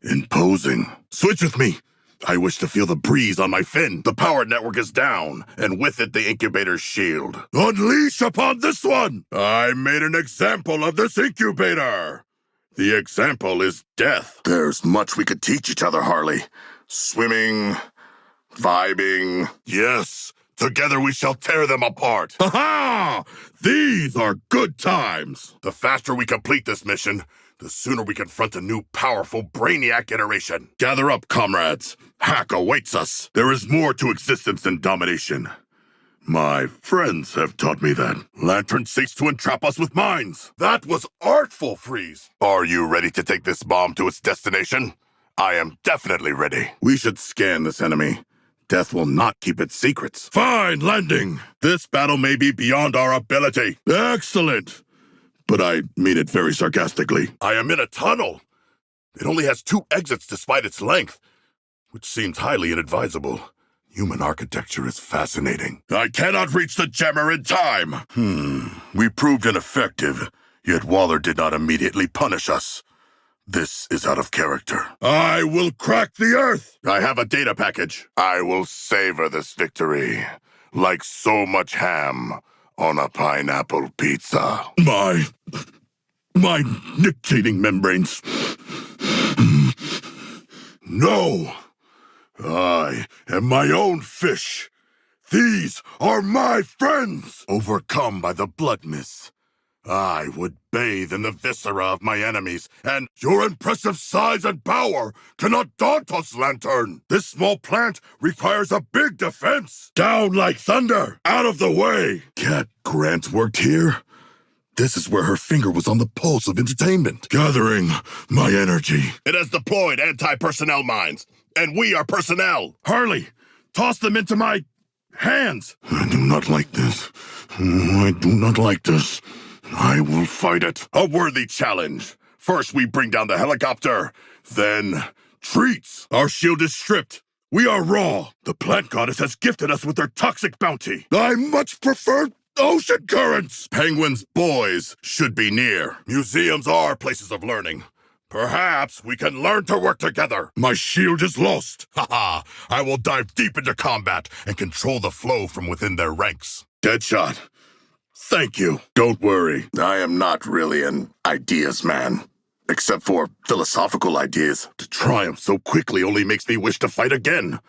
Imposing. Switch with me. I wish to feel the breeze on my fin. The power network is down, and with it the incubator's shield. Unleash upon this one! I made an example of this incubator. The example is death. There's much we could teach each other, Harley. Swimming, vibing. Yes, together we shall tear them apart. Ha-ha! These are good times. The faster we complete this mission, the sooner we confront a new powerful Brainiac iteration. Gather up, comrades. Hack awaits us. There is more to existence than domination. My friends have taught me that. Lantern seeks to entrap us with mines. That was artful, Freeze. Are you ready to take this bomb to its destination? I am definitely ready. We should scan this enemy. Death will not keep its secrets. Fine, landing. This battle may be beyond our ability. Excellent. But I mean it very sarcastically. I am in a tunnel. It only has 2 exits despite its length, which seems highly inadvisable. Human architecture is fascinating. I cannot reach the jammer in time. We proved ineffective, yet Waller did not immediately punish us. This is out of character. I will crack the earth! I have a data package. I will savor this victory, like so much ham on a pineapple pizza. My nictating membranes. No! I am my own fish, These are my friends! Overcome by the blood mist, I would bathe in the viscera of my enemies, and your impressive size and power cannot daunt us, Lantern! This small plant requires a big defense! Down like thunder! Out of the way! Cat Grant worked here? This is where her finger was on the pulse of entertainment. Gathering my energy. It has deployed anti-personnel mines, and we are personnel! Harley, toss them into my hands! I do not like this. I do not like this. I will fight it. A worthy challenge. First we bring down the helicopter, then treats. Our shield is stripped. We are raw. The plant goddess has gifted us with her toxic bounty. I much prefer ocean currents. Penguins' boys should be near. Museums are places of learning. Perhaps we can learn to work together. My shield is lost. Haha, I will dive deep into combat and control the flow from within their ranks. Deadshot. Thank you. Don't worry. I am not really an ideas man. Except for philosophical ideas. To triumph so quickly only makes me wish to fight again.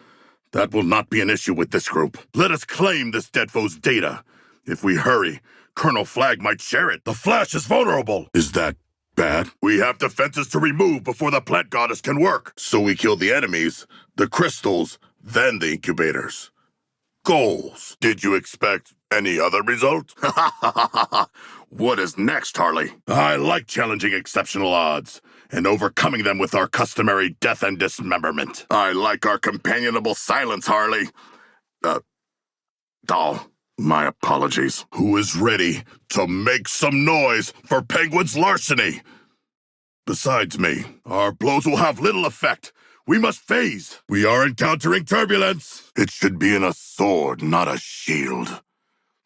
That will not be an issue with this group. Let us claim this dead foe's data. If we hurry, Colonel Flagg might share it. The Flash is vulnerable. Is that bad? We have defenses to remove before the plant goddess can work. So we kill the enemies, the crystals, then the incubators. Goals. Did you expect any other result? What is next, Harley? I like challenging exceptional odds and overcoming them with our customary death and dismemberment. I like our companionable silence, Harley. Doll, my apologies. Who is ready to make some noise for Penguin's larceny? Besides me, our blows will have little effect. We must phase. We are encountering turbulence. It should be in a sword, not a shield.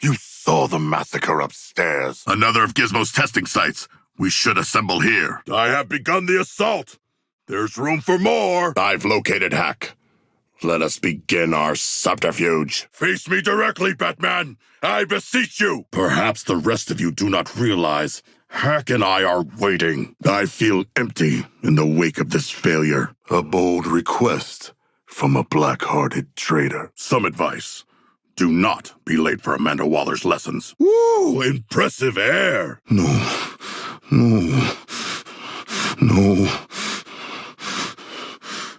You saw the massacre upstairs. Another of Gizmo's testing sites. We should assemble here. I have begun the assault. There's room for more. I've located Hack. Let us begin our subterfuge. Face me directly, Batman. I beseech you. Perhaps the rest of you do not realize Hack and I are waiting. I feel empty in the wake of this failure. A bold request from a black-hearted traitor. Some advice. Do not be late for Amanda Waller's lessons. Woo! Impressive air! No.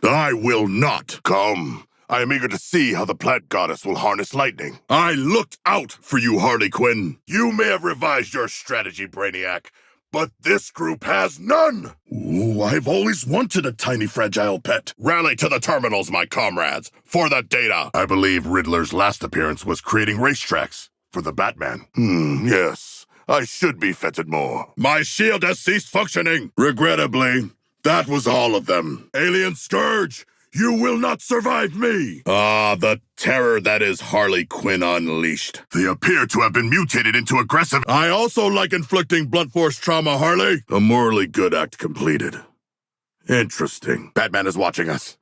I will not come. I am eager to see how the plant goddess will harness lightning. I looked out for you, Harley Quinn. You may have revised your strategy, Brainiac, but this group has none! Ooh, I've always wanted a tiny fragile pet. Rally to the terminals, my comrades, for the data. I believe Riddler's last appearance was creating racetracks for the Batman. Yes. I should be fettered more. My shield has ceased functioning. Regrettably, that was all of them. Alien Scourge, you will not survive me! Ah, the terror that is Harley Quinn unleashed. They appear to have been mutated into aggressive. I also like inflicting blunt force trauma, Harley. A morally good act completed. Interesting. Batman is watching us.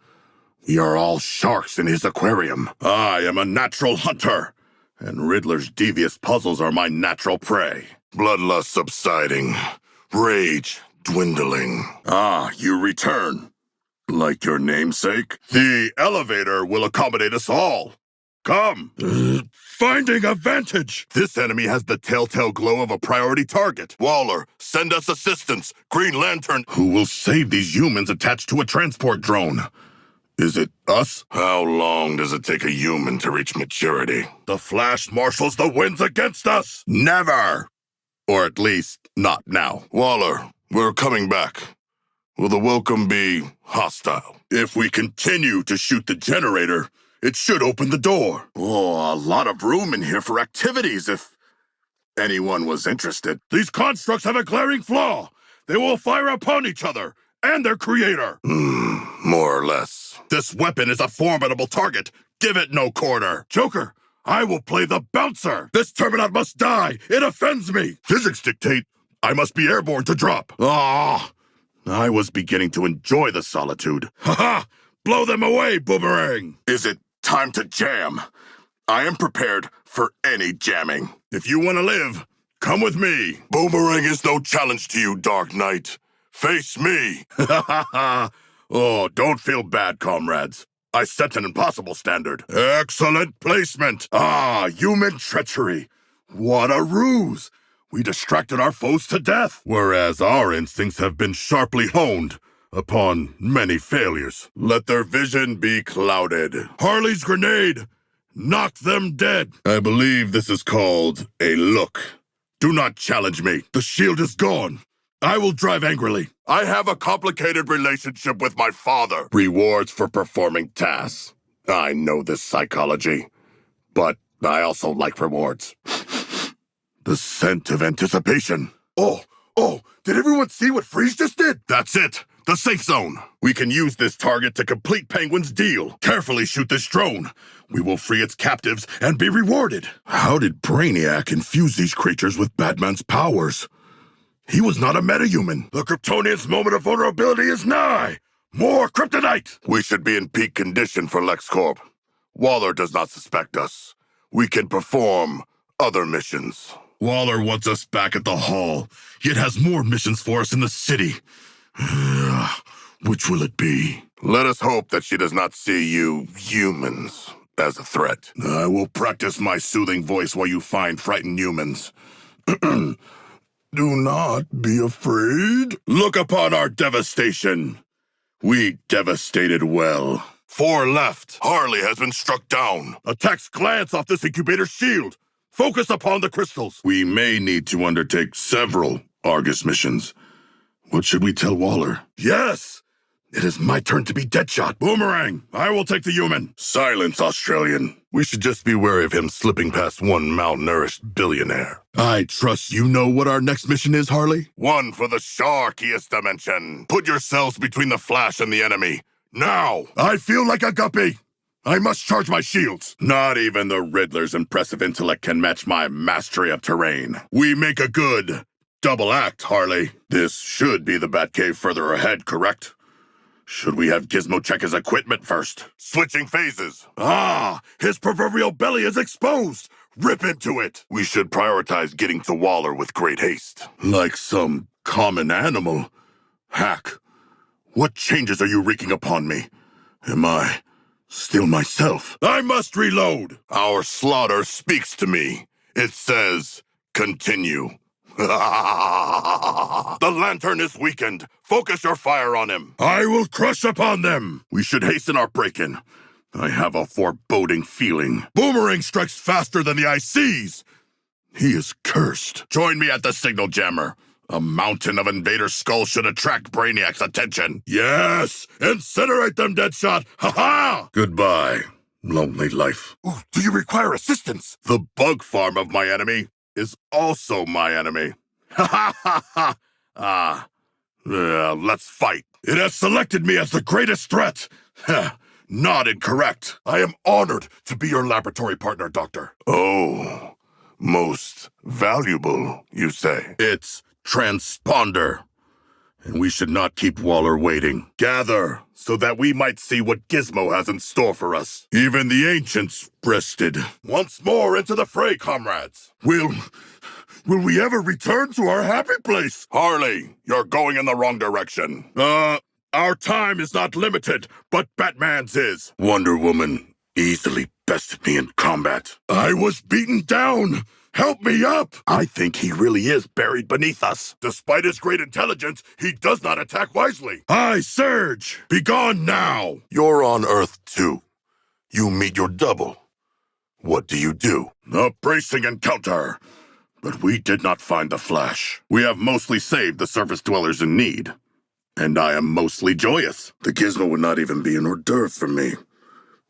We are all sharks in his aquarium. I am a natural hunter, and Riddler's devious puzzles are my natural prey. Bloodlust subsiding. Rage dwindling. Ah, you return. Like your namesake? The elevator will accommodate us all. Come. Finding a vantage. This enemy has the telltale glow of a priority target. Waller, send us assistance. Green Lantern. Who will save these humans attached to a transport drone? Is it us? How long does it take a human to reach maturity? The Flash marshals the winds against us. Never. Or at least, not now. Waller, we're coming back. Will the welcome be hostile? If we continue to shoot the generator, it should open the door. Oh, a lot of room in here for activities if anyone was interested. These constructs have a glaring flaw. They will fire upon each other and their creator. More or less. This weapon is a formidable target. Give it no quarter. Joker, I will play the bouncer. This Terminaut must die. It offends me. Physics dictate I must be airborne to drop. Ah. I was beginning to enjoy the solitude. Ha-ha! Blow them away, Boomerang! Is it time to jam? I am prepared for any jamming. If you want to live, come with me. Boomerang is no challenge to you, Dark Knight. Face me. Ha-ha-ha! Oh, don't feel bad, comrades. I set an impossible standard. Excellent placement. Ah, human treachery. What a ruse. We distracted our foes to death, whereas our instincts have been sharply honed upon many failures. Let their vision be clouded. Harley's grenade. Knock them dead. I believe this is called a look. Do not challenge me. The shield is gone. I will drive angrily. I have a complicated relationship with my father. Rewards for performing tasks. I know this psychology, but I also like rewards. The scent of anticipation. Oh, did everyone see what Freeze just did? That's it. The safe zone. We can use this target to complete Penguin's deal. Carefully shoot this drone. We will free its captives and be rewarded. How did Brainiac infuse these creatures with Batman's powers? He was not a metahuman. The Kryptonian's moment of vulnerability is nigh. More kryptonite. We should be in peak condition for LexCorp. Waller does not suspect us. We can perform other missions. Waller wants us back at the Hall, yet has more missions for us in the city. Which will it be? Let us hope that she does not see you humans as a threat. I will practice my soothing voice while you find frightened humans. Do not be afraid. Look upon our devastation. We devastated well. 4 left. Harley has been struck down. Attacks glance off this incubator shield. Focus upon the crystals. We may need to undertake several Argus missions. What should we tell Waller? Yes! It is my turn to be Deadshot. Boomerang, I will take the human. Silence, Australian. We should just be wary of him slipping past one malnourished billionaire. I trust you know what our next mission is, Harley? One for the sharkiest dimension. Put yourselves between the Flash and the enemy. Now! I feel like a guppy. I must charge my shields. Not even the Riddler's impressive intellect can match my mastery of terrain. We make a good double act, Harley. This should be the Batcave further ahead, correct? Should we have Gizmo check his equipment first? Switching phases. Ah, his proverbial belly is exposed. Rip into it. We should prioritize getting to Waller with great haste. Like some common animal. Hack, what changes are you wreaking upon me? Am I still myself? I must reload. Our slaughter speaks to me. It says, continue. The lantern is weakened. Focus your fire on him. I will crush upon them. We should hasten our break-in. I have a foreboding feeling. Boomerang strikes faster than the eye sees. He is cursed. Join me at the signal jammer. A mountain of invader skulls should attract Brainiac's attention. Yes! Incinerate them, Deadshot! Ha-ha! Goodbye, lonely life. Ooh, do you require assistance? The bug farm of my enemy is also my enemy. Let's fight. It has selected me as the greatest threat. Not incorrect. I am honored to be your laboratory partner, Doctor. Oh, most valuable, you say? It's transponder. And we should not keep Waller waiting. Gather, so that we might see what Gizmo has in store for us. Even the ancients rested. Once more into the fray, comrades. Will we ever return to our happy place? Harley, you're going in the wrong direction. Our time is not limited, but Batman's is. Wonder Woman easily bested me in combat. I was beaten down. Help me up! I think he really is buried beneath us. Despite his great intelligence, he does not attack wisely. I surge! Begone now! You're on Earth, too. You meet your double. What do you do? A bracing encounter. But we did not find the Flash. We have mostly saved the surface dwellers in need. And I am mostly joyous. The Gizmo would not even be an hors d'oeuvre for me.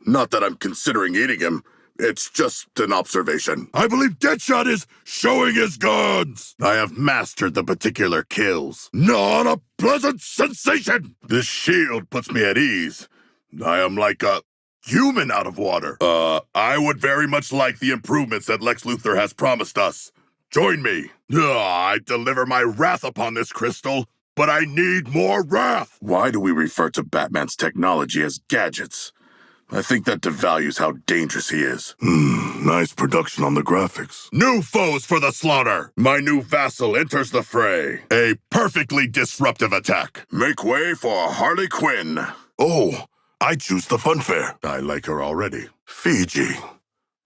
Not that I'm considering eating him. It's just an observation. I believe Deadshot is showing his guns. I have mastered the particular kills. Not a pleasant sensation. This shield puts me at ease. I am like a human out of water. I would very much like the improvements that Lex Luthor has promised us. Join me. I deliver my wrath upon this crystal, but I need more wrath. Why do we refer to Batman's technology as gadgets? I think that devalues how dangerous he is. Nice production on the graphics. New foes for the slaughter! My new vassal enters the fray. A perfectly disruptive attack. Make way for Harley Quinn. Oh, I choose the funfair. I like her already. Fiji.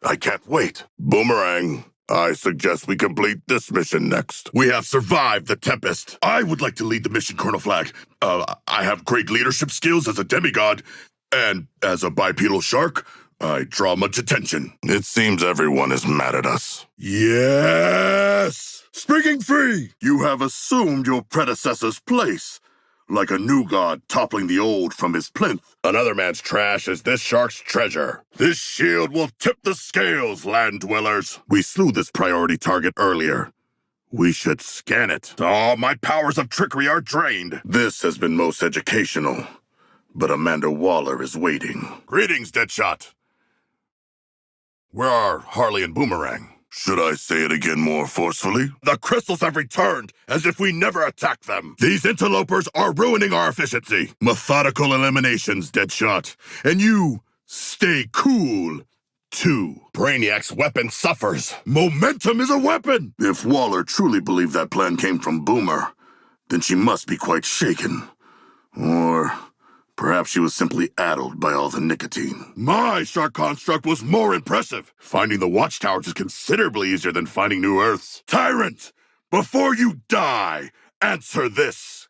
I can't wait. Boomerang. I suggest we complete this mission next. We have survived the Tempest. I would like to lead the mission, Colonel Flag. I have great leadership skills as a demigod, and as a bipedal shark, I draw much attention. It seems everyone is mad at us. Yes! Speaking free! You have assumed your predecessor's place. Like a new god toppling the old from his plinth. Another man's trash is this shark's treasure. This shield will tip the scales, land dwellers. We slew this priority target earlier. We should scan it. Oh, my powers of trickery are drained. This has been most educational. But Amanda Waller is waiting. Greetings, Deadshot. Where are Harley and Boomerang? Should I say it again more forcefully? The crystals have returned, as if we never attacked them. These interlopers are ruining our efficiency. Methodical eliminations, Deadshot. And you stay cool, too. Brainiac's weapon suffers. Momentum is a weapon! If Waller truly believed that plan came from Boomer, then she must be quite shaken. Or perhaps she was simply addled by all the nicotine. My shark construct was more impressive. Finding the watchtowers is considerably easier than finding new Earths. Tyrant, before you die, answer this.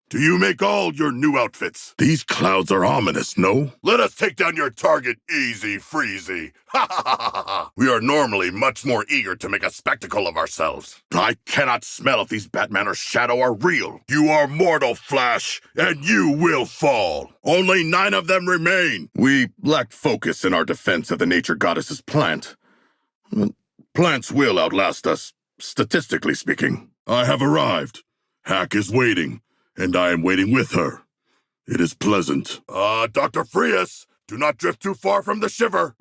Do you make all your new outfits? These clouds are ominous, no? Let us take down your target easy, freezy. Ha ha ha ha ha. We are normally much more eager to make a spectacle of ourselves. I cannot smell if these Batman or Shadow are real. You are mortal, Flash, and you will fall. Only 9 of them remain. We lack focus in our defense of the nature goddess's plant. Plants will outlast us, statistically speaking. I have arrived. Hack is waiting. And I am waiting with her. It is pleasant. Dr. Frias, do not drift too far from the shiver.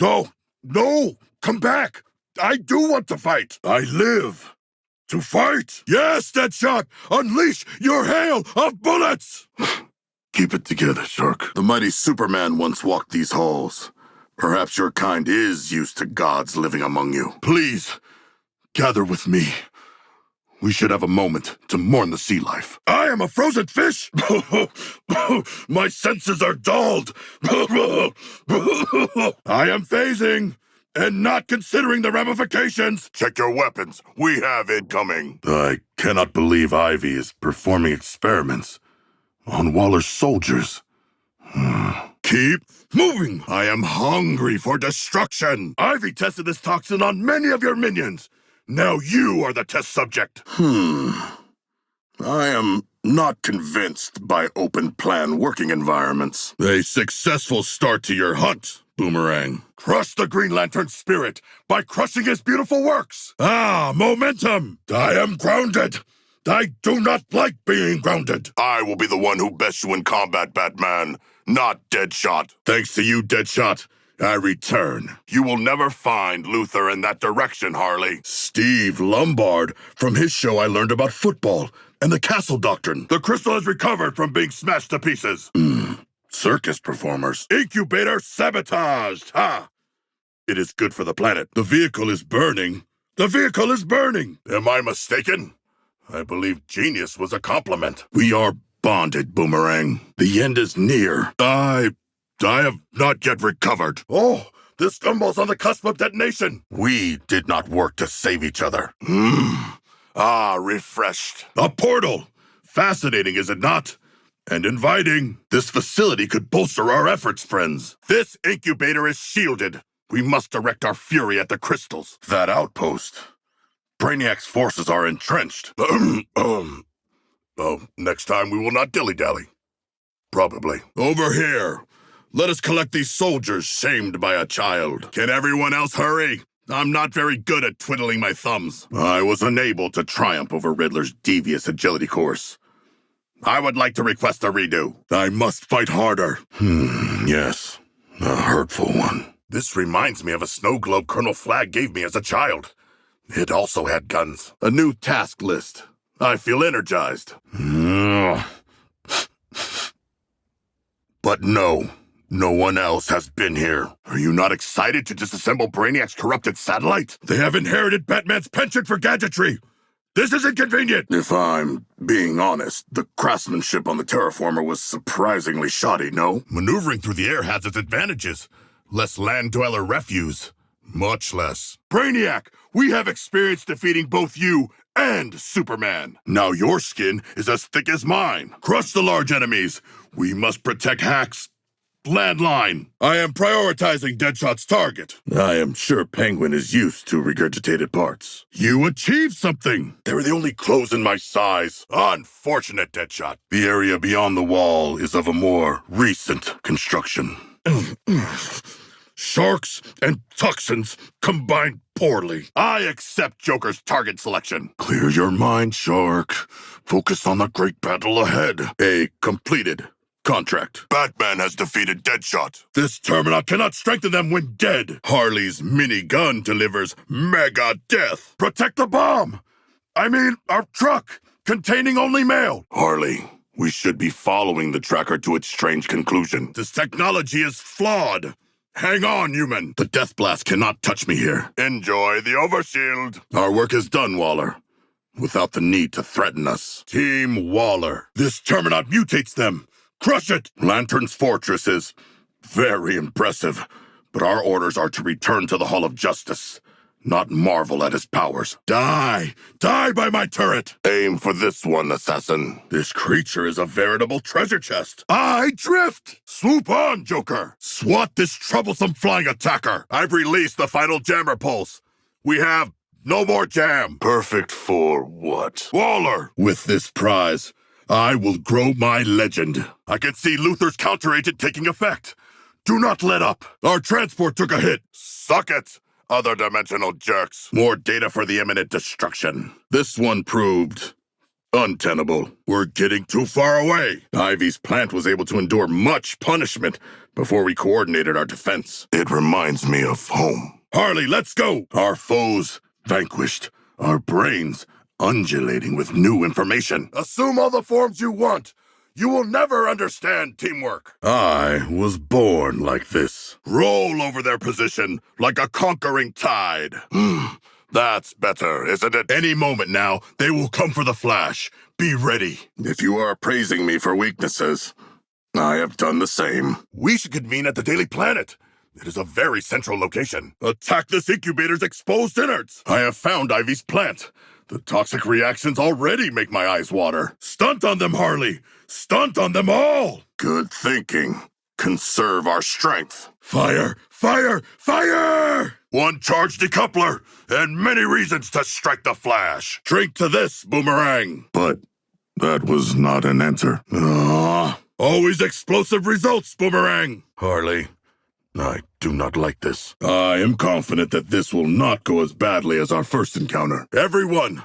No, come back. I do want to fight. I live to fight. Yes, Deadshot, unleash your hail of bullets. Keep it together, Shark. The mighty Superman once walked these halls. Perhaps your kind is used to gods living among you. Please, gather with me. We should have a moment to mourn the sea life. I am a frozen fish! My senses are dulled! I am phasing, and not considering the ramifications! Check your weapons. We have incoming. I cannot believe Ivy is performing experiments on Waller's soldiers. Keep moving! I am hungry for destruction! Ivy tested this toxin on many of your minions. Now you are the test subject. I am not convinced by open plan working environments. A successful start to your hunt, Boomerang. Crush the Green Lantern's spirit by crushing his beautiful works. Momentum. I am grounded. I do not like being grounded. I will be the one who bests you in combat, Batman, not Deadshot. Thanks to you, Deadshot, I return. You will never find Luthor in that direction, Harley. Steve Lombard. From his show, I learned about football and the castle doctrine. The crystal has recovered from being smashed to pieces. Circus performers. Incubator sabotaged. Ha! It is good for the planet. The vehicle is burning. The vehicle is burning. Am I mistaken? I believe genius was a compliment. We are bonded, Boomerang. The end is near. I have not yet recovered. Oh, this gumball's on the cusp of detonation. We did not work to save each other. Refreshed. A portal. Fascinating, is it not? And inviting. This facility could bolster our efforts, friends. This incubator is shielded. We must direct our fury at the crystals. That outpost. Brainiac's forces are entrenched. Next time we will not dilly-dally. Probably. Over here. Let us collect these soldiers shamed by a child. Can everyone else hurry? I'm not very good at twiddling my thumbs. I was unable to triumph over Riddler's devious agility course. I would like to request a redo. I must fight harder. Yes. A hurtful one. This reminds me of a snow globe Colonel Flag gave me as a child. It also had guns. A new task list. I feel energized. But no. No one else has been here. Are you not excited to disassemble Brainiac's corrupted satellite? They have inherited Batman's penchant for gadgetry. This is inconvenient! If I'm being honest, the craftsmanship on the terraformer was surprisingly shoddy, no? Maneuvering through the air has its advantages. Less land-dweller refuse. Much less. Brainiac, we have experience defeating both you and Superman. Now your skin is as thick as mine. Crush the large enemies. We must protect Hack's landline. I am prioritizing Deadshot's target. I am sure Penguin is used to regurgitated parts. You achieved something. They were the only clothes in my size. Unfortunate, Deadshot. The area beyond the wall is of a more recent construction. Sharks and toxins combined poorly. I accept Joker's target selection. Clear your mind, Shark. Focus on the great battle ahead. A completed contract. Batman has defeated Deadshot. This Terminaut cannot strengthen them when dead. Harley's minigun delivers mega death. Protect the bomb! I mean, our truck, containing only mail. Harley, we should be following the tracker to its strange conclusion. This technology is flawed. Hang on, human. The Death Blast cannot touch me here. Enjoy the overshield. Our work is done, Waller. Without the need to threaten us. Team Waller. This Terminaut mutates them. Crush it! Lantern's fortress is very impressive, but our orders are to return to the Hall of Justice, not marvel at his powers. Die! Die by my turret! Aim for this one, assassin. This creature is a veritable treasure chest. I drift! Swoop on, Joker! Swat this troublesome flying attacker! I've released the final jammer pulse. We have no more jam. Perfect for what? Waller! With this prize, I will grow my legend. I can see Luthor's counteragent taking effect. Do not let up. Our transport took a hit. Suck it, other dimensional jerks. More data for the imminent destruction. This one proved untenable. We're getting too far away. Ivy's plant was able to endure much punishment before we coordinated our defense. It reminds me of home. Harley, let's go. Our foes vanquished. Our brains undulating with new information. Assume all the forms you want. You will never understand teamwork. I was born like this. Roll over their position like a conquering tide. That's better, isn't it? Any moment now, they will come for the Flash. Be ready. If you are praising me for weaknesses, I have done the same. We should convene at the Daily Planet. It is a very central location. Attack this incubator's exposed innards. I have found Ivy's plant. The toxic reactions already make my eyes water. Stunt on them, Harley! Stunt on them all! Good thinking. Conserve our strength. Fire! Fire! Fire! One charge decoupler, and many reasons to strike the Flash. Drink to this, Boomerang. But that was not an answer. Always explosive results, Boomerang. Harley, I do not like this. I am confident that this will not go as badly as our first encounter. Everyone,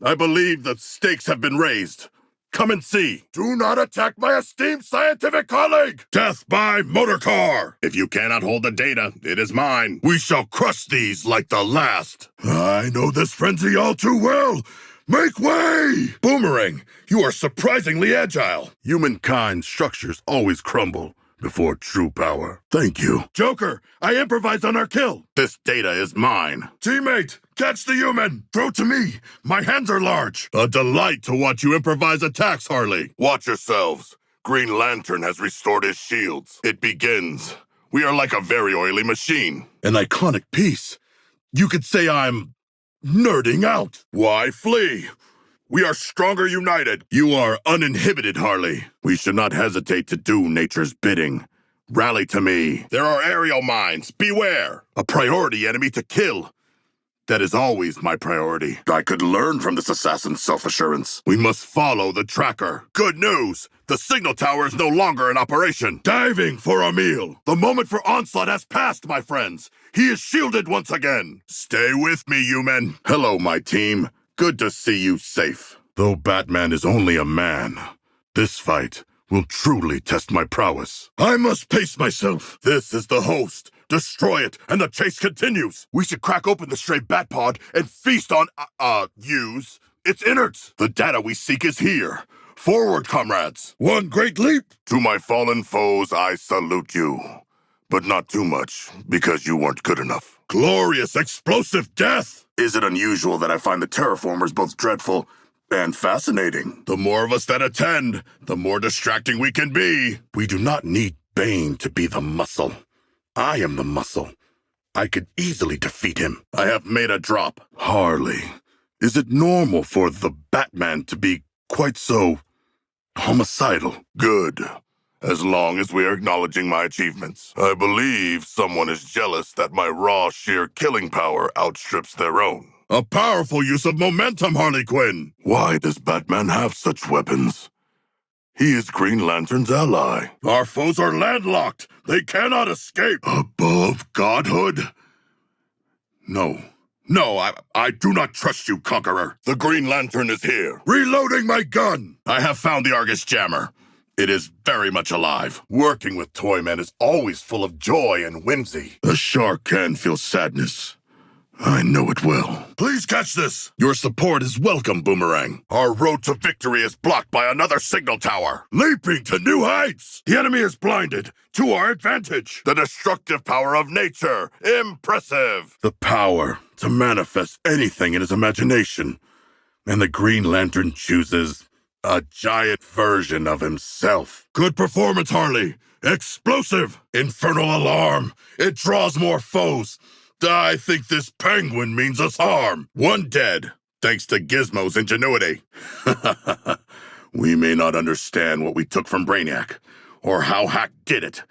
I believe the stakes have been raised. Come and see. Do not attack my esteemed scientific colleague! Death by motor car! If you cannot hold the data, it is mine. We shall crush these like the last. I know this frenzy all too well. Make way! Boomerang, you are surprisingly agile. Humankind structures always crumble before true power. Thank you. Joker, I improvised on our kill. This data is mine. Teammate, catch the human. Throw to me. My hands are large. A delight to watch you improvise attacks, Harley. Watch yourselves. Green Lantern has restored his shields. It begins. We are like a very oily machine. An iconic piece. You could say I'm nerding out. Why flee? We are stronger united. You are uninhibited, Harley. We should not hesitate to do nature's bidding. Rally to me. There are aerial mines. Beware. A priority enemy to kill. That is always my priority. I could learn from this assassin's self-assurance. We must follow the tracker. Good news. The signal tower is no longer in operation. Diving for a meal. The moment for onslaught has passed, my friends. He is shielded once again. Stay with me, human. Hello, my team. Good to see you safe. Though Batman is only a man, this fight will truly test my prowess. I must pace myself. This is the host. Destroy it, and the chase continues. We should crack open the stray bat pod and feast on, use its innards. The data we seek is here. Forward, comrades. One great leap. To my fallen foes, I salute you. But not too much, because you weren't good enough. Glorious explosive death! Is it unusual that I find the terraformers both dreadful and fascinating? The more of us that attend, the more distracting we can be. We do not need Bane to be the muscle. I am the muscle. I could easily defeat him. I have made a drop. Harley, is it normal for the Batman to be quite so homicidal? Good. As long as we are acknowledging my achievements. I believe someone is jealous that my raw, sheer killing power outstrips their own. A powerful use of momentum, Harley Quinn! Why does Batman have such weapons? He is Green Lantern's ally. Our foes are landlocked. They cannot escape. Above godhood? No. No, I do not trust you, Conqueror. The Green Lantern is here. Reloading my gun! I have found the Argus Jammer. It is very much alive. Working with Toyman is always full of joy and whimsy. A shark can feel sadness. I know it well. Please catch this! Your support is welcome, Boomerang. Our road to victory is blocked by another signal tower. Leaping to new heights! The enemy is blinded. To our advantage. The destructive power of nature. Impressive! The power to manifest anything in his imagination. And the Green Lantern chooses a giant version of himself. Good performance, Harley. Explosive. Infernal alarm. It draws more foes. I think this penguin means us harm. One dead, thanks to Gizmo's ingenuity. We may not understand what we took from Brainiac, or how Hack did it,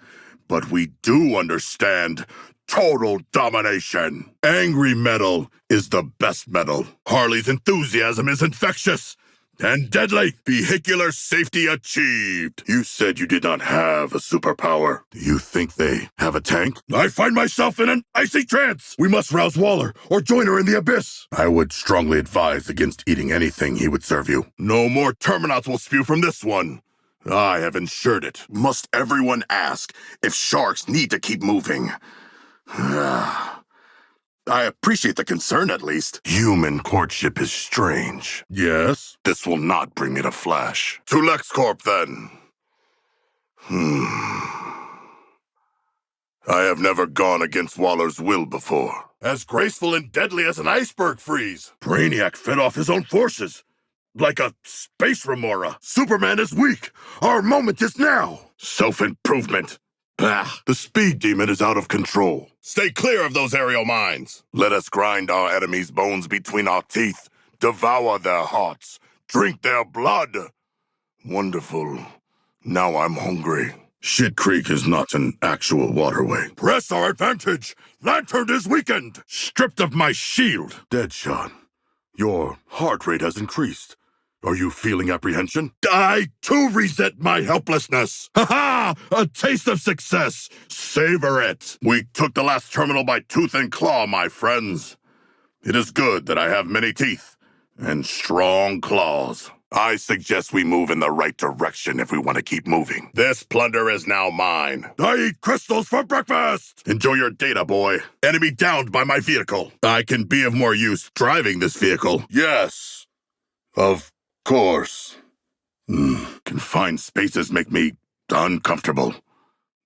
but we do understand total domination. Angry metal is the best metal. Harley's enthusiasm is infectious. And deadly. Vehicular safety achieved. You said you did not have a superpower. Do you think they have a tank? I find myself in an icy trance. We must rouse Waller or join her in the abyss. I would strongly advise against eating anything he would serve you. No more Terminauts will spew from this one. I have ensured it. Must everyone ask if sharks need to keep moving? I appreciate the concern, at least. Human courtship is strange. Yes? This will not bring me to Flash. To LexCorp, then. I have never gone against Waller's will before. As graceful and deadly as an iceberg freeze. Brainiac fed off his own forces. Like a space remora. Superman is weak. Our moment is now. Self-improvement. Bah, the speed demon is out of control. Stay clear of those aerial mines. Let us grind our enemies' bones between our teeth, devour their hearts, drink their blood. Wonderful. Now I'm hungry. Shit Creek is not an actual waterway. Press our advantage. Lantern is weakened. Stripped of my shield. Deadshot, your heart rate has increased. Are you feeling apprehension? I, too, reset my helplessness. Ha-ha! A taste of success. Savor it. We took the last terminal by tooth and claw, my friends. It is good that I have many teeth and strong claws. I suggest we move in the right direction if we want to keep moving. This plunder is now mine. I eat crystals for breakfast! Enjoy your data, boy. Enemy downed by my vehicle. I can be of more use driving this vehicle. Yes. Of course. Confined spaces make me uncomfortable.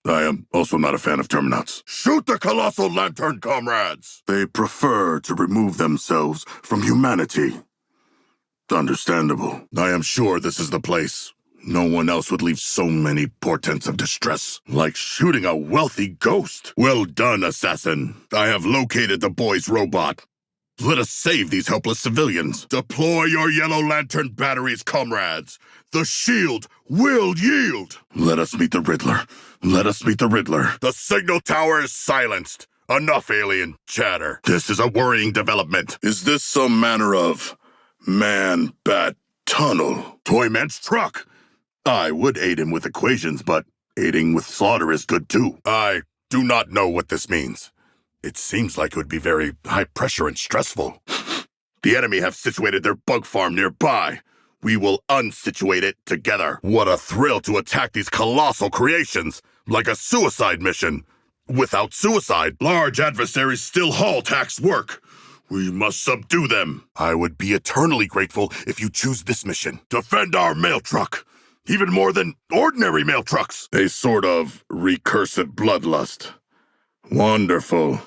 I am also not a fan of Terminauts. Shoot the Colossal Lantern, comrades! They prefer to remove themselves from humanity. Understandable. I am sure this is the place. No one else would leave so many portents of distress. Like shooting a wealthy ghost. Well done, assassin. I have located the boy's robot. Let us save these helpless civilians. Deploy your Yellow Lantern batteries, comrades. The shield will yield. Let us meet the Riddler. Let us meet the Riddler. The signal tower is silenced. Enough alien chatter. This is a worrying development. Is this some manner of man-bat tunnel? Toyman's truck. I would aid him with equations, but aiding with slaughter is good too. I do not know what this means. It seems like it would be very high pressure and stressful. The enemy have situated their bug farm nearby. We will unsituate it together. What a thrill to attack these colossal creations, like a suicide mission. Without suicide, large adversaries still halt Hack's work. We must subdue them. I would be eternally grateful if you choose this mission. Defend our mail truck. Even more than ordinary mail trucks. A sort of recursive bloodlust. Wonderful.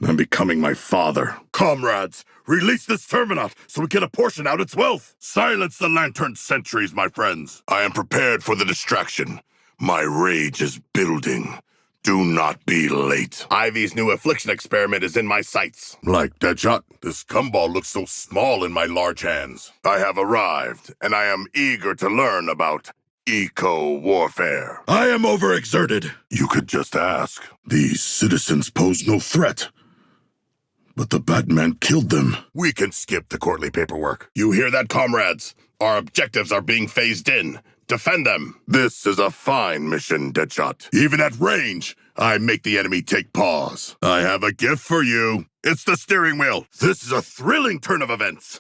I'm becoming my father. Comrades, release this Terminaut so we can apportion out its wealth. Silence the lantern sentries, my friends. I am prepared for the distraction. My rage is building. Do not be late. Ivy's new affliction experiment is in my sights. Like Deadshot, this gumball looks so small in my large hands. I have arrived, and I am eager to learn about eco-warfare. I am overexerted. You could just ask. These citizens pose no threat. But the Batman killed them. We can skip the courtly paperwork. You hear that, comrades? Our objectives are being phased in. Defend them. This is a fine mission, Deadshot. Even at range, I make the enemy take pause. I have a gift for you. It's the steering wheel. This is a thrilling turn of events.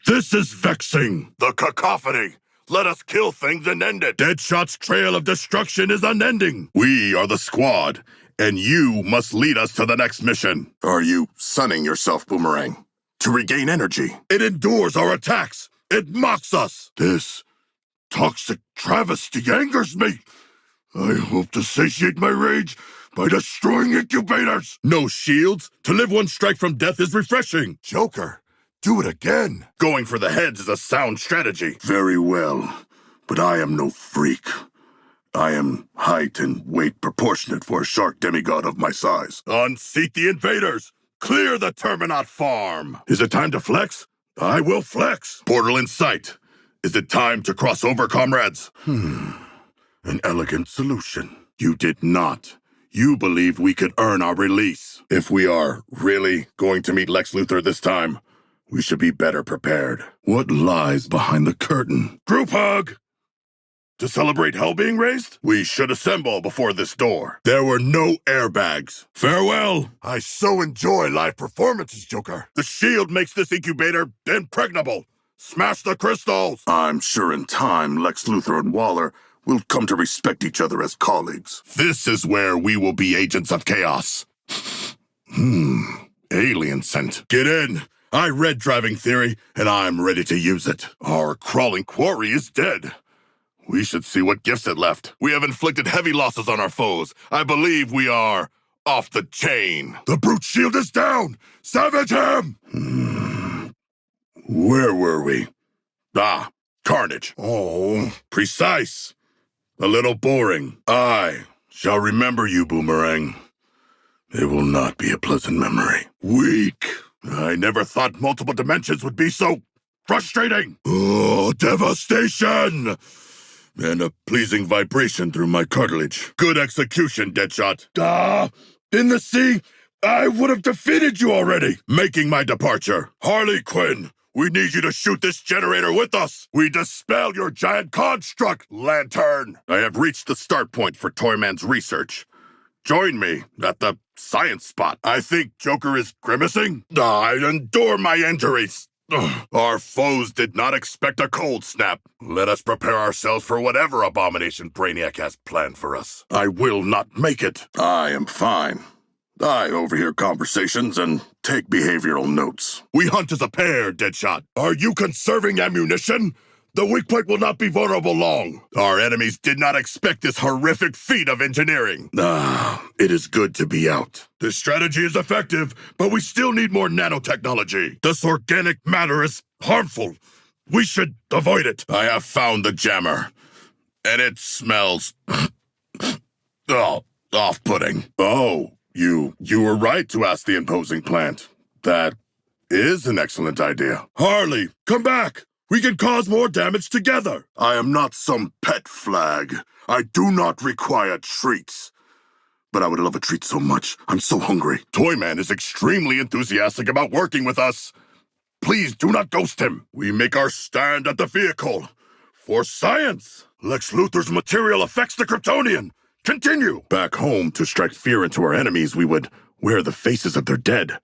This is vexing. The cacophony. Let us kill things and end it. Deadshot's trail of destruction is unending. We are the squad, and you must lead us to the next mission. Are you sunning yourself, Boomerang? To regain energy. It endures our attacks. It mocks us. This toxic travesty angers me. I hope to satiate my rage by destroying incubators. No shields. To live one strike from death is refreshing. Joker, do it again. Going for the heads is a sound strategy. Very well, but I am no freak. I am height and weight proportionate for a shark demigod of my size. Unseat the invaders. Clear the Terminaut farm. Is it time to flex? I will flex. Portal in sight. Is it time to cross over, comrades? An elegant solution. You did not. You believed we could earn our release. If we are really going to meet Lex Luthor this time, we should be better prepared. What lies behind the curtain? Group hug! To celebrate hell being raised, we should assemble before this door. There were no airbags. Farewell! I so enjoy live performances, Joker. The shield makes this incubator impregnable. Smash the crystals! I'm sure in time, Lex Luthor and Waller will come to respect each other as colleagues. This is where we will be agents of chaos. Alien scent. Get in! I read driving theory, and I'm ready to use it. Our crawling quarry is dead. We should see what gifts it left. We have inflicted heavy losses on our foes. I believe we are off the chain. The brute shield is down! Savage him! Where were we? Ah, carnage. Oh, precise. A little boring. I shall remember you, Boomerang. It will not be a pleasant memory. Weak. I never thought multiple dimensions would be so frustrating. Oh, devastation! And a pleasing vibration through my cartilage. Good execution, Deadshot. In the sea, I would have defeated you already. Making my departure. Harley Quinn, we need you to shoot this generator with us. We dispel your giant construct, Lantern. I have reached the start point for Toyman's research. Join me at the science spot. I think Joker is grimacing. I endure my injuries. Our foes did not expect a cold snap. Let us prepare ourselves for whatever abomination Brainiac has planned for us. I will not make it. I am fine. I overhear conversations and take behavioral notes. We hunt as a pair, Deadshot. Are you conserving ammunition? The weak point will not be vulnerable long. Our enemies did not expect this horrific feat of engineering. It is good to be out. This strategy is effective, but we still need more nanotechnology. This organic matter is harmful. We should avoid it. I have found the jammer, and it smells off-putting. Oh, you were right to ask the imposing plant. That is an excellent idea. Harley, come back! We can cause more damage together! I am not some pet flag. I do not require treats. But I would love a treat so much. I'm so hungry. Toyman is extremely enthusiastic about working with us. Please do not ghost him. We make our stand at the vehicle. For science! Lex Luthor's material affects the Kryptonian. Continue! Back home, to strike fear into our enemies, we would wear the faces of their dead.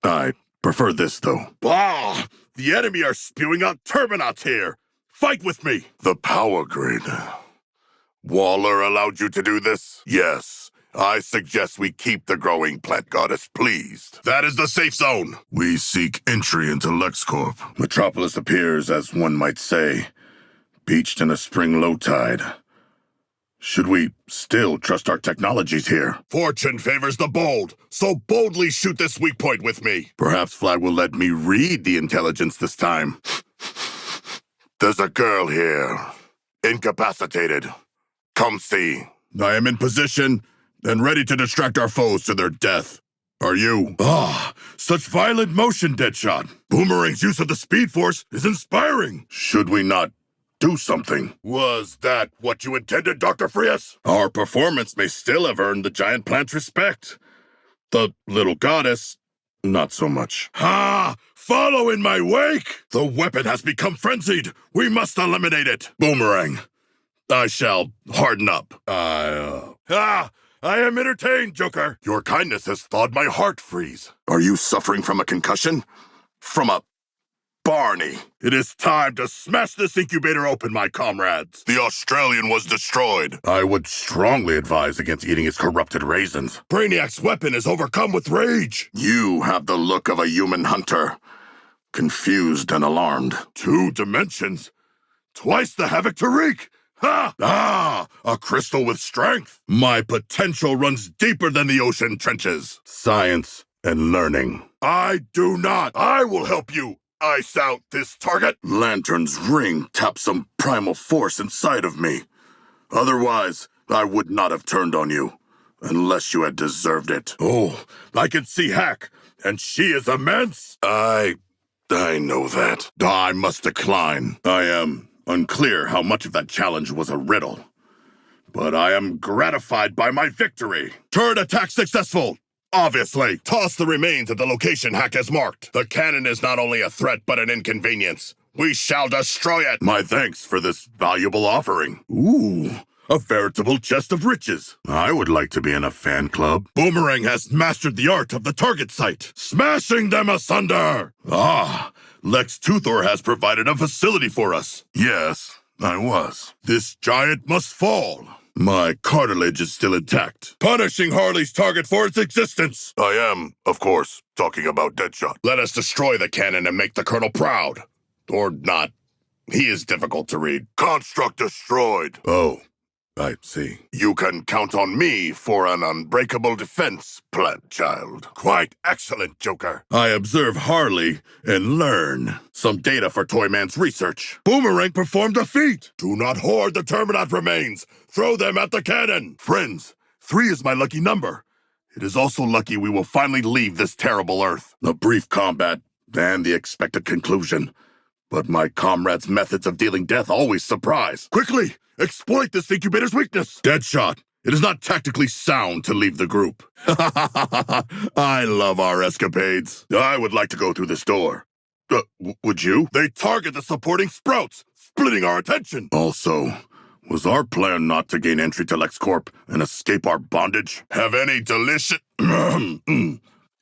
I prefer this, though. Bah! The enemy are spewing out Terminauts here! Fight with me! The power grid. Waller allowed you to do this? Yes. I suggest we keep the growing plant goddess pleased. That is the safe zone. We seek entry into LexCorp. Metropolis appears, as one might say, beached in a spring low tide. Should we still trust our technologies here? Fortune favors the bold, so boldly shoot this weak point with me. Perhaps Flag will let me read the intelligence this time. There's a girl here. Incapacitated. Come see. I am in position and ready to distract our foes to their death. Are you? Such violent motion, Deadshot. Boomerang's use of the Speed Force is inspiring. Should we not do something? Was that what you intended, Dr. Frias? Our performance may still have earned the giant plant's respect. The little goddess, not so much. Ha! Follow in my wake! The weapon has become frenzied. We must eliminate it. Boomerang, I shall harden up. I am entertained, Joker. Your kindness has thawed my heart freeze. Are you suffering from a concussion? From a Barney? It is time to smash this incubator open, my comrades. The Australian was destroyed. I would strongly advise against eating his corrupted raisins. Brainiac's weapon is overcome with rage. You have the look of a human hunter. Confused and alarmed. 2 dimensions? Twice the havoc to wreak! Ha! A crystal with strength. My potential runs deeper than the ocean trenches. Science and learning. I do not. I will help you ice out this target. Lantern's ring taps some primal force inside of me. Otherwise, I would not have turned on you. Unless you had deserved it. Oh, I can see Hack, and she is immense. I know that. I must decline. I am unclear how much of that challenge was a riddle. But I am gratified by my victory. Turret attack successful! Obviously, toss the remains at the location Hack has marked. The cannon is not only a threat, but an inconvenience. We shall destroy it! My thanks for this valuable offering. Ooh, a veritable chest of riches. I would like to be in a fan club. Boomerang has mastered the art of the target sight, smashing them asunder! Lex Luthor has provided a facility for us. Yes, I was. This giant must fall. My cartilage is still intact, punishing Harley's target for its existence. I am, of course, talking about Deadshot. Let us destroy the cannon and make the Colonel proud. Or not. He is difficult to read. Construct destroyed. Oh, I see. You can count on me for an unbreakable defense, plant child. Quite excellent, Joker. I observe Harley and learn. Some data for Toyman's research. Boomerang performed a feat. Do not hoard the Terminat remains. Throw them at the cannon. Friends, 3 is my lucky number. It is also lucky we will finally leave this terrible Earth. A brief combat and the expected conclusion. But my comrades' methods of dealing death always surprise. Quickly! Exploit this incubator's weakness! Deadshot, it is not tactically sound to leave the group. I love our escapades. I would like to go through this door. Would you? They target the supporting sprouts, splitting our attention. Also, was our plan not to gain entry to LexCorp and escape our bondage? Have any delicious...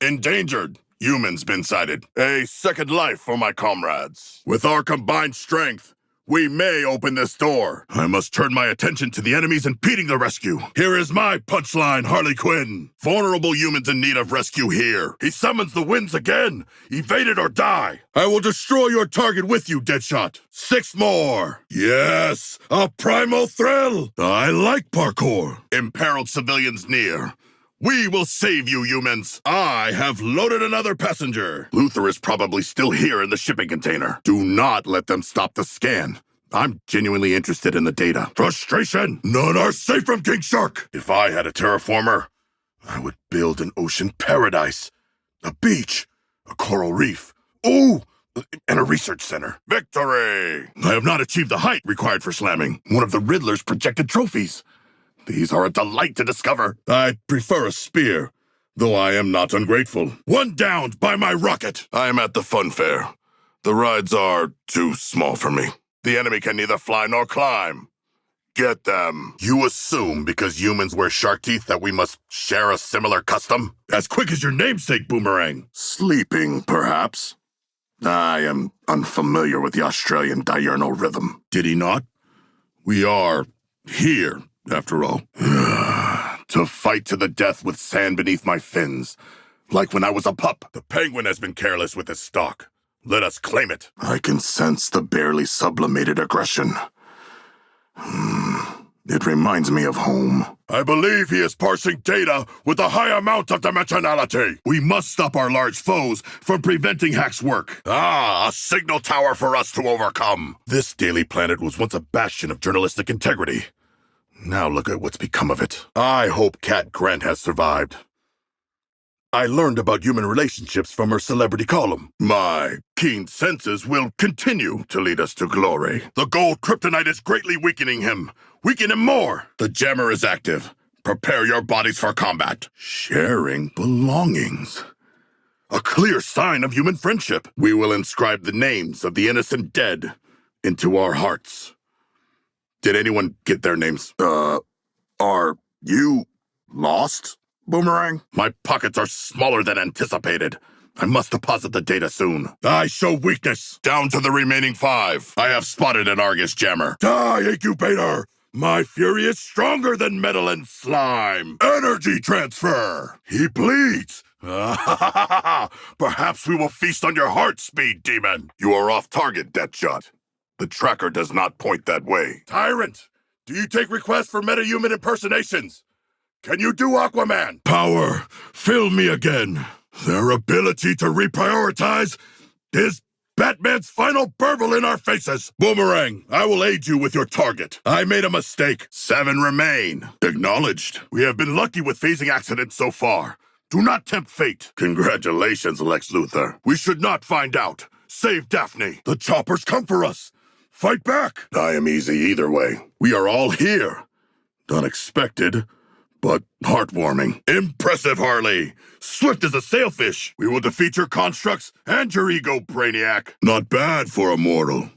endangered humans been sighted? A second life for my comrades. With our combined strength, we may open this door. I must turn my attention to the enemies impeding the rescue. Here is my punchline, Harley Quinn. Vulnerable humans in need of rescue here. He summons the winds again. Evade it or die. I will destroy your target with you, Deadshot. 6 more. Yes, a primal thrill. I like parkour. Imperiled civilians near. We will save you, humans! I have loaded another passenger! Luthor is probably still here in the shipping container. Do not let them stop the scan. I'm genuinely interested in the data. Frustration! None are safe from King Shark! If I had a terraformer, I would build an ocean paradise. A beach. A coral reef. Ooh! And a research center. Victory! I have not achieved the height required for slamming. One of the Riddler's projected trophies. These are a delight to discover. I prefer a spear, though I am not ungrateful. One downed by my rocket. I am at the fun fair. The rides are too small for me. The enemy can neither fly nor climb. Get them. You assume because humans wear shark teeth that we must share a similar custom? As quick as your namesake, Boomerang. Sleeping, perhaps. I am unfamiliar with the Australian diurnal rhythm. Did he not? We are here. After all, to fight to the death with sand beneath my fins. Like when I was a pup. The penguin has been careless with his stock. Let us claim it. I can sense the barely sublimated aggression. It reminds me of home. I believe he is parsing data with a high amount of dimensionality. We must stop our large foes from preventing Hack's work. Ah, a signal tower for us to overcome. This daily planet was once a bastion of journalistic integrity. Now look at what's become of it. I hope Cat Grant has survived. I learned about human relationships from her celebrity column. My keen senses will continue to lead us to glory. The gold kryptonite is greatly weakening him. Weaken him more. The jammer is active. Prepare your bodies for combat. Sharing belongings. A clear sign of human friendship. We will inscribe the names of the innocent dead into our hearts. Did anyone get their names? Are you lost, Boomerang? My pockets are smaller than anticipated. I must deposit the data soon. I show weakness. Down to the remaining 5. I have spotted an Argus jammer. Die, incubator! My fury is stronger than metal and slime. Energy transfer! He bleeds! Perhaps we will feast on your heart, Speed Demon. You are off target, Deathshot. The tracker does not point that way. Tyrant, do you take requests for metahuman impersonations? Can you do Aquaman? Power, fill me again. Their ability to reprioritize is Batman's final burble in our faces. Boomerang, I will aid you with your target. I made a mistake. 7 remain. Acknowledged. We have been lucky with phasing accidents so far. Do not tempt fate. Congratulations, Lex Luthor. We should not find out. Save Daphne. The choppers come for us. Fight back! I am easy either way. We are all here. Unexpected, but heartwarming. Impressive, Harley! Swift as a sailfish! We will defeat your constructs and your ego, Brainiac! Not bad for a mortal.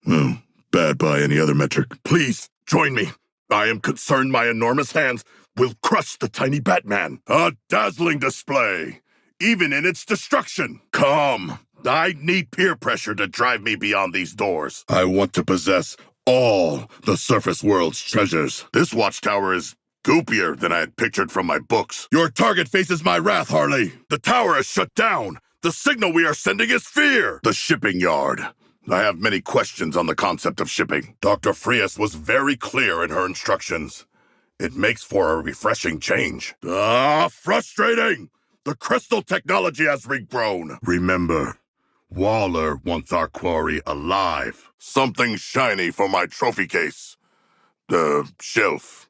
Well, bad by any other metric. Please, join me. I am concerned my enormous hands will crush the tiny Batman. A dazzling display, even in its destruction. Come. I need peer pressure to drive me beyond these doors. I want to possess all the surface world's treasures. This watchtower is goopier than I had pictured from my books. Your target faces my wrath, Harley. The tower is shut down. The signal we are sending is fear. The shipping yard. I have many questions on the concept of shipping. Dr. Frias was very clear in her instructions. It makes for a refreshing change. Frustrating! The crystal technology has regrown. Remember, Waller wants our quarry alive. Something shiny for my trophy case. The shelf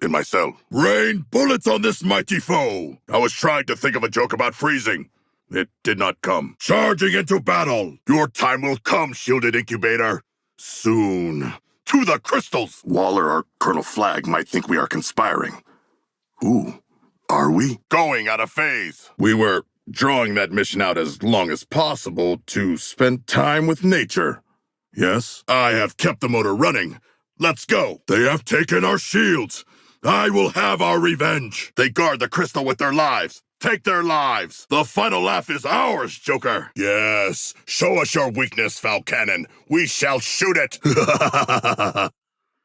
in my cell. Rain bullets on this mighty foe. I was trying to think of a joke about freezing. It did not come. Charging into battle. Your time will come, shielded incubator. Soon. To the crystals. Waller or Colonel Flagg might think we are conspiring. Who are we? Going out of phase. We were drawing that mission out as long as possible to spend time with nature. Yes, I have kept the motor running. Let's go. They have taken our shields. I will have our revenge. They guard the crystal with their lives. Take their lives. The final laugh is ours, Joker. Yes, show us your weakness, Foul Cannon. We shall shoot it.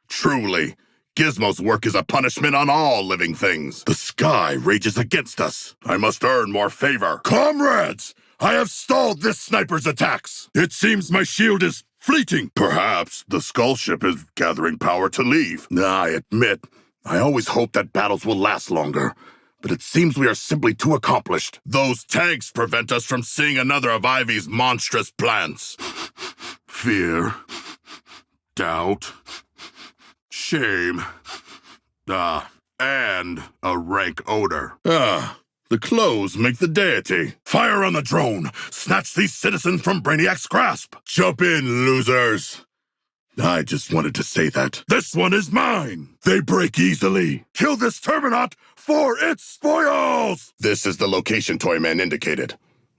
Truly. Gizmo's work is a punishment on all living things. The sky rages against us. I must earn more favor. Comrades! I have stalled this sniper's attacks. It seems my shield is fleeting. Perhaps the skull ship is gathering power to leave. I admit, I always hope that battles will last longer. But it seems we are simply too accomplished. Those tanks prevent us from seeing another of Ivy's monstrous plans. Fear. Doubt. Shame. And a rank odor. The clothes make the deity. Fire on the drone! Snatch these citizens from Brainiac's grasp! Jump in, losers! I just wanted to say that. This one is mine! They break easily. Kill this Terminaut for its spoils! This is the location Toyman indicated.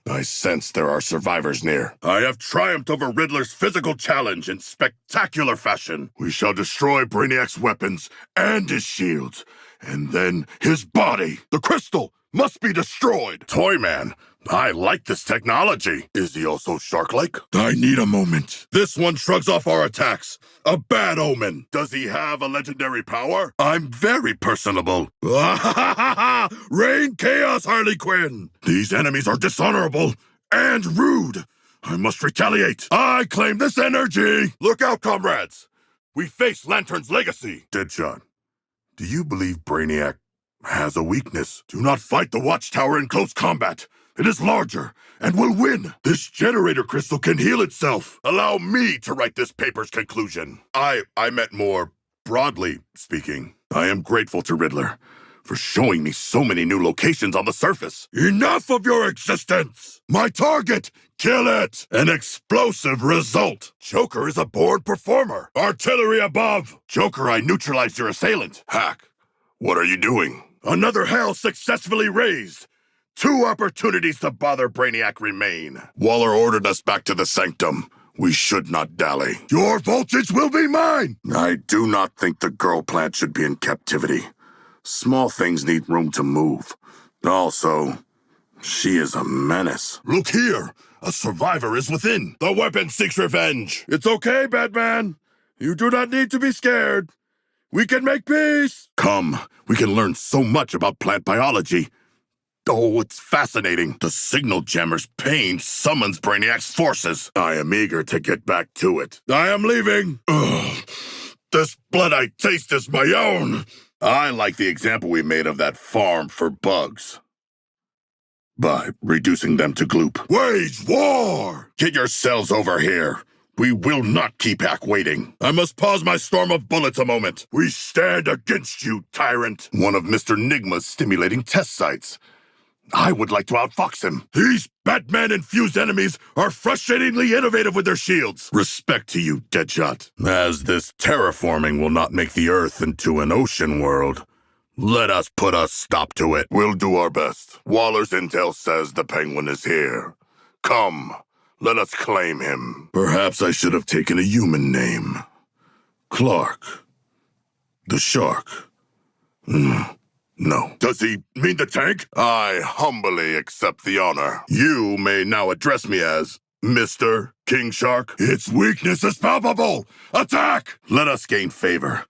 I sense there are survivors near. I have triumphed over Riddler's physical challenge in spectacular fashion. We shall destroy Brainiac's weapons and his shields, and then his body. The crystal must be destroyed. Toyman, I like this technology. Is he also shark-like? I need a moment. This one shrugs off our attacks. A bad omen. Does he have a legendary power? I'm very personable. Rain chaos, Harley Quinn. These enemies are dishonorable and rude. I must retaliate. I claim this energy. Look out, comrades. We face Lantern's legacy. Deadshot, Do you believe Brainiac has a weakness? Do not fight the Watchtower in close combat. It is larger and will win. This generator crystal can heal itself. Allow me to write this paper's conclusion. I meant more broadly speaking. I am grateful to Riddler for showing me so many new locations on the surface. Enough of your existence! My target! Kill it! An explosive result! Joker is a born performer! Artillery above! Joker, I neutralized your assailant. Hack, what are you doing? Another hell successfully raised! 2 opportunities to bother Brainiac remain. Waller ordered us back to the sanctum. We should not dally. Your voltage will be mine! I do not think the girl plant should be in captivity. Small things need room to move. Also, she is a menace. Look here! A survivor is within. The weapon seeks revenge. It's okay, Batman. You do not need to be scared. We can make peace. Come, we can learn so much about plant biology. Oh, it's fascinating. The signal jammer's pain summons Brainiac's forces. I am eager to get back to it. I am leaving. Ugh. This blood I taste is my own. I like the example we made of that farm for bugs. By reducing them to gloop. Wage war! Get yourselves over here. We will not keep Hack waiting. I must pause my storm of bullets a moment. We stand against you, tyrant. One of Mr. Nigma's stimulating test sites. I would like to outfox him. These Batman-infused enemies are frustratingly innovative with their shields. Respect to you, Deadshot. As this terraforming will not make the Earth into an ocean world, let us put a stop to it. We'll do our best. Waller's intel says the Penguin is here. Come, let us claim him. Perhaps I should have taken a human name. Clark. The Shark. No. Does he mean the tank? I humbly accept the honor. You may now address me as Mr. King Shark. Its weakness is palpable! Attack! Let us gain favor.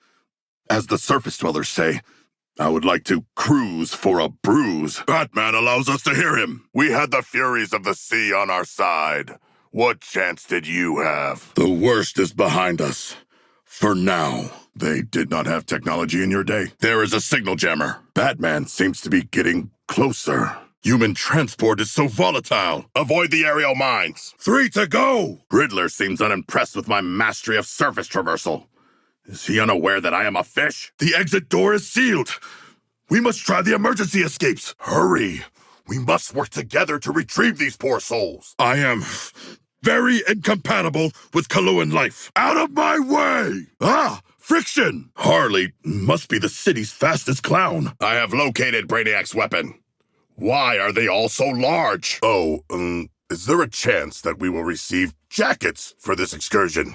As the surface dwellers say, I would like to cruise for a bruise. Batman allows us to hear him. We had the furies of the sea on our side. What chance did you have? The worst is behind us. For now. They did not have technology in your day. There is a signal jammer. Batman seems to be getting closer. Human transport is so volatile. Avoid the aerial mines. 3 to go! Riddler seems unimpressed with my mastery of surface traversal. Is he unaware that I am a fish? The exit door is sealed. We must try the emergency escapes. Hurry. We must work together to retrieve these poor souls. I am very incompatible with Kaluan life. Out of my way! Ah! Friction! Harley must be the city's fastest clown. I have located Brainiac's weapon. Why are they all so large? Oh, is there a chance that we will receive jackets for this excursion?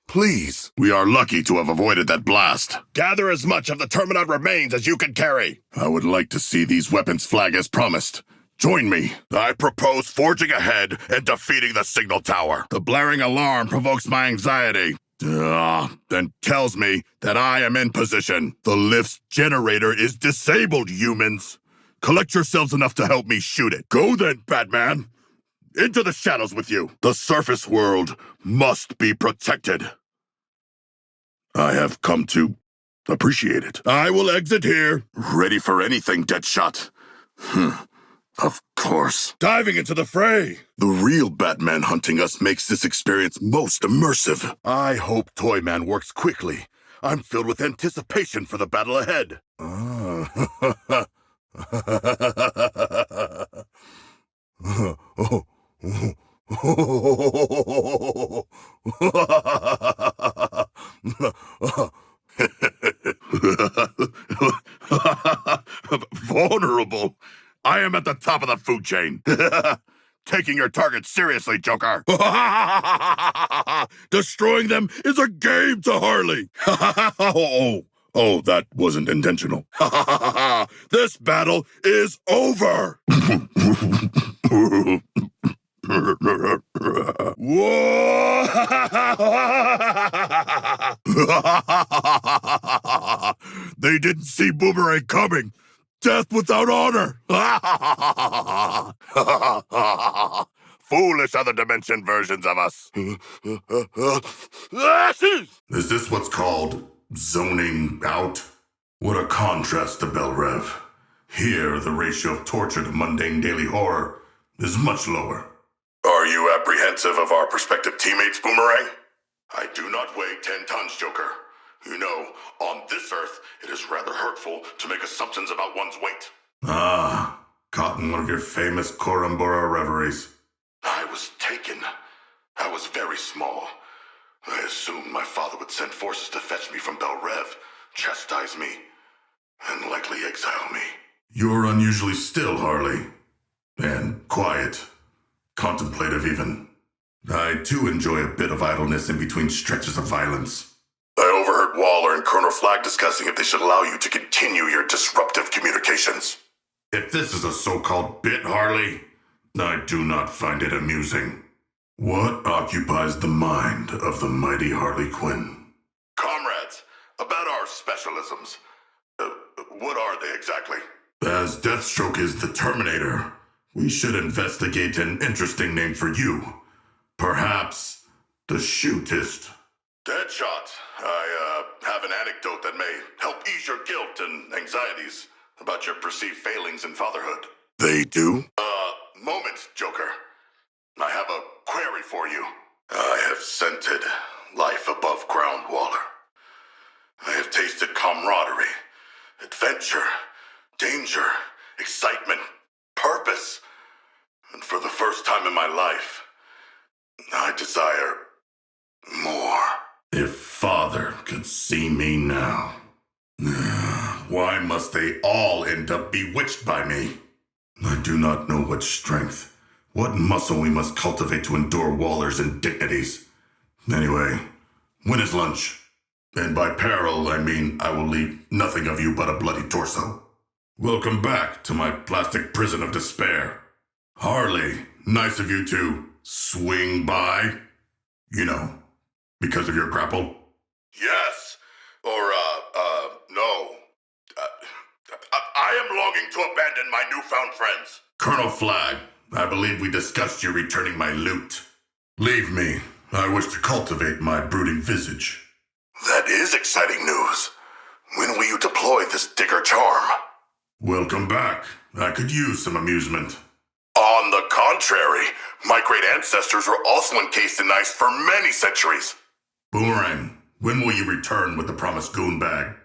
Please. We are lucky to have avoided that blast. Gather as much of the Terminot remains as you can carry. I would like to see these weapons flag as promised. Join me. I propose forging ahead and defeating the signal tower. The blaring alarm provokes my anxiety. Then tells me that I am in position. The lift's generator is disabled, humans. Collect yourselves enough to help me shoot it. Go then, Batman. Into the shadows with you. The surface world must be protected. I have come to appreciate it. I will exit here. Ready for anything, Deadshot. Of course. Diving into the fray. The real Batman hunting us makes this experience most immersive. I hope Toyman works quickly. I'm filled with anticipation for the battle ahead. Vulnerable. I am at the top of the food chain. Taking your target seriously, Joker. Destroying them is a game to Harley. Oh, that wasn't intentional. This battle is over. They didn't see Boomerang coming. Death without honor! Foolish other dimension versions of us. Is this what's called zoning out? What a contrast to Belrev. Here, the ratio of torture to mundane daily horror is much lower. Are you apprehensive of our prospective teammates, Boomerang? I do not weigh 10 tons, Joker. You know, on this Earth, it is rather hurtful to make assumptions about one's weight. Ah, caught in one of your famous Korambora reveries. I was taken. I was very small. I assumed my father would send forces to fetch me from Belrev, chastise me, and likely exile me. You're unusually still, Harley. And quiet. Contemplative, even. I, too, enjoy a bit of idleness in between stretches of violence. I overheard Waller and Colonel Flagg discussing if they should allow you to continue your disruptive communications. If this is a so-called bit, Harley, I do not find it amusing. What occupies the mind of the mighty Harley Quinn? Comrades, about our specialisms. What are they exactly? As Deathstroke is the Terminator, we should investigate an interesting name for you. Perhaps the Shootist. Deadshot, I have an anecdote that may help ease your guilt and anxieties about your perceived failings in fatherhood. They do? Moment, Joker. I have a query for you. I have scented life above ground, Waller. I have tasted camaraderie, adventure, danger, excitement, purpose. And for the first time in my life, I desire more. If Father could see me now. Why must they all end up bewitched by me? I do not know what strength, what muscle we must cultivate to endure Waller's indignities. Anyway, when is lunch? And by peril, I mean I will leave nothing of you but a bloody torso. Welcome back to my plastic prison of despair. Harley, nice of you to swing by. You know, because of your grapple? Yes. Or, no. I am longing to abandon my newfound friends. Colonel Flagg, I believe we discussed you returning my loot. Leave me. I wish to cultivate my brooding visage. That is exciting news. When will you deploy this digger charm? Welcome back. I could use some amusement. On the contrary, my great ancestors were also encased in ice for many centuries. Boomerang, when will you return with the promised goon bag?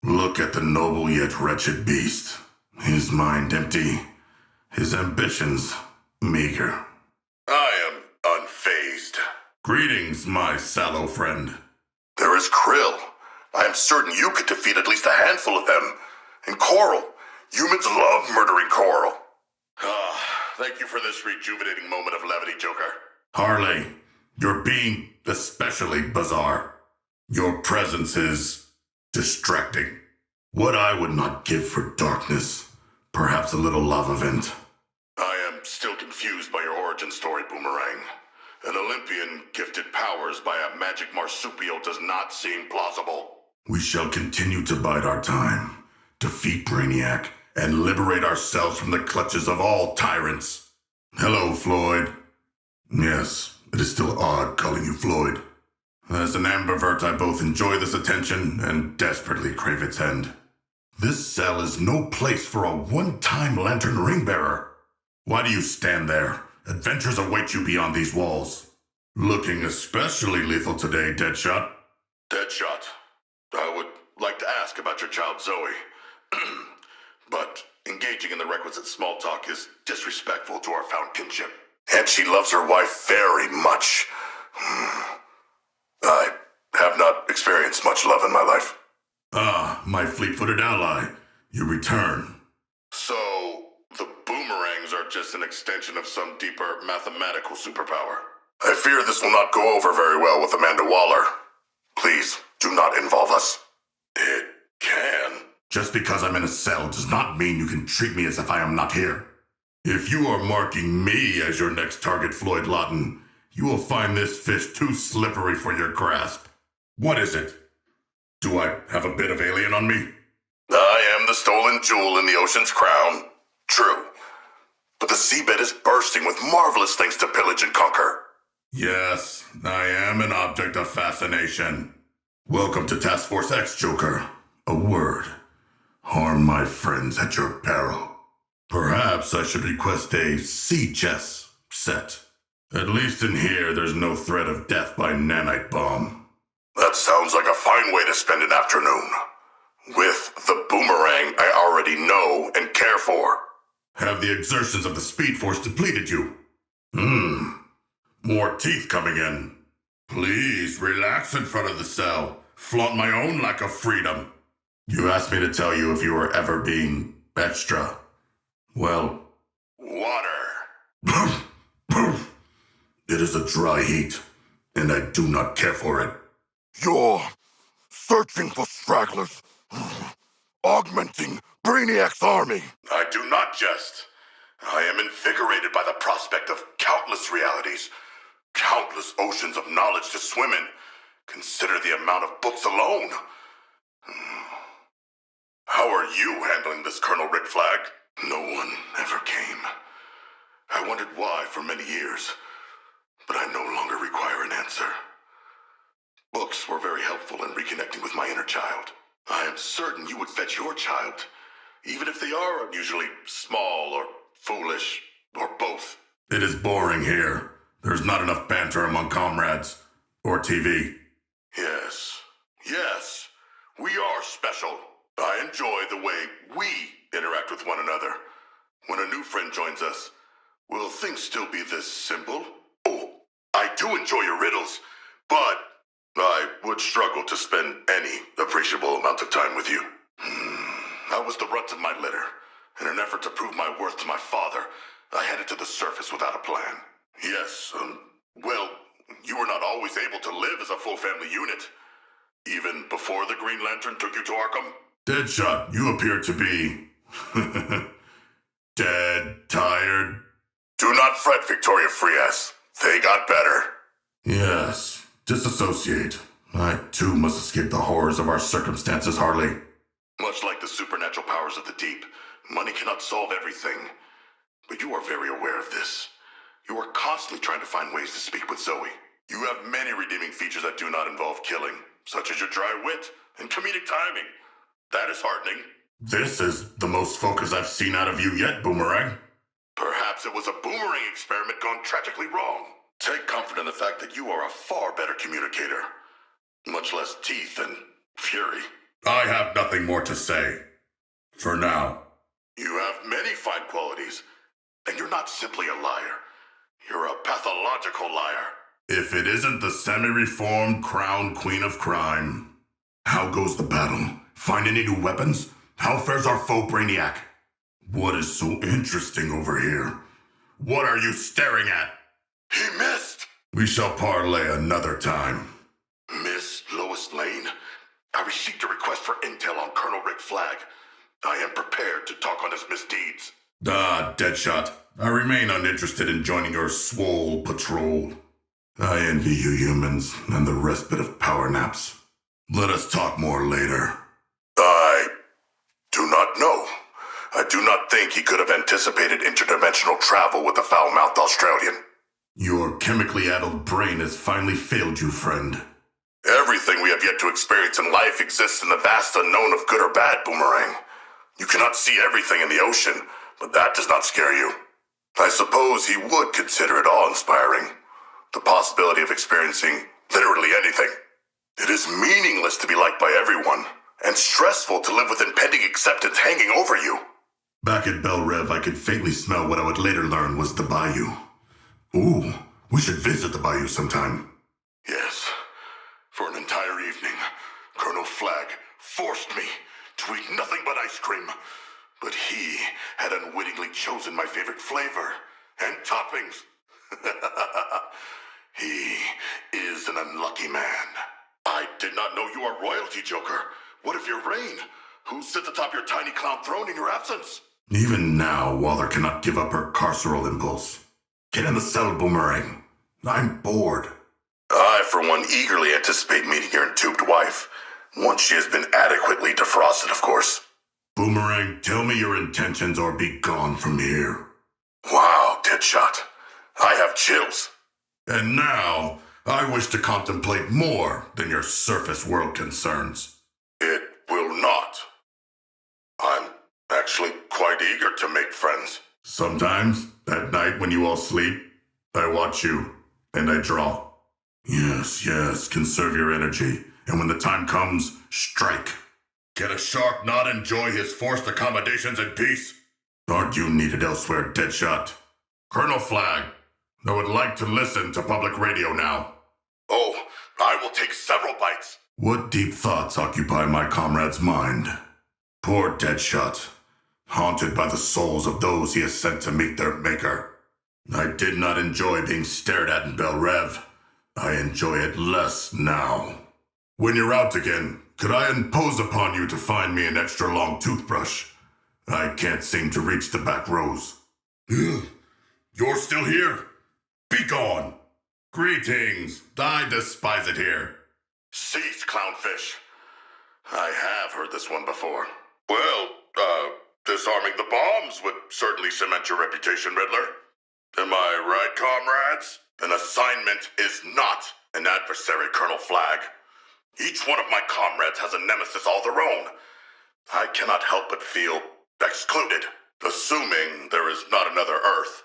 Look at the noble yet wretched beast. His mind empty, his ambitions meager. I am unfazed. Greetings, my sallow friend. There is Krill. I am certain you could defeat at least a handful of them. And Coral. Humans love murdering Coral. Thank you for this rejuvenating moment of levity, Joker. Harley, you're being especially bizarre. Your presence is distracting. What I would not give for darkness. Perhaps a little lava vent. I am still confused by your origin story, Boomerang. An Olympian gifted powers by a magic marsupial does not seem plausible. We shall continue to bide our time, defeat Brainiac, and liberate ourselves from the clutches of all tyrants. Hello, Floyd. Yes, it is still odd calling you Floyd. As an ambivert, I both enjoy this attention and desperately crave its end. This cell is no place for a one-time lantern ring-bearer. Why do you stand there? Adventures await you beyond these walls. Looking especially lethal today, Deadshot. Deadshot, I would like to ask about your child Zoe. But engaging in the requisite small talk is disrespectful to our found kinship. And she loves her wife very much. I have not experienced much love in my life. Ah, my fleet-footed ally. You return. So, the boomerangs are just an extension of some deeper mathematical superpower. I fear this will not go over very well with Amanda Waller. Please, do not involve us. It can. Just because I'm in a cell does not mean you can treat me as if I am not here. If you are marking me as your next target, Floyd Lawton, you will find this fish too slippery for your grasp. What is it? Do I have a bit of alien on me? I am the stolen jewel in the ocean's crown. True. But the seabed is bursting with marvelous things to pillage and conquer. Yes, I am an object of fascination. Welcome to Task Force X, Joker. A word. Harm my friends at your peril. Perhaps I should request a sea chess set. At least in here, there's no threat of death by nanite bomb. That sounds like a fine way to spend an afternoon. With the boomerang I already know and care for. Have the exertions of the Speed Force depleted you? More teeth coming in. Please, relax in front of the cell. Flaunt my own lack of freedom. You asked me to tell you if you were ever being extra. Well... Water. It is a dry heat, and I do not care for it. You're searching for stragglers. Augmenting Brainiac's army. I do not jest. I am invigorated by the prospect of countless realities. Countless oceans of knowledge to swim in. Consider the amount of books alone. How are you handling this, Colonel Rick Flag? No one ever came. I wondered why for many years, but I no longer require an answer. Books were very helpful in reconnecting with my inner child. I am certain you would fetch your child, even if they are unusually small or foolish, or both. It is boring here. There's not enough banter among comrades. Or TV. Yes. Yes. We are special. I enjoy the way we interact with one another. When a new friend joins us, will things still be this simple? Oh, I do enjoy your riddles, but I would struggle to spend any appreciable amount of time with you. I was the runt of my litter. In an effort to prove my worth to my father, I headed to the surface without a plan. Yes, well, you were not always able to live as a full family unit. Even before the Green Lantern took you to Arkham? Deadshot, you appear to be... dead, tired. Do not fret, Victoria Frias. They got better. Yes, disassociate. I, too, must escape the horrors of our circumstances, Harley. Much like the supernatural powers of the deep, money cannot solve everything. But you are very aware of this. You are constantly trying to find ways to speak with Zoe. You have many redeeming features that do not involve killing, such as your dry wit and comedic timing. That is heartening. This is the most focus I've seen out of you yet, Boomerang. Perhaps it was a boomerang experiment gone tragically wrong. Take comfort in the fact that you are a far better communicator. Much less teeth and fury. I have nothing more to say. For now. You have many fine qualities, and you're not simply a liar. You're a pathological liar. If it isn't the semi-reformed crowned queen of crime. How goes the battle? Find any new weapons? How fares our foe Brainiac? What is so interesting over here? What are you staring at? He missed! We shall parley another time. Miss Lois Lane, I received a request for intel on Colonel Rick Flag. I am prepared to talk on his misdeeds. Deadshot. I remain uninterested in joining your swole patrol. I envy you humans and the respite of power naps. Let us talk more later. I do not know. I do not think he could have anticipated interdimensional travel with the foul-mouthed Australian. Your chemically addled brain has finally failed you, friend. Everything we have yet to experience in life exists in the vast unknown of good or bad, Boomerang. You cannot see everything in the ocean, but that does not scare you. I suppose he would consider it awe-inspiring. The possibility of experiencing literally anything. It is meaningless to be liked by everyone, and stressful to live with impending acceptance hanging over you. Back at Belle Rev, I could faintly smell what I would later learn was the bayou. Ooh, we should visit the bayou sometime. Yes. For an entire evening, Colonel Flag forced me to eat nothing but ice cream. But he had unwittingly chosen my favorite flavor and toppings. He is an unlucky man. I did not know you are royalty, Joker. What if you're Rain? Who sits atop your tiny clown throne in your absence? Even now, Waller cannot give up her carceral impulse. Get in the cell, Boomerang. I'm bored. I, for one, eagerly anticipate meeting your entombed wife. Once she has been adequately defrosted, of course. Boomerang, tell me your intentions or be gone from here. Wow, Deadshot. I have chills. And now, I wish to contemplate more than your surface world concerns. It will not. Sometimes, at night when you all sleep, I watch you, and I draw. Yes, conserve your energy, and when the time comes, strike. Can a shark not enjoy his forced accommodations in peace? Aren't you needed elsewhere, Deadshot? Colonel Flag, I would like to listen to public radio now. Oh, I will take several bites. What deep thoughts occupy my comrade's mind? Poor Deadshot, haunted by the souls of those he has sent to meet their maker. I did not enjoy being stared at in Bel Rev. I enjoy it less now. When you're out again, could I impose upon you to find me an extra long toothbrush? I can't seem to reach the back rows. You're still here? Be gone! Greetings, I despise it here. Cease, clownfish. I have heard this one before. Well, disarming the bombs would certainly cement your reputation, Riddler. Am I right, comrades? An assignment is not an adversary, Colonel Flag. Each one of my comrades has a nemesis all their own. I cannot help but feel excluded, assuming there is not another Earth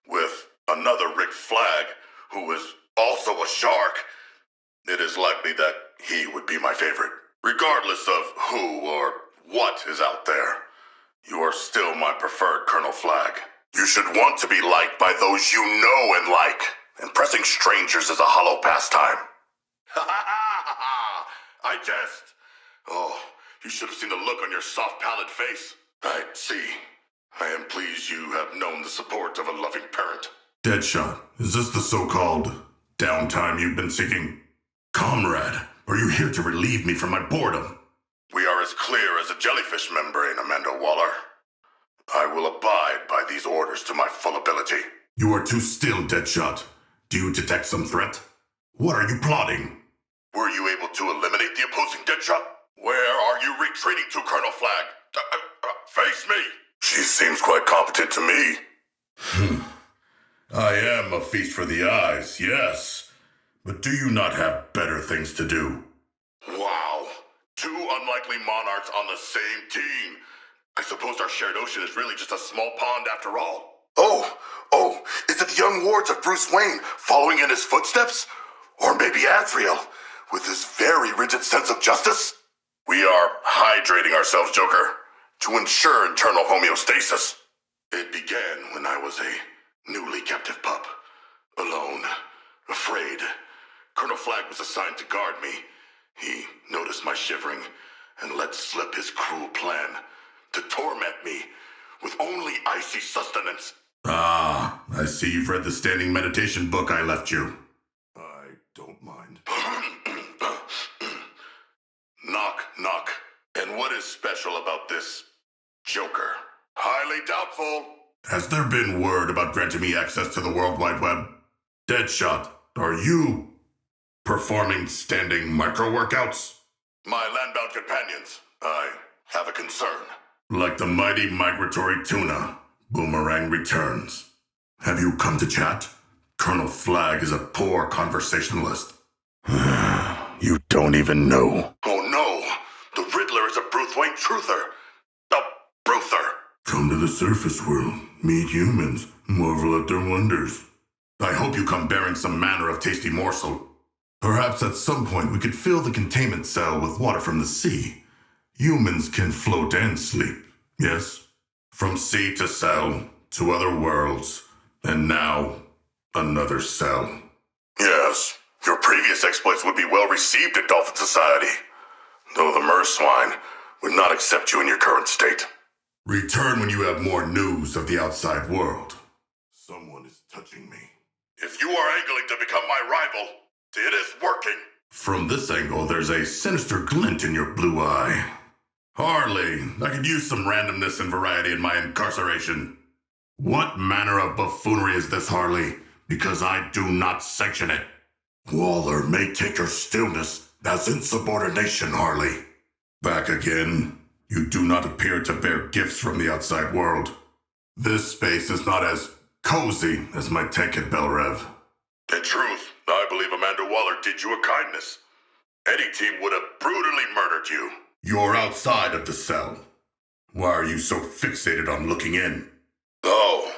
with another Rick Flag who is also a shark. It is likely that he would be my favorite. Regardless of who or what is out there, you are still my preferred Colonel Flag. You should want to be liked by those you know and like. Impressing strangers is a hollow pastime. Ha ha ha ha! I jest. Oh, you should have seen the look on your soft, pallid face. I see. I am pleased you have known the support of a loving parent. Deadshot, is this the so-called downtime you've been seeking? Comrade, are you here to relieve me from my boredom? We are as clear as a jellyfish membrane, Amanda Waller. I will abide by these orders to my full ability. You are too still, Deadshot. Do you detect some threat? What are you plotting? Were you able to eliminate the opposing Deadshot? Where are you retreating to, Colonel Flag? Face me! She seems quite competent to me. I am a feast for the eyes, yes. But do you not have better things to do? Wow. Two unlikely monarchs on the same team. I suppose our shared ocean is really just a small pond after all. Oh, is it the young wards of Bruce Wayne following in his footsteps? Or maybe Azrael, with his very rigid sense of justice? We are hydrating ourselves, Joker, to ensure internal homeostasis. It began when I was a newly captive pup. Alone, afraid. Colonel Flag was assigned to guard me. He noticed my shivering and let slip his cruel plan to torment me with only icy sustenance. Ah, I see you've read the standing meditation book I left you. I don't mind. Knock, knock. And what is special about this Joker? Highly doubtful. Has there been word about granting me access to the World Wide Web? Deadshot, are you performing standing micro-workouts? My landbound companions, I have a concern. Like the mighty migratory tuna, Boomerang returns. Have you come to chat? Colonel Flag is a poor conversationalist. You don't even know. Oh no! The Riddler is a Bruce Wayne truther. A Bruther. Come to the surface world, meet humans, marvel at their wonders. I hope you come bearing some manner of tasty morsel. Perhaps at some point we could fill the containment cell with water from the sea. Humans can float and sleep, yes? From sea to cell, to other worlds, and now, another cell. Yes, your previous exploits would be well received at Dolphin Society, though the Merswine would not accept you in your current state. Return when you have more news of the outside world. Someone is touching me. If you are angling to become my rival, it is working. From this angle, there's a sinister glint in your blue eye. Harley, I could use some randomness and variety in my incarceration. What manner of buffoonery is this, Harley? Because I do not sanction it. Waller may take your stillness as insubordination, Harley. Back again. You do not appear to bear gifts from the outside world. This space is not as cozy as my tank at Bel Rev. In truth, I believe Amanda Waller did you a kindness. Any team would have brutally murdered you. You're outside of the cell. Why are you so fixated on looking in? Oh,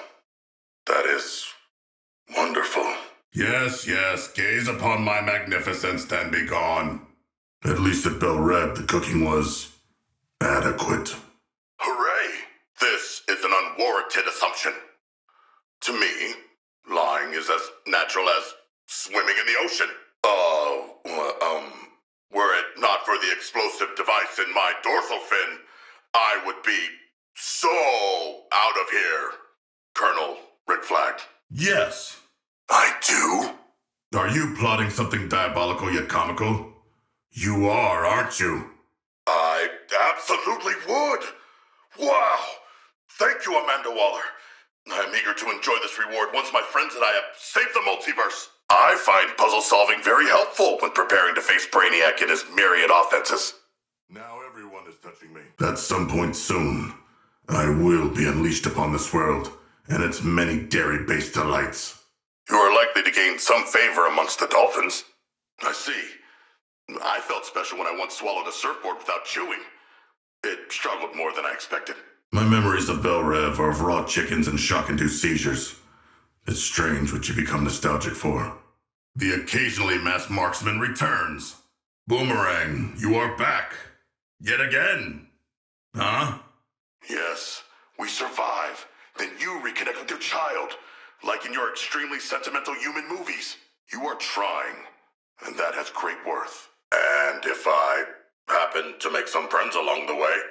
Yes, yes, gaze upon my magnificence, then be gone. At least at Bel Reb, the cooking was adequate. Hooray! This is an unwarranted assumption. To me, lying is as natural as swimming in the ocean. Were it not for the explosive device in my dorsal fin, I would be so out of here, Colonel Rick Flag. Yes. I do? Are you plotting something diabolical yet comical? You are, aren't you? I absolutely would. Wow. Thank you, Amanda Waller. I'm eager to enjoy this reward once my friends and I have saved the multiverse. I find puzzle solving very helpful when preparing to face Brainiac and his myriad offenses. Now everyone is touching me. At some point soon, I will be unleashed upon this world and its many dairy-based delights. You are likely to gain some favor amongst the dolphins. I see. I felt special when I once swallowed a surfboard without chewing. It struggled more than I expected. My memories of Bel Rev are of raw chickens and shock-induced seizures. It's strange what you become nostalgic for. The occasionally masked marksman returns. Boomerang, you are back. Yet again. Huh? Yes, we survive. Then you reconnect with your child. Like in your extremely sentimental human movies. You are trying. And that has great worth. And if I happen to make some friends along the way?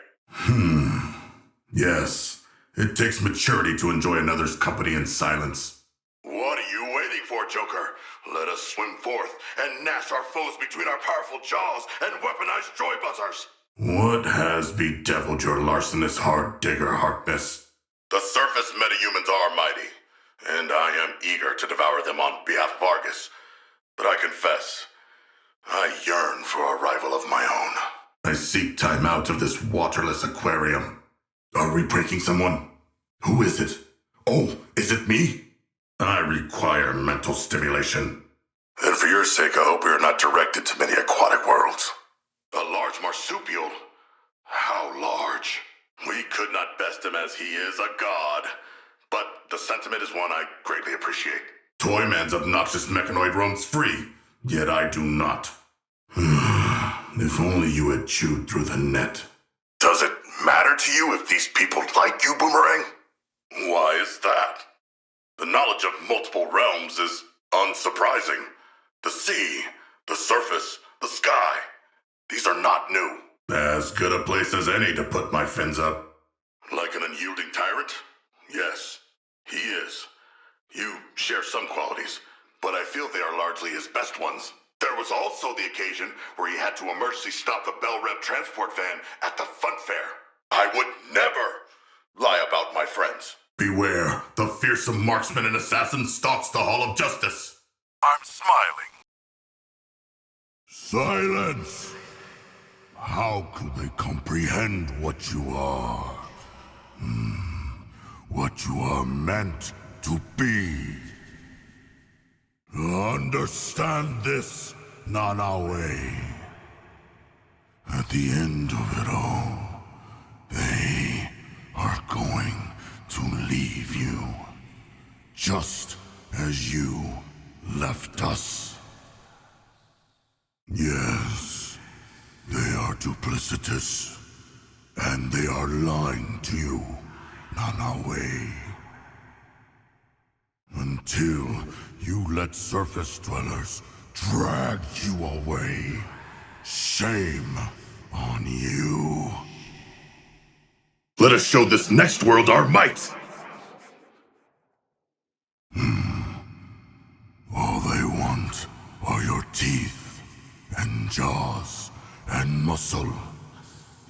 Yes. It takes maturity to enjoy another's company in silence. What are you waiting for, Joker? Let us swim forth and gnash our foes between our powerful jaws and weaponized joy buzzers. What has bedeviled your larcenous hard digger, Harkness? The surface metahumans are mighty, and I am eager to devour them on behalf of Argus. But I confess, I yearn for a rival of my own. I seek time out of this waterless aquarium. Are we breaking someone? Who is it? Oh, is it me? I require mental stimulation. And for your sake, I hope we are not directed to many aquatic worlds. A large marsupial? How large? We could not best him as he is a god. But the sentiment is one I greatly appreciate. Toyman's obnoxious mechanoid roams free, yet I do not. If only you had chewed through the net. Does it matter to you if these people like you, Boomerang? Why is that? The knowledge of multiple realms is unsurprising. The sea, the surface, the sky. These are not new. As good a place as any to put my fins up. Like an unyielding tyrant? Yes, he is. You share some qualities, but I feel they are largely his best ones. There was also the occasion where he had to emergency stop the Bel Rev transport van at the fun fair. I would never lie about my friends. Beware, the fearsome marksman and assassin stalks the Hall of Justice. I'm smiling. Silence! How could they comprehend what you are? What you are meant to be. Understand this, Nanawe. At the end of it all, they are going to leave you. Just as you left us. Yes, they are duplicitous. And they are lying to you, Nanawe. Until you let surface dwellers drag you away. Shame on you. Let us show this next world our might! All they want are your teeth, and jaws, and muscle.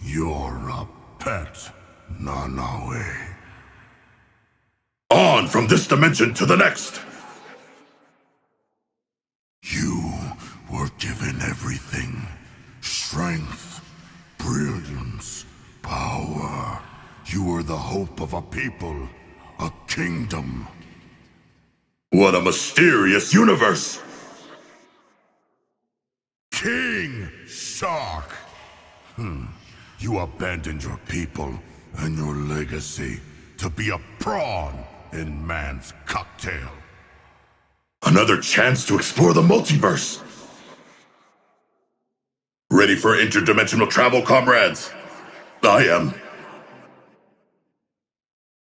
You're a pet, Nanawe. On from this dimension to the next! You were given everything. Strength, brilliance, power. You were the hope of a people, a kingdom. What a mysterious universe! King Shark! You abandoned your people and your legacy to be a prawn in man's cocktail. Another chance to explore the multiverse. Ready for interdimensional travel, comrades? I am.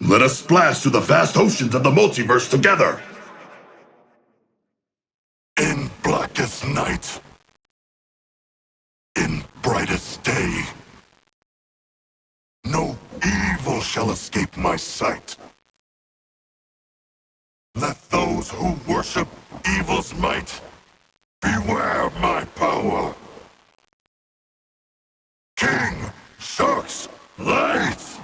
Let us splash through the vast oceans of the multiverse together. In blackest night, in brightest day, no evil shall escape my sight. Let those who worship evil's might beware my power. King Shark's Light!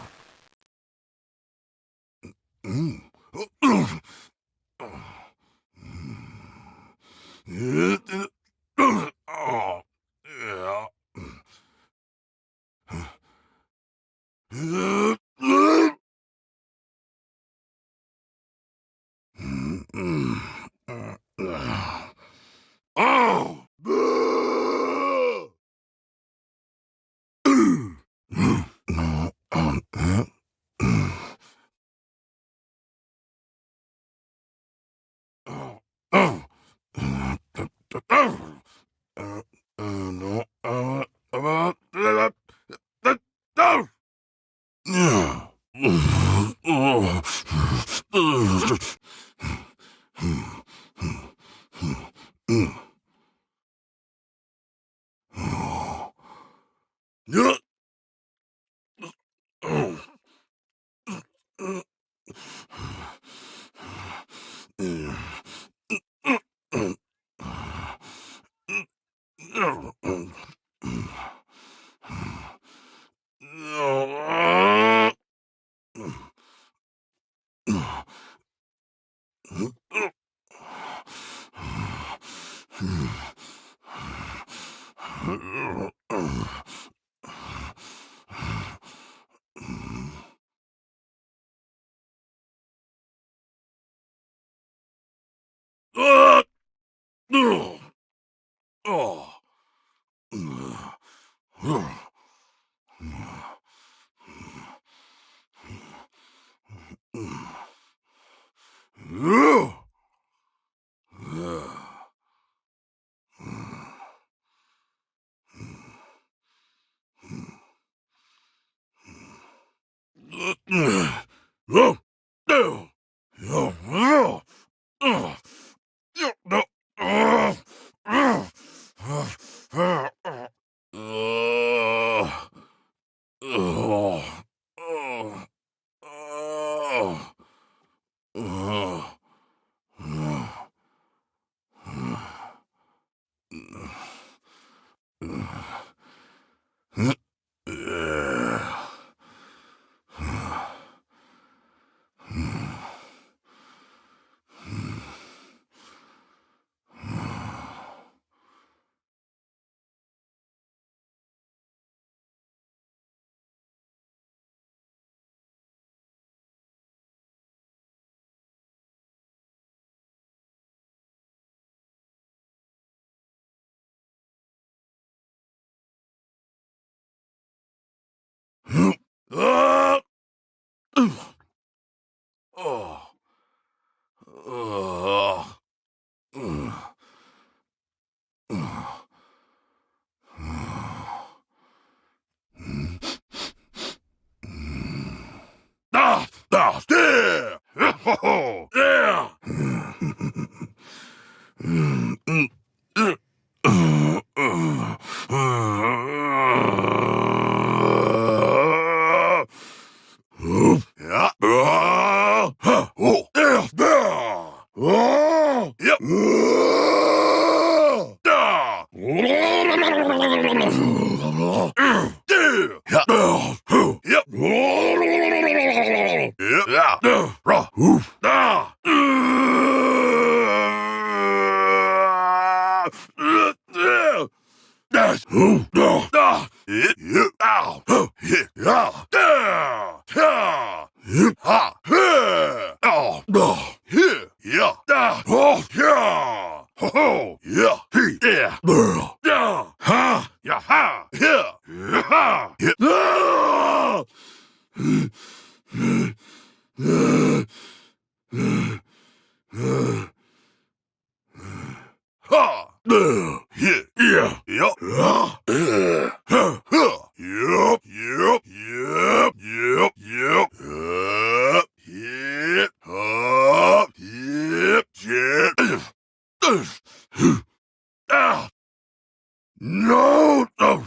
No, no,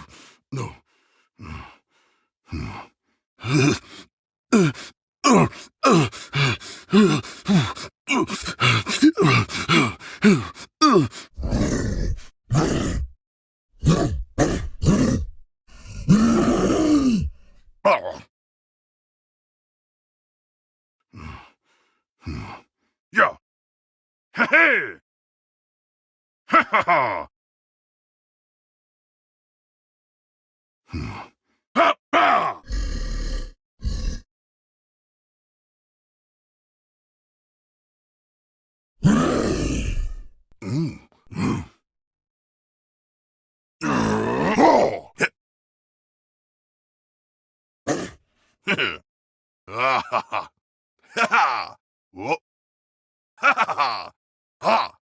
no. Yeah. Hey. Ha ha ha. Ha ha. Oh. Ha ha ha. Ha ha. Whoa. Ha ha ha. Ha.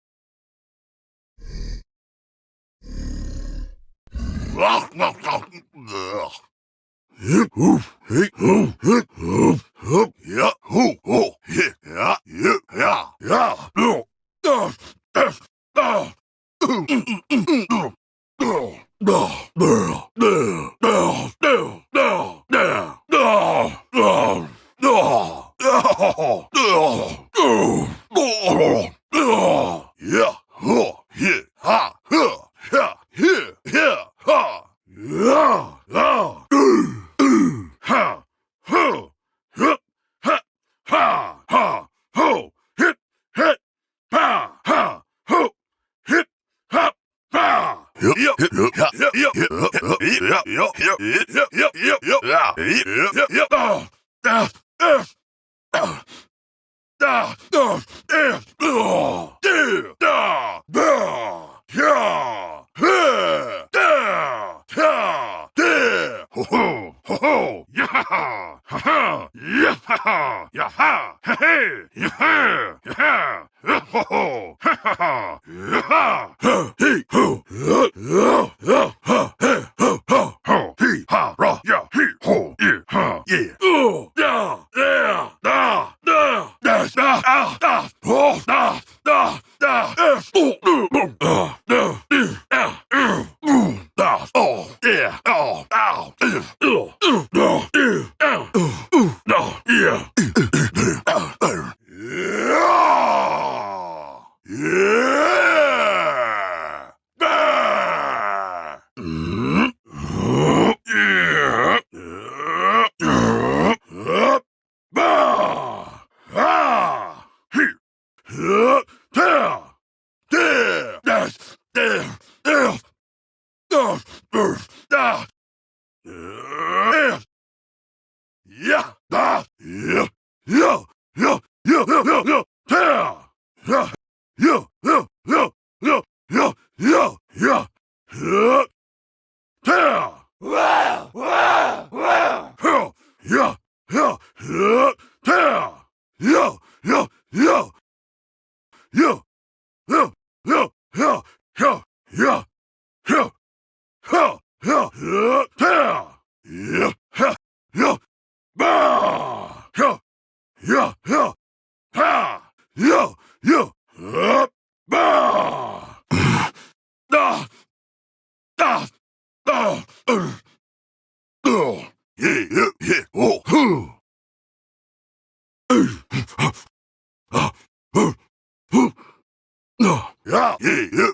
Yeah.